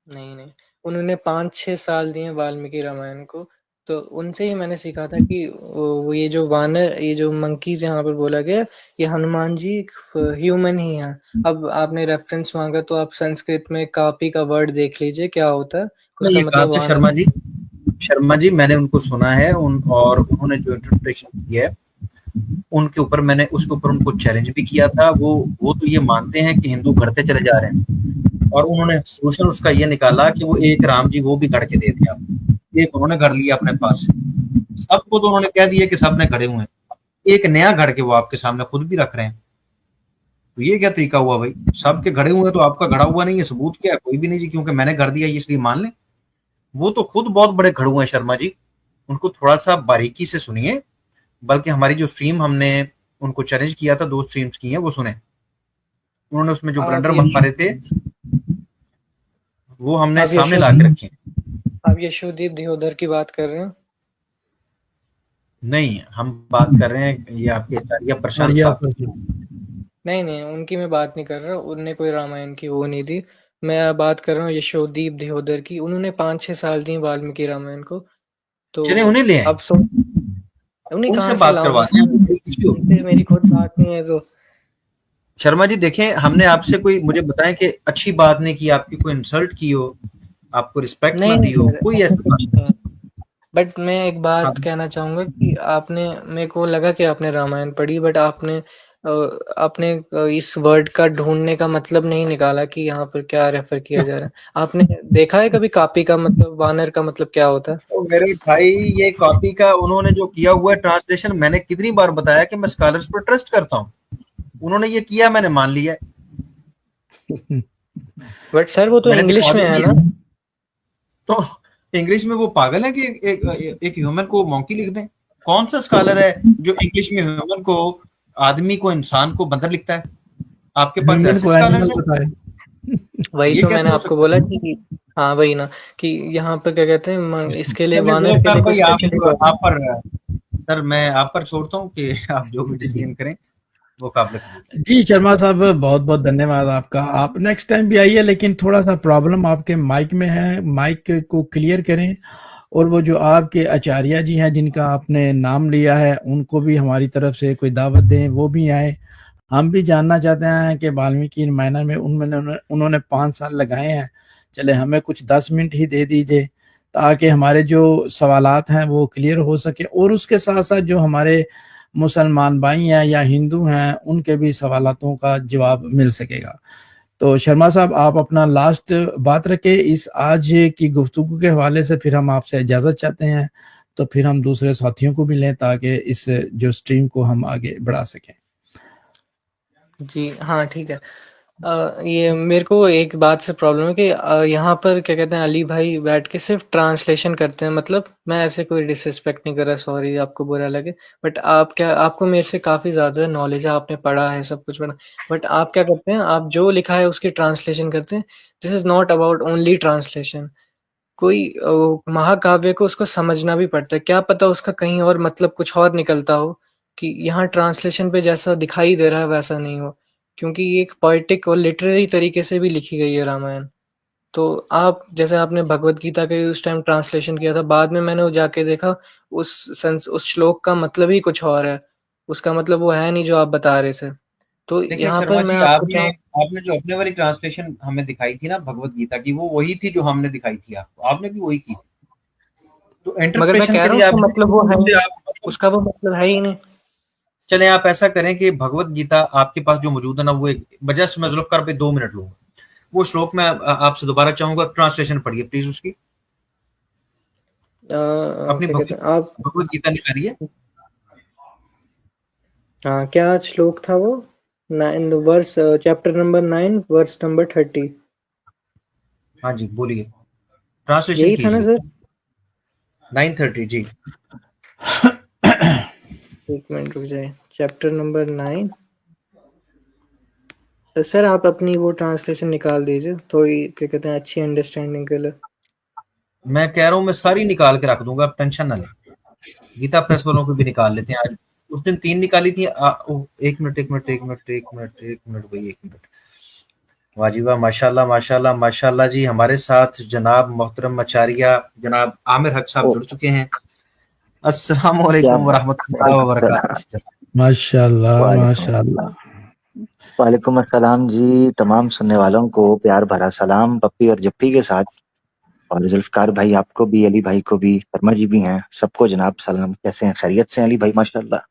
[SPEAKER 2] नहीं, उन्होंने 5-6 साल दिए वाल्मीकि रामायण को, तो उनसे ही मैंने सीखा था कि वो ये जो वानर, ये जो मंकीज़ यहाँ पर बोला गया, ये हनुमान जी ह्यूमन ही हैं। अब आपने रेफ़रेंस माँगा तो आप संस्कृत में कापी का वर्ड देख लीजिए क्या होता है,
[SPEAKER 1] मैं
[SPEAKER 2] उसका
[SPEAKER 1] ये कहा
[SPEAKER 2] मतलब
[SPEAKER 1] था
[SPEAKER 2] वानर।
[SPEAKER 1] शर्मा जी मैंने उनको सुना है और उन्होंने जो इंटरप्रिटेशन की है उनके ऊपर मैंने उसके ऊपर उनको चैलेंज भी किया था। वो तो ये मानते हैं कि हिंदू गढ़ते चले जा रहे हैं और उन्होंने सोल्यूशन उसका ये निकाला कि वो एक राम जी वो भी गढ़ के दे दिया, एक उन्होंने गढ़ लिया अपने पास से। सबको तो उन्होंने कह दिया कि सबने गढ़े हुए हैं, एक नया गढ़ के वो आपके सामने खुद भी रख रहे हैं। तो ये क्या तरीका हुआ भाई? सबके गढ़े हुए हैं तो आपका गढ़ा हुआ नहीं है, सबूत क्या है? कोई भी नहीं जी, क्योंकि मैंने गढ़ दिया इसलिए मान लें। वो तो खुद बहुत बड़े खड़ू हैं शर्मा जी, उनको थोड़ा सा बारीकी से सुनिए। बल्कि हमारी जो स्ट्रीम हमने उनको चैलेंज किया था, 2 स्ट्रीम्स की हैं, वो सुने। उन्होंने उसमें जो
[SPEAKER 2] आप
[SPEAKER 1] ब्लंडर मारे थे वो हमने
[SPEAKER 2] आप
[SPEAKER 1] सामने
[SPEAKER 2] यशो
[SPEAKER 1] ला के रखे।
[SPEAKER 2] आप यशोदीप दियोदर की बात कर रहे हो?
[SPEAKER 1] नहीं, हम बात कर रहे हैं ये आपके आचार्य प्रशांत
[SPEAKER 3] आर्या
[SPEAKER 1] साहब।
[SPEAKER 2] नहीं, नहीं, उनकी मैं बात नहीं कर रहा, उनने कोई रामायण की वो नहीं दी। मैं बात कर रहा हूँ यशोदीप दियोदर की, उन्होंने 5-6 साल दिए वाल्मीकि रामायण को। तो
[SPEAKER 1] चले उन्हें ले आए,
[SPEAKER 2] अब सो उन्हें
[SPEAKER 1] उनसे
[SPEAKER 2] कहाँ से
[SPEAKER 1] बात
[SPEAKER 2] लाऊंगा
[SPEAKER 1] करवाते हैं,
[SPEAKER 2] सर?
[SPEAKER 1] बड़ी खुशी
[SPEAKER 2] उनसे
[SPEAKER 1] होगी।
[SPEAKER 2] मेरी खुद बात नहीं है तो।
[SPEAKER 1] शर्मा जी देखें, हमने आपसे कोई, मुझे बताएं कि अच्छी बात नहीं की, आपकी कोई इंसल्ट की हो, आपको रिस्पेक्ट ना
[SPEAKER 2] नहीं, नहीं
[SPEAKER 1] दी हो,
[SPEAKER 2] सर,
[SPEAKER 1] कोई
[SPEAKER 2] ऐसा
[SPEAKER 1] ऐसी बात
[SPEAKER 2] कुछ नहीं है। बट मैं एक
[SPEAKER 1] हाँ,
[SPEAKER 2] बात कहना चाहूँगा कि आपने, मेरे को लगा कि आपने रामायण पढ़ी, बट आपने इस वर्ड का ढूँढने का मतलब नहीं निकाला कि यहाँ पर क्या रेफ़र किया जा रहा है। आपने देखा है कभी कापी का मतलब, वानर का मतलब क्या होता है?
[SPEAKER 1] तो मेरे भाई ये कॉपी का उन्होंने जो किया हुआ है ट्रांसलेशन, मैंने कितनी बार बताया कि मैं स्कॉलर्स पर ट्रस्ट करता हूँ। उन्होंने ये किया, मैंने मान लिया है।
[SPEAKER 2] बट सर वो तो
[SPEAKER 1] मैंने
[SPEAKER 2] इंग्लिश
[SPEAKER 1] दिखा
[SPEAKER 2] में
[SPEAKER 1] भी
[SPEAKER 2] है
[SPEAKER 1] दिया।
[SPEAKER 2] ना?
[SPEAKER 1] तो इंग्लिश में वो पागल है कि एक ह्यूमन को मॉन्की लिख दें? कौन सा स्कॉलर है जो इंग्लिश में ह्यूमन को, आदमी को, इंसान को बंदर लिखता है? आपके पास
[SPEAKER 3] ह्यूमन
[SPEAKER 1] ऐसे
[SPEAKER 3] को
[SPEAKER 1] स्कॉलर्स
[SPEAKER 3] एनिमल
[SPEAKER 1] हैं?
[SPEAKER 3] बताए।
[SPEAKER 2] वही
[SPEAKER 1] ये
[SPEAKER 2] तो
[SPEAKER 1] कैसे
[SPEAKER 2] मैंने
[SPEAKER 1] हो
[SPEAKER 2] आपको
[SPEAKER 1] सकता
[SPEAKER 2] बोला
[SPEAKER 1] है?
[SPEAKER 2] कि हाँ वही ना, कि यहाँ पर क्या कहते हैं इसके लिए
[SPEAKER 1] चलिए
[SPEAKER 2] वानर के
[SPEAKER 1] जुल्फ़िकार
[SPEAKER 2] लिए कुछ
[SPEAKER 1] भाई,
[SPEAKER 2] स्पेसिफिक होता है।
[SPEAKER 1] आप पर, सर मैं आप पर छोड़ता हूँ कि आप जो भी
[SPEAKER 3] जी जी
[SPEAKER 1] डिसीजन करें वो काबिल कबूल है।
[SPEAKER 3] जी शर्मा साहब, बहुत बहुत धन्यवाद आपका। आप नेक्स्ट टाइम भी आइए, लेकिन थोड़ा सा प्रॉब्लम आपके माइक में है, माइक को क्लियर करें। और वो जो आपके आचार्य जी हैं जिनका आपने नाम लिया है, उनको भी हमारी तरफ से कोई दावत दें, वो भी आए। हम भी जानना चाहते हैं कि वाल्मीकि रामायण में उन्होंने 5 साल लगाए हैं, चले हमें कुछ 10 मिनट ही दे दीजिए, ताकि हमारे जो सवालात हैं वो क्लियर हो सके, और उसके साथ साथ जो हमारे मुसलमान भाई हैं या हिंदू हैं, उनके भी सवालातों का जवाब मिल सकेगा। तो शर्मा साहब, आप अपना लास्ट बात रखें इस आज की गुफ्तगू के हवाले से, फिर हम आपसे इजाज़त चाहते हैं, तो फिर हम दूसरे साथियों को भी लें ताकि इस जो स्ट्रीम को हम आगे बढ़ा सकें।
[SPEAKER 2] जी हाँ, ठीक है। ये मेरे को एक बात से प्रॉब्लम है कि यहाँ पर क्या कहते हैं, अली भाई बैठ के सिर्फ ट्रांसलेशन करते हैं। मतलब मैं ऐसे कोई डिसरिस्पेक्ट नहीं कर रहा, सॉरी आपको बुरा लगे, बट आप क्या, आपको मेरे से काफ़ी ज़्यादा नॉलेज है, आपने पढ़ा है, सब कुछ पढ़ा, बट आप क्या करते हैं, आप जो लिखा है उसकी ट्रांसलेशन करते हैं। This is not about only translation. कोई महाकाव्य को उसको समझना भी पड़ता है। क्या पता उसका कहीं और मतलब कुछ और निकलता हो, कि यहाँ ट्रांसलेशन पे जैसा दिखाई दे रहा है वैसा नहीं हो। क्योंकि ये एक पोएटिक और लिटरेरी तरीके से भी लिखी गई है रामायण। तो आप जैसे आपने भगवत गीता के उस टाइम ट्रांसलेशन किया था, बाद में मैंने वो जाके देखा, उस श्लोक का मतलब ही कुछ और है। उसका मतलब वो है नहीं जो आप बता रहे थे। तो
[SPEAKER 1] देखिए
[SPEAKER 2] यहाँ पर
[SPEAKER 1] शर्मा
[SPEAKER 2] मैं
[SPEAKER 1] जी,
[SPEAKER 2] आपको
[SPEAKER 1] आपने आपने जो अपने वाली ट्रांसलेशन हमें दिखाई थी ना भगवत गीता की, वो वही थी जो हमने दिखाई थी आपको, आपने भी वही की थी। तो
[SPEAKER 2] मगर मैं
[SPEAKER 1] इंटरप्रिटेशन
[SPEAKER 2] कह
[SPEAKER 1] के
[SPEAKER 2] रहा हूँ
[SPEAKER 1] लिए
[SPEAKER 2] उसका
[SPEAKER 1] आप
[SPEAKER 2] मतलब वो है,
[SPEAKER 1] मुझसे आप मतलब,
[SPEAKER 2] उसका वो मतलब है ही नहीं।
[SPEAKER 1] चले आप ऐसा करें कि भगवत गीता आपके पास जो मौजूद है ना, वो एक बजस मैं जुल्फ़कार पे 2 मिनट लूंगा, वो श्लोक मैं आपसे दोबारा चाहूंगा, ट्रांसलेशन पढ़िए प्लीज उसकी। अपनी
[SPEAKER 2] क्या कहते
[SPEAKER 1] भगवत
[SPEAKER 2] हैं आप?
[SPEAKER 1] भगवत गीता निकालिए।
[SPEAKER 2] हाँ, क्या श्लोक था वो? 9 verse, chapter number 9 verse number 30।
[SPEAKER 1] हाँ जी बोलिए, ट्रांसलेशन
[SPEAKER 2] यही था ना
[SPEAKER 1] कीजिए।
[SPEAKER 2] सर?
[SPEAKER 1] 9:30 जी।
[SPEAKER 2] एक मिनट रुक जाए। Chapter number 9। सर आप अपनी वो ट्रांसलेशन निकाल दीजिए, थोड़ी क्या कहते हैं अच्छी अंडरस्टैंडिंग के लिए।
[SPEAKER 1] मैं कह रहा हूँ मैं सारी निकाल के रख दूंगा, आप टेंशन ना लें। गीता प्रेस वालों को भी निकाल लेते हैं आज। उस दिन 3 निकाली थी। एक मिनट एक मिनट एक मिनट एक मिनट एक मिनट भाई, एक मिनट। वाह जी वाह, माशाल्लाह माशाल्लाह माशाल्लाह जी। हमारे साथ जनाब मोहतरम आचार्य जनाब आमिर हक साहब
[SPEAKER 4] ओ,
[SPEAKER 1] जुड़ चुके हैं। अस्सलाम
[SPEAKER 4] क्या
[SPEAKER 1] वालेकुम
[SPEAKER 4] बात।
[SPEAKER 1] वरहमतुल्लाह वबरकातुहू।
[SPEAKER 3] माशाल्लाह
[SPEAKER 4] वालेकुम
[SPEAKER 3] माशाल्लाह।
[SPEAKER 4] वालेकुम अस्सलाम जी। तमाम सुनने वालों को प्यार भरा सलाम पप्पी और जप्पी के साथ, और जुल्फकार भाई आपको भी, अली भाई को भी, शर्मा जी भी हैं, सबको जनाब सलाम। कैसे हैं, खैरियत से हैं अली भाई? माशाल्लाह।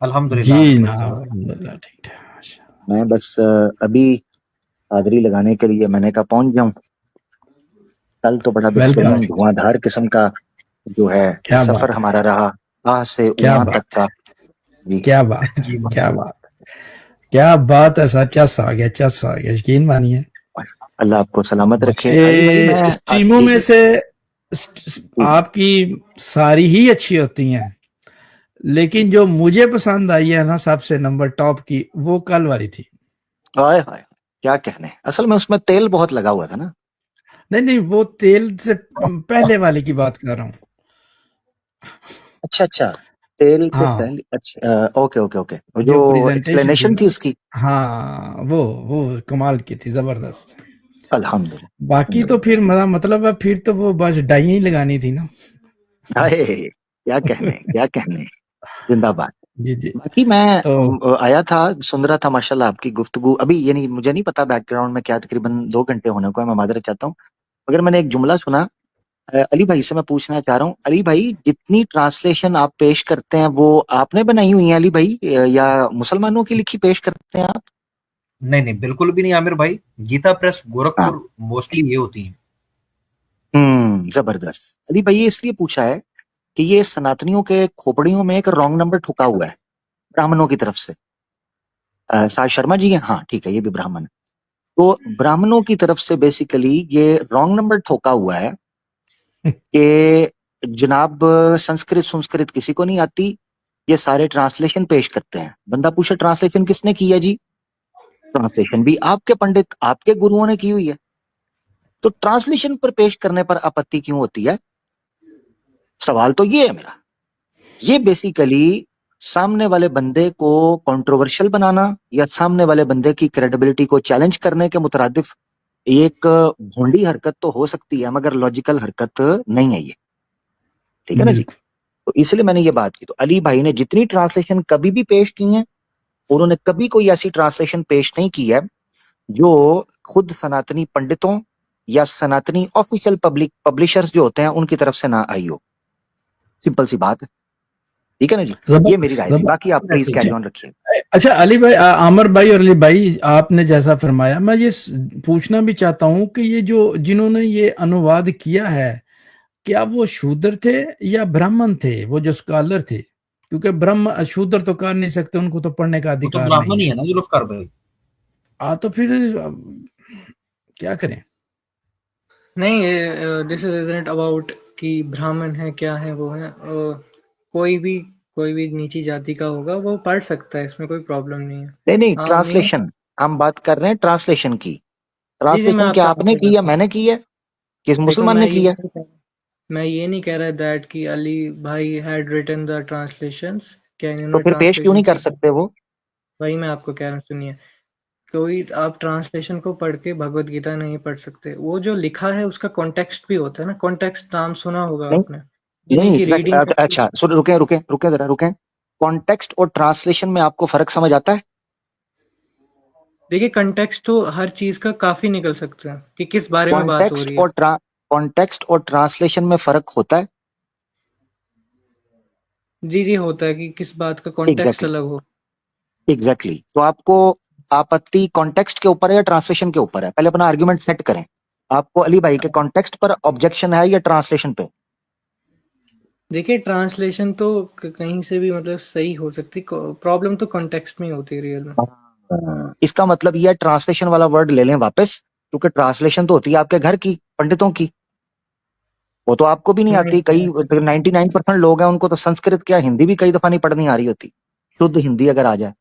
[SPEAKER 1] अल्हम्दुलिल्लाह
[SPEAKER 3] जी
[SPEAKER 1] अल्हम्दुलिल्लाह।
[SPEAKER 3] जनाब, अल्हम्दुलिल्लाह, ठीक है, माशाल्लाह।
[SPEAKER 4] मैं बस अभी हाजिरी लगाने के लिए मैंने कहा पहुंच जाऊं। कल तो बड़ा
[SPEAKER 3] वेलकम।
[SPEAKER 4] बेहतरीन धुआंधार किस्म का जो है
[SPEAKER 3] क्या
[SPEAKER 4] सफर
[SPEAKER 3] बात है,
[SPEAKER 4] हमारा रहा, आ से
[SPEAKER 3] क्या
[SPEAKER 4] उमा तक
[SPEAKER 3] बात है,
[SPEAKER 4] का। जी
[SPEAKER 3] क्या बात है,
[SPEAKER 1] जी
[SPEAKER 3] क्या
[SPEAKER 1] माशाल्लाह।
[SPEAKER 3] बात है, क्या बात है सर। चस आ गया, चस आ गया, यकीन मानिए।
[SPEAKER 4] अल्लाह आपको सलामत रखे अली भाई।
[SPEAKER 3] ये
[SPEAKER 4] मैं
[SPEAKER 3] स्ट्रीमों में
[SPEAKER 4] जी
[SPEAKER 3] से
[SPEAKER 4] जी
[SPEAKER 3] आपकी सारी ही अच्छी होती हैं, लेकिन जो मुझे पसंद आई है ना सबसे नंबर टॉप की, वो कल वाली थी।
[SPEAKER 4] हाय हाय, क्या कहने। असल में उसमें तेल बहुत लगा हुआ था ना।
[SPEAKER 3] नहीं नहीं, वो तेल से पहले वाले की बात कर रहा हूँ।
[SPEAKER 4] अच्छा अच्छा, तेल से
[SPEAKER 3] हाँ,
[SPEAKER 4] पहले। अच्छा ओके ओके ओके, वो जो
[SPEAKER 3] जो प्रेजेंटेशन थी
[SPEAKER 4] एक्सप्लेनेशन
[SPEAKER 3] ना,
[SPEAKER 4] थी उसकी।
[SPEAKER 3] हाँ वो कमाल की थी, जबरदस्त।
[SPEAKER 4] अल्हम्दुलिल्लाह
[SPEAKER 3] बाकी तो
[SPEAKER 4] अल्हम्दुलिल्लाह।
[SPEAKER 3] फिर मतलब है, फिर तो वो बस डाई ही लगानी थी ना।
[SPEAKER 4] हाय, क्या कहने क्या कहने। जिंदाबाद।
[SPEAKER 3] जी जी।
[SPEAKER 4] बाकी मैं
[SPEAKER 3] तो
[SPEAKER 4] आया था, सुन रहा था माशाल्लाह आपकी गुफ्तगू। अभी ये नहीं, मुझे नहीं पता बैकग्राउंड में क्या, तकरीबन 2 घंटे होने को है, मैं माजरत चाहता हूँ। मगर मैंने एक जुमला सुना। अली भाई से मैं पूछना चाह रहा हूँ, अली भाई जितनी ट्रांसलेशन आप पेश करते हैं वो आपने बनाई हुई है अली भाई, या मुसलमानों की लिखी पेश करते हैं आप?
[SPEAKER 1] नहीं नहीं बिल्कुल भी नहीं आमिर भाई, गीता प्रेस
[SPEAKER 4] हाँ।
[SPEAKER 1] गोरखपुर मोस्टली ये होती है।
[SPEAKER 4] जबरदस्त। अली भाई ये इसलिए पूछा है कि ये सनातनियों के खोपड़ियों में एक रॉन्ग नंबर ठुका हुआ है ब्राह्मणों की तरफ से। साय शर्मा जी हैं, हाँ ठीक है, ये भी ब्राह्मण है। तो ब्राह्मणों की तरफ से बेसिकली ये रॉन्ग नंबर ठोका हुआ है कि जनाब संस्कृत संस्कृत किसी को नहीं आती, ये सारे ट्रांसलेशन पेश करते हैं। बंदा पूछे ट्रांसलेशन किसने की है जी? ट्रांसलेशन भी आपके पंडित आपके गुरुओं ने की हुई है, तो ट्रांसलेशन पर पेश करने पर आपत्ति क्यों होती है? सवाल तो ये है मेरा। ये बेसिकली सामने वाले बंदे को कंट्रोवर्शियल बनाना या सामने वाले बंदे की क्रेडिबिलिटी को चैलेंज करने के मुतरादिफ एक भोंडी हरकत तो हो सकती है, मगर लॉजिकल हरकत नहीं है ये, ठीक है ना जी?
[SPEAKER 3] बिल्कुल।
[SPEAKER 4] तो इसलिए मैंने ये बात की। तो अली भाई ने जितनी ट्रांसलेशन कभी भी पेश की है, उन्होंने कभी कोई ऐसी ट्रांसलेशन पेश नहीं की है जो खुद सनातनी पंडितों या सनातनी ऑफिशियल पब्लिक पब्लिशर्स जो होते हैं उनकी तरफ से ना आई हो। सिंपल सी बात है, ठीक है ना जी? ये मेरी
[SPEAKER 3] जबरदस्त
[SPEAKER 4] राय थी, बाकी आप प्लीज कैरी
[SPEAKER 3] अच्छा
[SPEAKER 4] ऑन रखिए।
[SPEAKER 3] अच्छा अली भाई, आमिर भाई और अली भाई, आपने जैसा फरमाया, मैं ये पूछना भी चाहता हूँ कि ये जो जिन्होंने ये अनुवाद किया है, क्या वो शूद्र थे या ब्राह्मण थे, वो जो स्कॉलर थे? क्योंकि ब्रह्म शूद्र तो कर नहीं सकते, उनको तो पढ़ने का
[SPEAKER 1] वो तो
[SPEAKER 3] अधिकार
[SPEAKER 1] ब्राह्मण
[SPEAKER 3] नहीं
[SPEAKER 1] ही
[SPEAKER 3] है।
[SPEAKER 1] है ना जुल्फकार भाई।
[SPEAKER 3] तो फिर क्या करें?
[SPEAKER 2] नहीं, दिस इजंट अबाउट कि ब्राह्मण है क्या है वो है, कोई भी नीची जाति का होगा वो पढ़ सकता है, इसमें कोई प्रॉब्लम नहीं है।
[SPEAKER 4] नहीं नहीं,
[SPEAKER 2] हाँ मेन
[SPEAKER 4] ट्रांसलेशन हम बात कर रहे हैं, ट्रांसलेशन की।
[SPEAKER 2] जी जी, मैं
[SPEAKER 4] ट्रांसलेशन क्या
[SPEAKER 2] आपका
[SPEAKER 4] आपने की या मैंने की है, किस
[SPEAKER 2] देखो
[SPEAKER 4] मुसलमान ने की है?
[SPEAKER 2] मैं ये नहीं कह रहा दैट कि अली भाई हैड रिटन द ट्रांसलेशंस, क्या
[SPEAKER 4] तो
[SPEAKER 2] इन्होंने
[SPEAKER 4] फिर पेश क्यों
[SPEAKER 2] ट्रांसलेशन
[SPEAKER 4] नहीं कर
[SPEAKER 2] की?
[SPEAKER 4] सकते वो?
[SPEAKER 2] वही मैं आपको कह रहा हूँ, सुनिए। कोई आप ट्रांसलेशन को पढ़ के भगवत गीता नहीं पढ़ सकते, वो जो लिखा है उसका कॉन्टेक्स्ट भी होता है ना। कॉन्टेक्स्ट नाम सुना होगा
[SPEAKER 4] नहीं
[SPEAKER 2] आपने, जिन्हीं
[SPEAKER 4] नहीं,
[SPEAKER 2] की रीडिंग
[SPEAKER 4] एग्जैक्ट। अच्छा सुन, रुके रुके रुके जरा रुके। कॉन्टेक्स्ट और ट्रांसलेशन में आपको फर्क समझ आता है?
[SPEAKER 2] देखिए कंटेक्स्ट तो हर चीज का काफी निकल सकता है कि किस बारे में बात हो
[SPEAKER 4] कॉन्टेक्स्ट
[SPEAKER 2] रही है।
[SPEAKER 4] और कॉन्टेक्स्ट और ट्रांसलेशन में फर्क होता है?
[SPEAKER 2] जी जी, होता है कि किस बात का कॉन्टेक्स्ट
[SPEAKER 4] एग्जैक्टली
[SPEAKER 2] अलग हो।
[SPEAKER 4] एग्जैक्टली। तो आपको आपत्ति कॉन्टेक्स्ट के ऊपर है या ट्रांसलेशन के ऊपर है? पहले अपना आर्गुमेंट सेट करें। आपको अली भाई के कॉन्टेक्स्ट पर ऑब्जेक्शन है या ट्रांसलेशन पे?
[SPEAKER 2] देखिए ट्रांसलेशन तो कहीं से भी मतलब सही हो सकती, प्रॉब्लम तो कॉन्टेक्स्ट में ही होती है रियल में।
[SPEAKER 4] इसका मतलब यह ट्रांसलेशन वाला वर्ड ले लें वापस, क्योंकि ट्रांसलेशन तो होती है आपके घर की पंडितों की, वो तो आपको भी नहीं आती। कई 99% लोग हैं उनको तो संस्कृत क्या हिंदी भी कई दफा नहीं पढ़नी आ रही होती, शुद्ध हिंदी अगर आ जाए।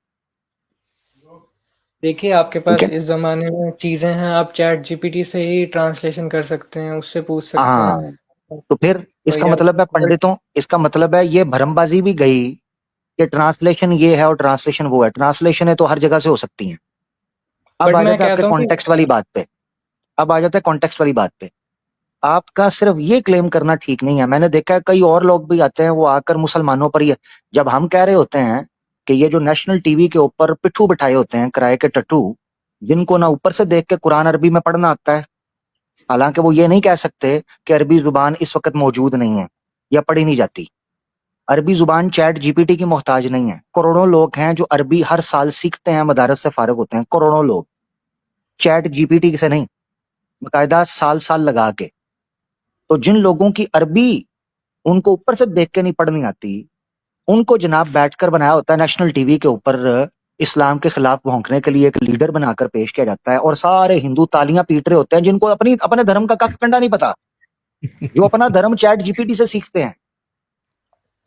[SPEAKER 2] देखिए आपके
[SPEAKER 4] ठीक
[SPEAKER 2] पास
[SPEAKER 4] है,
[SPEAKER 2] इस जमाने में चीजें हैं, आप चैट जीपीटी से ही ट्रांसलेशन कर सकते हैं, उससे पूछ सकते हैं।
[SPEAKER 4] हाँ। तो फिर इसका
[SPEAKER 2] या
[SPEAKER 4] मतलब है
[SPEAKER 2] गूगल,
[SPEAKER 4] पंडितों, इसका मतलब है ये भरमबाजी भी गई कि ट्रांसलेशन ये है और ट्रांसलेशन वो है। ट्रांसलेशन है तो हर जगह से हो सकती है। अब
[SPEAKER 2] बट
[SPEAKER 4] आ
[SPEAKER 2] मैं
[SPEAKER 4] जाते हैं आपके
[SPEAKER 2] कहता हूँ कि
[SPEAKER 4] कॉन्टेक्स्ट वाली बात पे। अब आ जाता है कॉन्टेक्स्ट वाली बात पे। आपका सिर्फ ये क्लेम करना ठीक नहीं है। मैंने देखा है कई और लोग भी आते हैं, वो आकर मुसलमानों पर ये, जब हम कह रहे होते हैं कि ये जो नेशनल टीवी के ऊपर पिट्ठू बिठाए होते हैं किराए के टट्टू, जिनको ना ऊपर से देख के कुरान अरबी में पढ़ना आता है, हालांकि वो ये नहीं कह सकते कि अरबी जुबान इस वक्त मौजूद नहीं है या पढ़ी नहीं जाती। अरबी जुबान चैट जीपीटी की मोहताज नहीं है। करोड़ों लोग हैं जो अरबी हर साल सीखते हैं, मदारस से फारिग होते हैं, करोड़ों लोग, चैट जीपीटी से नहीं, बाकायदा साल साल लगा के। तो जिन लोगों की अरबी उनको ऊपर से देख के नहीं पढ़नी आती, उनको जनाब बैठकर बनाया होता है नेशनल टीवी के ऊपर, इस्लाम के खिलाफ भौंकने के लिए एक लीडर बनाकर पेश किया जाता है, और सारे हिंदू तालियां पीट रहे होते हैं जिनको अपने धर्म का कख कंडा नहीं पता, जो अपना धर्म चैट जीपीटी से सीखते हैं।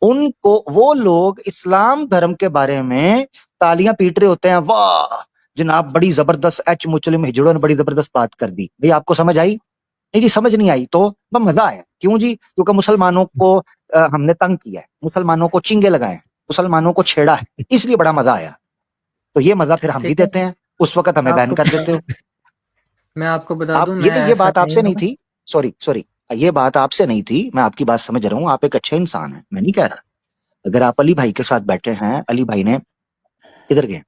[SPEAKER 4] उनको वो लोग इस्लाम धर्म के बारे में तालियां पीट रहे होते हैं, वाह जनाब बड़ी जबरदस्त, एच मुस्लिम हिजड़ों ने बड़ी जबरदस्त बात कर दी। भाई आपको समझ आई? नहीं जी, समझ नहीं आई तो मजा आया। क्यों जी? क्योंकि मुसलमानों को हमने तंग किया है, मुसलमानों को चिंगे लगाए, मुसलमानों को छेड़ा है, इसलिए बड़ा मजा आया। तो ये मजा फिर हम भी
[SPEAKER 2] ठीक है,
[SPEAKER 4] देते हैं, उस वक्त हमें बैन
[SPEAKER 2] आपको
[SPEAKER 4] कर देते हो
[SPEAKER 2] मैं आपको बता
[SPEAKER 4] आप।
[SPEAKER 2] दूं,
[SPEAKER 4] ये
[SPEAKER 2] मैं
[SPEAKER 4] ये
[SPEAKER 2] ऐसा
[SPEAKER 4] बात
[SPEAKER 2] नहीं
[SPEAKER 4] आपसे नहीं
[SPEAKER 2] हूँ।
[SPEAKER 4] थी, सॉरी सॉरी, ये बात आपसे नहीं थी, मैं आपकी बात समझ रहा हूँ, आप एक अच्छे इंसान हैं, मैं नहीं कह रहा। अगर आप अली भाई के साथ बैठे हैं, अली भाई ने इधर गए,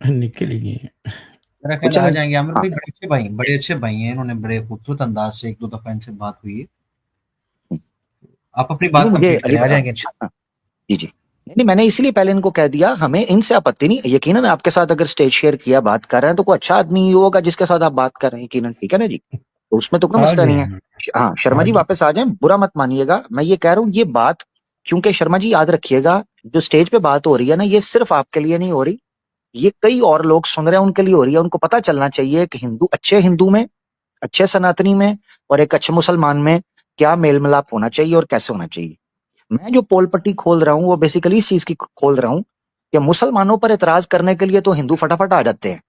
[SPEAKER 3] निकल ही गए।
[SPEAKER 1] मेरा ख्याल
[SPEAKER 4] कुछ
[SPEAKER 1] आ
[SPEAKER 4] नहीं,
[SPEAKER 1] जाएंगे आमिर
[SPEAKER 4] हाँ,
[SPEAKER 1] भाई, बड़े अच्छे भाई हैं, इन्होंने बड़े खूबसूरत अंदाज से एक दो दफा इनसे बात हुई है। आप अपनी
[SPEAKER 4] नहीं,
[SPEAKER 1] बात
[SPEAKER 4] मुझे
[SPEAKER 1] कंप्लीट
[SPEAKER 4] अली
[SPEAKER 1] करें, आ
[SPEAKER 4] हाँ,
[SPEAKER 1] जाएंगे इंशाल्लाह।
[SPEAKER 4] हाँ, जी जी। नहीं नहीं, मैंने इसलिए पहले इनको कह दिया, हमें इनसे आपत्ति नहीं, यकीनन आपके साथ अगर स्टेज शेयर किया, बात कर रहे हैं, तो कोई अच्छा आदमी ही होगा जिसके साथ आप बात कर रहे हैं, यकीनन, ठीक है ना जी? तो उसमें तो कोई
[SPEAKER 3] आ
[SPEAKER 4] मसला
[SPEAKER 3] गए
[SPEAKER 4] नहीं है।
[SPEAKER 3] हैं,
[SPEAKER 4] हाँ शर्मा
[SPEAKER 3] आ
[SPEAKER 4] जी
[SPEAKER 3] गए।
[SPEAKER 4] वापस आ जाए, बुरा मत मानिएगा। मैं ये कह रहा हूँ ये बात, क्योंकि शर्मा जी याद रखिएगा, जो स्टेज पे बात हो रही है ना, ये सिर्फ आपके लिए नहीं हो रही, ये कई और लोग सुन रहे हैं उनके लिए हो रही है। उनको पता चलना चाहिए कि हिंदू, अच्छे हिंदू में, अच्छे सनातनी में और एक अच्छे मुसलमान में क्या मेल मिलाप होना चाहिए और कैसे होना चाहिए। मैं जो पोल पट्टी खोल रहा हूँ वो बेसिकली इस चीज की खोल रहा हूँ कि मुसलमानों पर एतराज करने के लिए तो हिंदू फटाफट आ जाते हैं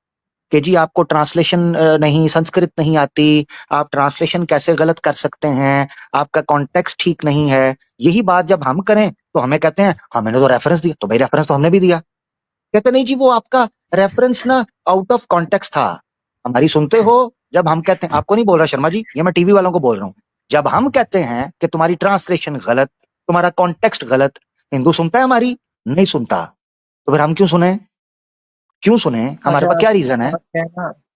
[SPEAKER 4] कि जी आपको ट्रांसलेशन नहीं, संस्कृत नहीं आती, आप ट्रांसलेशन कैसे गलत कर सकते हैं, आपका कॉन्टेक्स्ट ठीक नहीं है। यही बात जब हम करें तो हमें कहते हैं हाँ मैंने तो रेफरेंस दिया, तो भाई रेफरेंस तो हमने भी दिया। कहते नहीं जी वो आपका रेफरेंस ना आउट ऑफ कॉन्टेक्स्ट था। हमारी सुनते हो जब हम कहते हैं, आपको नहीं बोल रहा शर्मा जी, ये मैं टीवी वालों को बोल रहा हूँ, जब हम कहते हैं कि तुम्हारी ट्रांसलेशन गलत, तुम्हारा कॉन्टेक्स्ट गलत, हिंदू सुनता है हमारी? नहीं सुनता। तो फिर हम क्यों सुने? क्यों सुने? हमारे
[SPEAKER 2] अच्छा,
[SPEAKER 4] पास क्या रीजन है?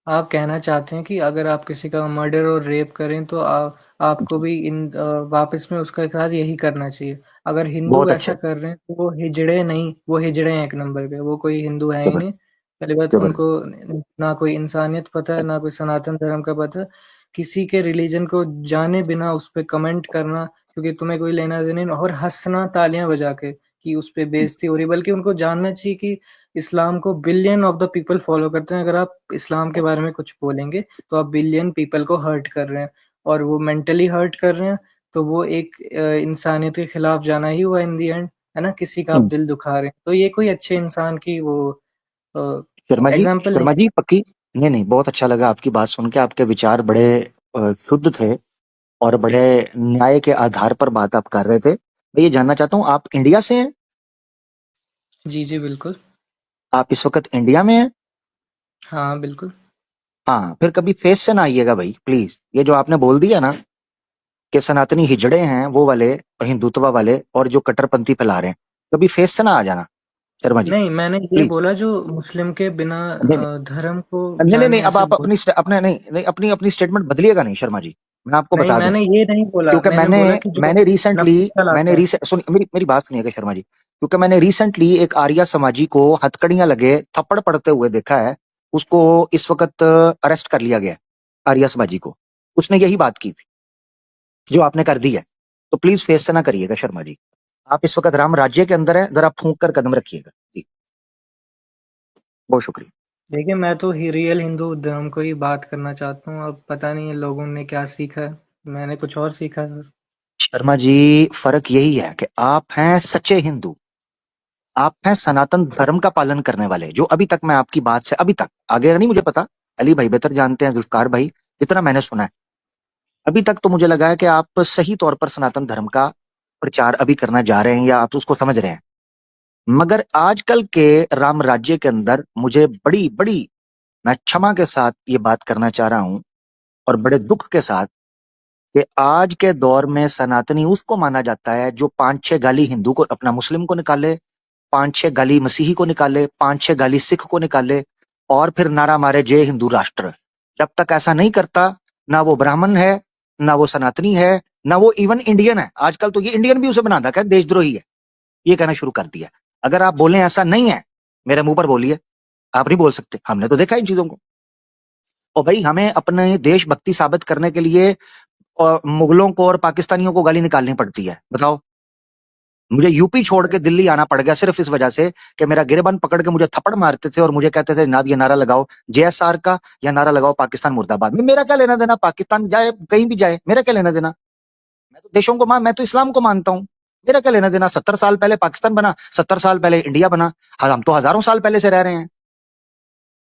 [SPEAKER 2] आप कहना चाहते हैं कि अगर आप किसी का मर्डर और रेप करें तो आपको भी वापस में उसका साथ यही करना चाहिए। अगर हिंदू
[SPEAKER 4] बहुत
[SPEAKER 2] ऐसा
[SPEAKER 4] अच्छे,
[SPEAKER 2] कर रहे हैं तो वो हिजड़े नहीं, वो हिजड़े हैं एक नंबर पे, वो कोई हिंदू है ही नहीं। पहली बात,
[SPEAKER 4] जबरदस्त।
[SPEAKER 2] उनको ना कोई इंसानियत पता है, ना कोई सनातन धर्म का पता है। किसी के रिलीजन को जाने बिना उस पे कमेंट करना, क्योंकि तुम्हें कोई लेना देना नहीं, और हंसना तालियां बजा के कि उस पे बेइज्जती हो रही, बल्कि उनको जानना चाहिए कि इस्लाम को billion of the people follow करते हैं। अगर आप इस्लाम के बारे में कुछ बोलेंगे तो आप बिलियन पीपल को हर्ट कर रहे हैं, और वो मेंटली हर्ट कर रहे हैं। तो वो एक इंसानियत के खिलाफ जाना ही हुआ इन दी एंड, है ना? किसी का आप दिल दुखा रहे हैं, तो ये कोई अच्छे इंसान की वो एग्जाम्पल नहीं।
[SPEAKER 4] शर्मा जी पक्की। नहीं नहीं, बहुत अच्छा लगा आपकी बात सुन के, आपके विचार बड़े शुद्ध थे और बड़े न्याय के आधार पर बात आप कर रहे थे। मैं ये जानना चाहता हूँ, आप इंडिया से हैं?
[SPEAKER 2] जी जी बिल्कुल।
[SPEAKER 4] आप इस वक्त इंडिया में हैं?
[SPEAKER 2] हाँ बिल्कुल।
[SPEAKER 4] हाँ, फिर कभी फेस से ना आइएगा भाई प्लीज। ये जो आपने बोल दिया ना कि सनातनी हिजड़े हैं वो वाले, हिंदुत्व वाले, और जो कट्टरपंथी फैला रहे हैं, कभी फेस से ना आ जाना शर्मा जी,
[SPEAKER 2] नहीं, मैंने ये
[SPEAKER 4] प्लीज।
[SPEAKER 2] बोला जो मुस्लिम के बिना
[SPEAKER 4] नहीं नहीं
[SPEAKER 2] धर्म को
[SPEAKER 4] नहीं नहीं नहीं,
[SPEAKER 2] जाने
[SPEAKER 4] अब
[SPEAKER 2] ऐसे
[SPEAKER 4] आप
[SPEAKER 2] बोल।
[SPEAKER 4] अपने नहीं नहीं, अपनी अपनी स्टेटमेंट बदलिएगा नहीं शर्मा जी, मैं आपको
[SPEAKER 2] नहीं,
[SPEAKER 4] बता दूं।
[SPEAKER 2] मैंने ये नहीं बोला,
[SPEAKER 4] क्योंकि
[SPEAKER 2] मैंने
[SPEAKER 4] मैंने
[SPEAKER 2] बोला कि जो
[SPEAKER 4] मैंने रिसेंटली
[SPEAKER 2] नफरत
[SPEAKER 4] मैंने
[SPEAKER 2] फैलाता है।
[SPEAKER 4] रिसेंट सुन, मेरी मेरी बात सुनिएगा शर्मा जी, क्योंकि मैंने रिसेंटली एक आर्या समाजी को हथकड़ियां लगे थप्पड़ पड़ते हुए देखा है। उसको इस वक्त अरेस्ट कर लिया गया है, आर्या समाजी को। उसने यही बात की थी जो आपने कर दी है। तो प्लीज फेस से ना करिएगा शर्मा जी। आप इस वक्त राम राज्य के अंदर है, जरा फूंक कर कदम रखिएगा जी। बहुत शुक्रिया।
[SPEAKER 2] देखिए, मैं तो ही रियल हिंदू धर्म को ही बात करना चाहता हूँ। अब पता नहीं है लोगों ने क्या सीखा है, मैंने कुछ और सीखा है सर।
[SPEAKER 4] शर्मा जी, फर्क यही है कि आप हैं सच्चे हिंदू, आप हैं सनातन धर्म का पालन करने वाले। जो अभी तक मैं आपकी बात से, अभी तक आगे का नहीं मुझे पता, अली भाई बेहतर जानते हैं, जुल्फकार भाई, जितना मैंने सुना है अभी तक, तो मुझे लगा है कि आप सही तौर पर सनातन धर्म का प्रचार अभी करना जा रहे हैं या आप उसको समझ रहे हैं। मगर आजकल के राम राज्य के अंदर मुझे बड़ी बड़ी, मैं क्षमा के साथ ये बात करना चाह रहा हूं और बड़े दुख के साथ, कि आज के दौर में सनातनी उसको माना जाता है जो 5-6 गाली हिंदू को, अपना मुस्लिम को निकाले, 5-6 गाली मसीही को निकाले, 5-6 गाली सिख को निकाले, और फिर नारा मारे जय हिंदू राष्ट्र। जब तक ऐसा नहीं करता, ना वो ब्राह्मण है, ना वो सनातनी है, ना वो इवन इंडियन है। आजकल तो ये इंडियन भी उसे बना था, क्या देशद्रोही है, ये कहना शुरू कर दिया। अगर आप बोले ऐसा नहीं है, मेरे मुंह पर बोलिए, आप नहीं बोल सकते, हमने तो देखा इन चीजों को। और भाई हमें अपने देशभक्ति साबित करने के लिए और मुगलों को और पाकिस्तानियों को गाली निकालनी पड़ती है, बताओ। मुझे यूपी छोड़ के दिल्ली आना पड़ गया सिर्फ इस वजह से कि मेरा गिरेबान पकड़ के मुझे थप्पड़ मारते थे और मुझे कहते थे जनाब ये नारा लगाओ जेएसआर का, या नारा लगाओ पाकिस्तान मुर्दाबाद। में मेरा क्या लेना देना, पाकिस्तान जाए कहीं भी जाए, मेरा क्या लेना देना। मैं तो देशों को मैं तो इस्लाम को मानता हूँ, मेरा क्या लेना देना। 70 साल पहले पाकिस्तान बना, 70 साल पहले इंडिया बना, हम तो हजारों साल पहले से रह रहे हैं।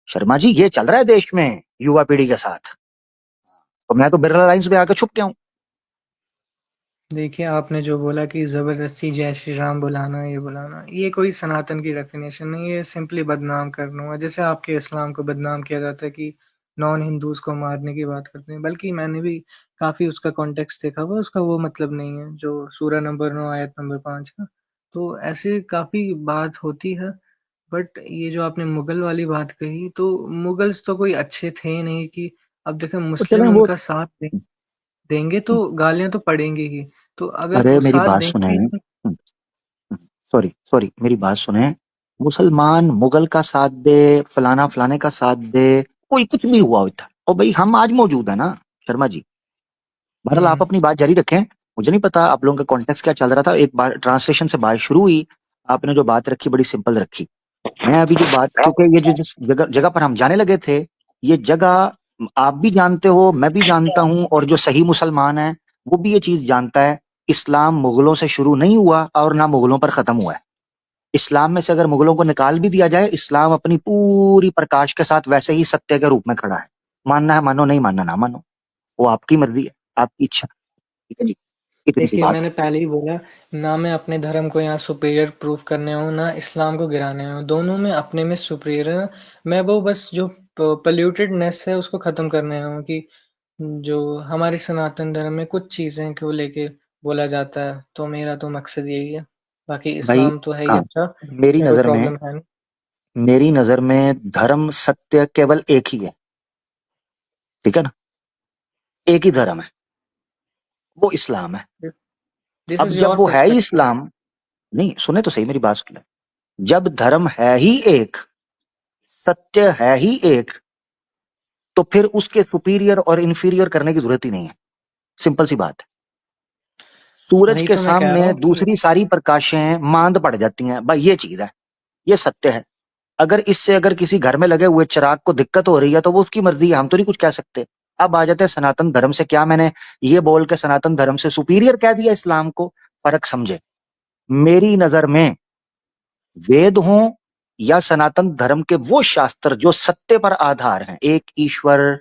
[SPEAKER 4] शर्मा जी ये चल रहा है देश में युवा पीढ़ी के साथ, तो मैं तो बिरला लाइंस में आके छुप गया हूँ।
[SPEAKER 2] देखिए, आपने जो बोला कि जबरदस्ती जय श्री राम बुलाना, ये बुलाना, ये कोई सनातन की डेफिनेशन नहीं है, सिंपली बदनाम करना हुआ। जैसे आपके इस्लाम को बदनाम किया जाता है कि नॉन हिंदूज को मारने की बात करते हैं, बल्कि मैंने भी काफी उसका कॉन्टेक्स्ट देखा हुआ, उसका वो मतलब नहीं है जो सूरह नंबर 9 आयत नंबर 5 का। तो ऐसे काफी बात होती है। बट ये जो आपने मुगल वाली बात कही, तो मुगल्स तो कोई अच्छे थे ही नहीं कि अब देखें
[SPEAKER 4] तो चलें
[SPEAKER 2] मुस्लिम
[SPEAKER 4] वो,
[SPEAKER 2] उनका साथ देंगे तो गालियां तो पड़ेंगी ही। तो अगर
[SPEAKER 4] अरे
[SPEAKER 2] वो
[SPEAKER 4] मेरी
[SPEAKER 2] साथ
[SPEAKER 4] बात सुने,
[SPEAKER 2] देंगे ही नहीं।
[SPEAKER 4] सॉरी सॉरी मेरी बात सुने। मुसलमान मुगल का साथ दे, फलाना फलाने का साथ दे, कोई कुछ भी हुआ होता, और भाई हम आज मौजूद है ना शर्मा जी। बहरहाल आप
[SPEAKER 2] हम्म।
[SPEAKER 4] अपनी बात जारी रखें। मुझे नहीं पता आप लोगों का कॉन्टेक्स्ट क्या चल रहा था, एक बार ट्रांसलेशन से बात शुरू हुई, आपने जो बात रखी बड़ी सिंपल रखी। मैं अभी जो बात, क्योंकि ये जो जिस जगह जगह पर हम जाने लगे थे, ये जगह आप भी जानते हो, मैं भी जानता हूं, और जो सही मुसलमान है वो भी ये चीज जानता है इस्लाम मुगलों से शुरू नहीं हुआ और ना मुगलों पर खत्म हुआ है। इस्लाम में से अगर मुगलों को निकाल भी दिया जाए, इस्लाम अपनी पूरी प्रकाश के साथ वैसे ही सत्य के रूप में खड़ा है। मानना है मानो, नहीं मानना ना मानो, वो आपकी मर्जी है, आपकी इच्छा। ठीक है जी, इतनी सी
[SPEAKER 2] देखिए
[SPEAKER 4] बात।
[SPEAKER 2] मैंने पहले ही बोला, ना मैं अपने धर्म को यहाँ सुपीरियर प्रूव करने हूँ, ना इस्लाम को गिराने हूँ। दोनों में अपने में सुपीरियर है। मैं वो बस जो पोल्यूटेडनेस है उसको खत्म करने हूँ, कि जो हमारे सनातन धर्म में कुछ चीजें को लेके बोला जाता है, तो मेरा तो मकसद यही है। बाकी
[SPEAKER 4] भाई
[SPEAKER 2] इस्लाम तो है ही
[SPEAKER 4] हाँ,
[SPEAKER 2] अच्छा,
[SPEAKER 4] मेरी
[SPEAKER 2] उसमें कोई
[SPEAKER 4] नजर में
[SPEAKER 2] प्रॉब्लम है नहीं।
[SPEAKER 4] मेरी नजर में धर्म सत्य केवल एक ही है, ठीक है ना? एक ही धर्म है, वो इस्लाम है।
[SPEAKER 2] दिस
[SPEAKER 4] अब
[SPEAKER 2] इज
[SPEAKER 4] जब
[SPEAKER 2] योर
[SPEAKER 4] वो है ही
[SPEAKER 2] पर्सपेक्टिव।
[SPEAKER 4] इस्लाम, नहीं सुने तो सही मेरी बात सुन ले। जब धर्म है ही एक, सत्य है ही एक, तो फिर उसके सुपीरियर और इंफीरियर करने की जरूरत ही नहीं है। सिंपल सी बात है। सूरज
[SPEAKER 2] वही
[SPEAKER 4] के
[SPEAKER 2] तो मैं कह रहा
[SPEAKER 4] सामने
[SPEAKER 2] हूँ कि
[SPEAKER 4] दूसरी सारी प्रकाशें मांद पड़ जाती हैं, भाई ये चीज है, ये सत्य है। अगर किसी घर में लगे हुए चिराग को दिक्कत हो रही है तो वो उसकी मर्जी है, हम तो नहीं कुछ कह सकते। अब आ जाते हैं सनातन धर्म से। क्या मैंने ये बोल के सनातन धर्म से सुपीरियर कह दिया इस्लाम को? फर्क समझे। मेरी नजर में वेद हों या सनातन धर्म के वो शास्त्र जो सत्य पर आधार हैं, एक ईश्वर,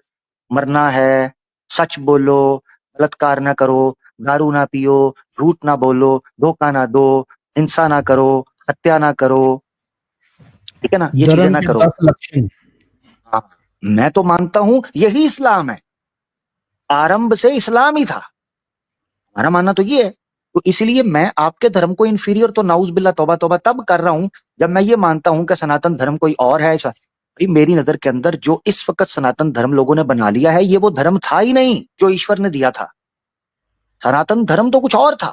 [SPEAKER 4] मरना है, सच बोलो, बलात्कार ना करो, दारू ना पियो, झूठ ना बोलो, धोखा ना दो, हिंसा ना करो, हत्या ना करो, ठीक है ना, ये चीजें
[SPEAKER 3] धर्म
[SPEAKER 4] ना
[SPEAKER 3] के
[SPEAKER 4] करो।
[SPEAKER 3] 10 लक्षण।
[SPEAKER 4] हाँ, मैं तो मानता हूं यही इस्लाम है। आरंभ से इस्लाम ही था, हमारा मानना तो ये है। तो इसलिए मैं आपके धर्म को इंफीरियर तो नाउज बिल्ला तौबा तौबा तब कर रहा हूं जब मैं ये मानता हूं कि सनातन धर्म कोई और है ऐसा। भाई मेरी नजर के अंदर जो इस वक्त सनातन धर्म लोगों ने बना लिया है, ये वो धर्म था ही नहीं जो ईश्वर ने दिया था। सनातन धर्म तो कुछ और था।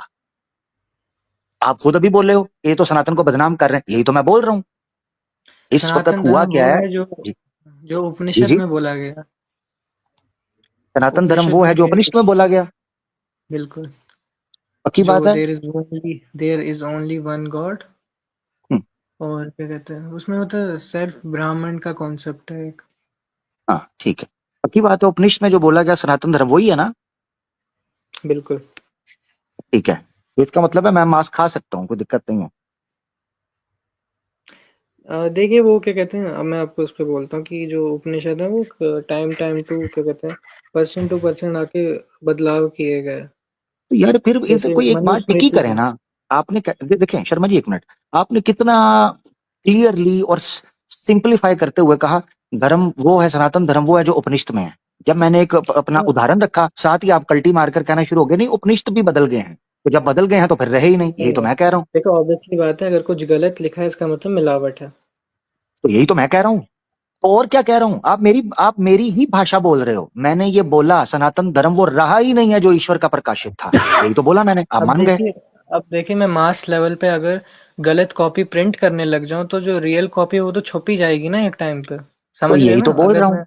[SPEAKER 4] आप खुद अभी बोल रहे हो ये तो सनातन को बदनाम कर रहे हैं, यही तो मैं बोल रहा हूं। इस वक्त
[SPEAKER 2] सनातन
[SPEAKER 4] हुआ
[SPEAKER 2] धर्म
[SPEAKER 4] क्या
[SPEAKER 2] वो
[SPEAKER 4] है
[SPEAKER 2] है जो
[SPEAKER 4] जी?
[SPEAKER 2] जो
[SPEAKER 4] जी
[SPEAKER 2] उपनिषद
[SPEAKER 4] जी,
[SPEAKER 2] में बोला गया।
[SPEAKER 4] सनातन धर्म
[SPEAKER 2] उपनिषद
[SPEAKER 4] वो है
[SPEAKER 2] में
[SPEAKER 4] जो उपनिषद में बोला गया।
[SPEAKER 2] बिल्कुल,
[SPEAKER 4] पक्की
[SPEAKER 2] जो
[SPEAKER 4] बात है।
[SPEAKER 2] There is only one God.
[SPEAKER 4] Hmm,
[SPEAKER 2] और क्या कहते हैं उसमें, मतलब सेल्फ ब्राह्मण का कॉन्सेप्ट है एक।
[SPEAKER 4] हाँ ठीक है, पक्की बात है। उपनिषद में जो बोला गया सनातन धर्म वही है ना?
[SPEAKER 2] बिल्कुल।
[SPEAKER 4] ठीक है, तो इसका मतलब है मैं मांस खा सकता हूँ, कोई दिक्कत नहीं है।
[SPEAKER 2] देखिए वो क्या कहते हैं, अब मैं आपको उस पे बोलता हूँ कि जो उपनिषद है वो टाइम टाइम टू क्या कहते हैं, पर्सन टू पर्सन आके बदलाव किए गए।
[SPEAKER 4] तो यार फिर इसे
[SPEAKER 2] जैसे
[SPEAKER 4] कोई एक बात टिकी
[SPEAKER 2] मनुस्मृति
[SPEAKER 4] करे
[SPEAKER 2] में।
[SPEAKER 4] ना। देखें शर्मा जी, एक मिनट, आपने कितना क्लियरली और सिंपलीफाई करते हुए कहा धर्म वो है, सनातन धर्म वो है जो उपनिषद में है। जब मैंने एक अपना
[SPEAKER 2] हाँ,
[SPEAKER 4] उदाहरण रखा, साथ ही आप कल्टी मारकर कहना शुरू हो गए नहीं उपनिषद भी बदल गए हैं। तो जब बदल गए हैं तो फिर रहे ही नहीं, यही
[SPEAKER 2] नहीं
[SPEAKER 4] तो
[SPEAKER 2] है।
[SPEAKER 4] मैं कह रहा हूँ।
[SPEAKER 2] देखो ऑब्वियसली बात है, अगर कुछ गलत लिखा है इसका मतलब मिलावट है।
[SPEAKER 4] तो यही तो मैं कह रहा हूँ। तो और क्या कह रहा हूँ? आप मेरी ही भाषा बोल रहे हो। मैंने ये बोला सनातन धर्म वो रहा ही नहीं है जो ईश्वर का प्रकाशित था, यही तो बोला मैंने, आप
[SPEAKER 2] अब
[SPEAKER 4] मान गए।
[SPEAKER 2] देखिए अब देखिए मैं मास लेवल पे अगर गलत कॉपी प्रिंट करने लग जाऊं, तो जो रियल कॉपी है वो तो छुप ही जाएगी ना एक टाइम पे।
[SPEAKER 4] तो
[SPEAKER 2] समझ रहे हैं
[SPEAKER 4] यही
[SPEAKER 2] ना?
[SPEAKER 4] तो बोल
[SPEAKER 2] अगर
[SPEAKER 4] रहा हूँ।
[SPEAKER 2] मैं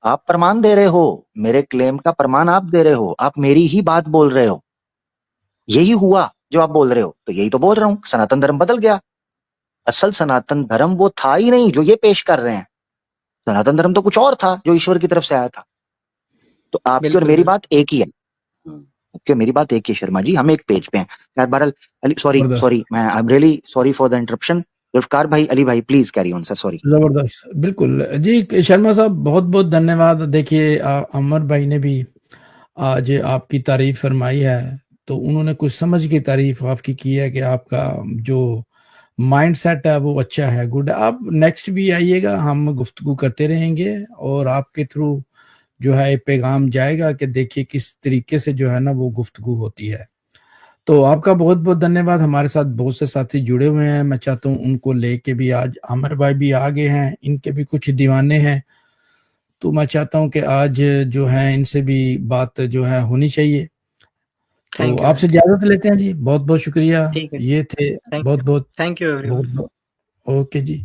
[SPEAKER 4] आप प्रमाण दे रहे हो, मेरे क्लेम का प्रमाण आप दे रहे हो, आप मेरी ही बात बोल रहे हो। यही हुआ जो आप बोल रहे हो, तो यही तो बोल रहा हूं, सनातन धर्म बदल गया। असल सनातन धर्म वो था ही नहीं जो ये पेश कर रहे हैं। सनातन धर्म तो कुछ और था जो ईश्वर की तरफ से आया था। तो आपकी और
[SPEAKER 2] बिल्कुल
[SPEAKER 4] मेरी
[SPEAKER 2] बिल्कुल।
[SPEAKER 4] बात एक ही है। आपकी और मेरी बात एक ही है शर्मा जी, हम एक पेज पे हैं। यार बहरहाल, अली सॉरी
[SPEAKER 3] जबरदस्त।
[SPEAKER 4] सॉरी, मैं I am really sorry for the interruption. Zulfikar भाई, अली भाई please carry on sir, sorry.
[SPEAKER 3] जबरदस्त, बिल्कुल जी। शर्मा साहब बहुत बहुत धन्यवाद। देखिए अमर भाई ने भी आज आपकी तारीफ फरमाई है, तो उन्होंने कुछ समझ की तारीफ आपकी की है कि आपका जो माइंड सेट है वो अच्छा है, गुड है। आप नेक्स्ट भी आइएगा, हम गुफ्तगू करते रहेंगे और आपके थ्रू जो है एक पैगाम जाएगा कि देखिए किस तरीके से जो है ना वो गुफ्तगू होती है। तो आपका बहुत बहुत धन्यवाद। हमारे साथ बहुत से साथी जुड़े हुए हैं, मैं चाहता हूँ उनको लेके भी आज आमिर भाई भी आगे हैं, इनके भी कुछ दीवाने हैं, तो मैं चाहता हूँ कि आज जो है इनसे भी बात जो है होनी चाहिए। तो
[SPEAKER 2] थैंक यू
[SPEAKER 3] आपसे
[SPEAKER 2] मैम।
[SPEAKER 3] इजाजत लेते हैं जी, बहुत बहुत शुक्रिया।
[SPEAKER 2] ठीक है।
[SPEAKER 3] ये थे
[SPEAKER 2] थैंक
[SPEAKER 3] बहुत
[SPEAKER 2] यू।
[SPEAKER 3] बहुत
[SPEAKER 2] थैंक यू एवरीवन।
[SPEAKER 3] बहुत बहुत ओके जी।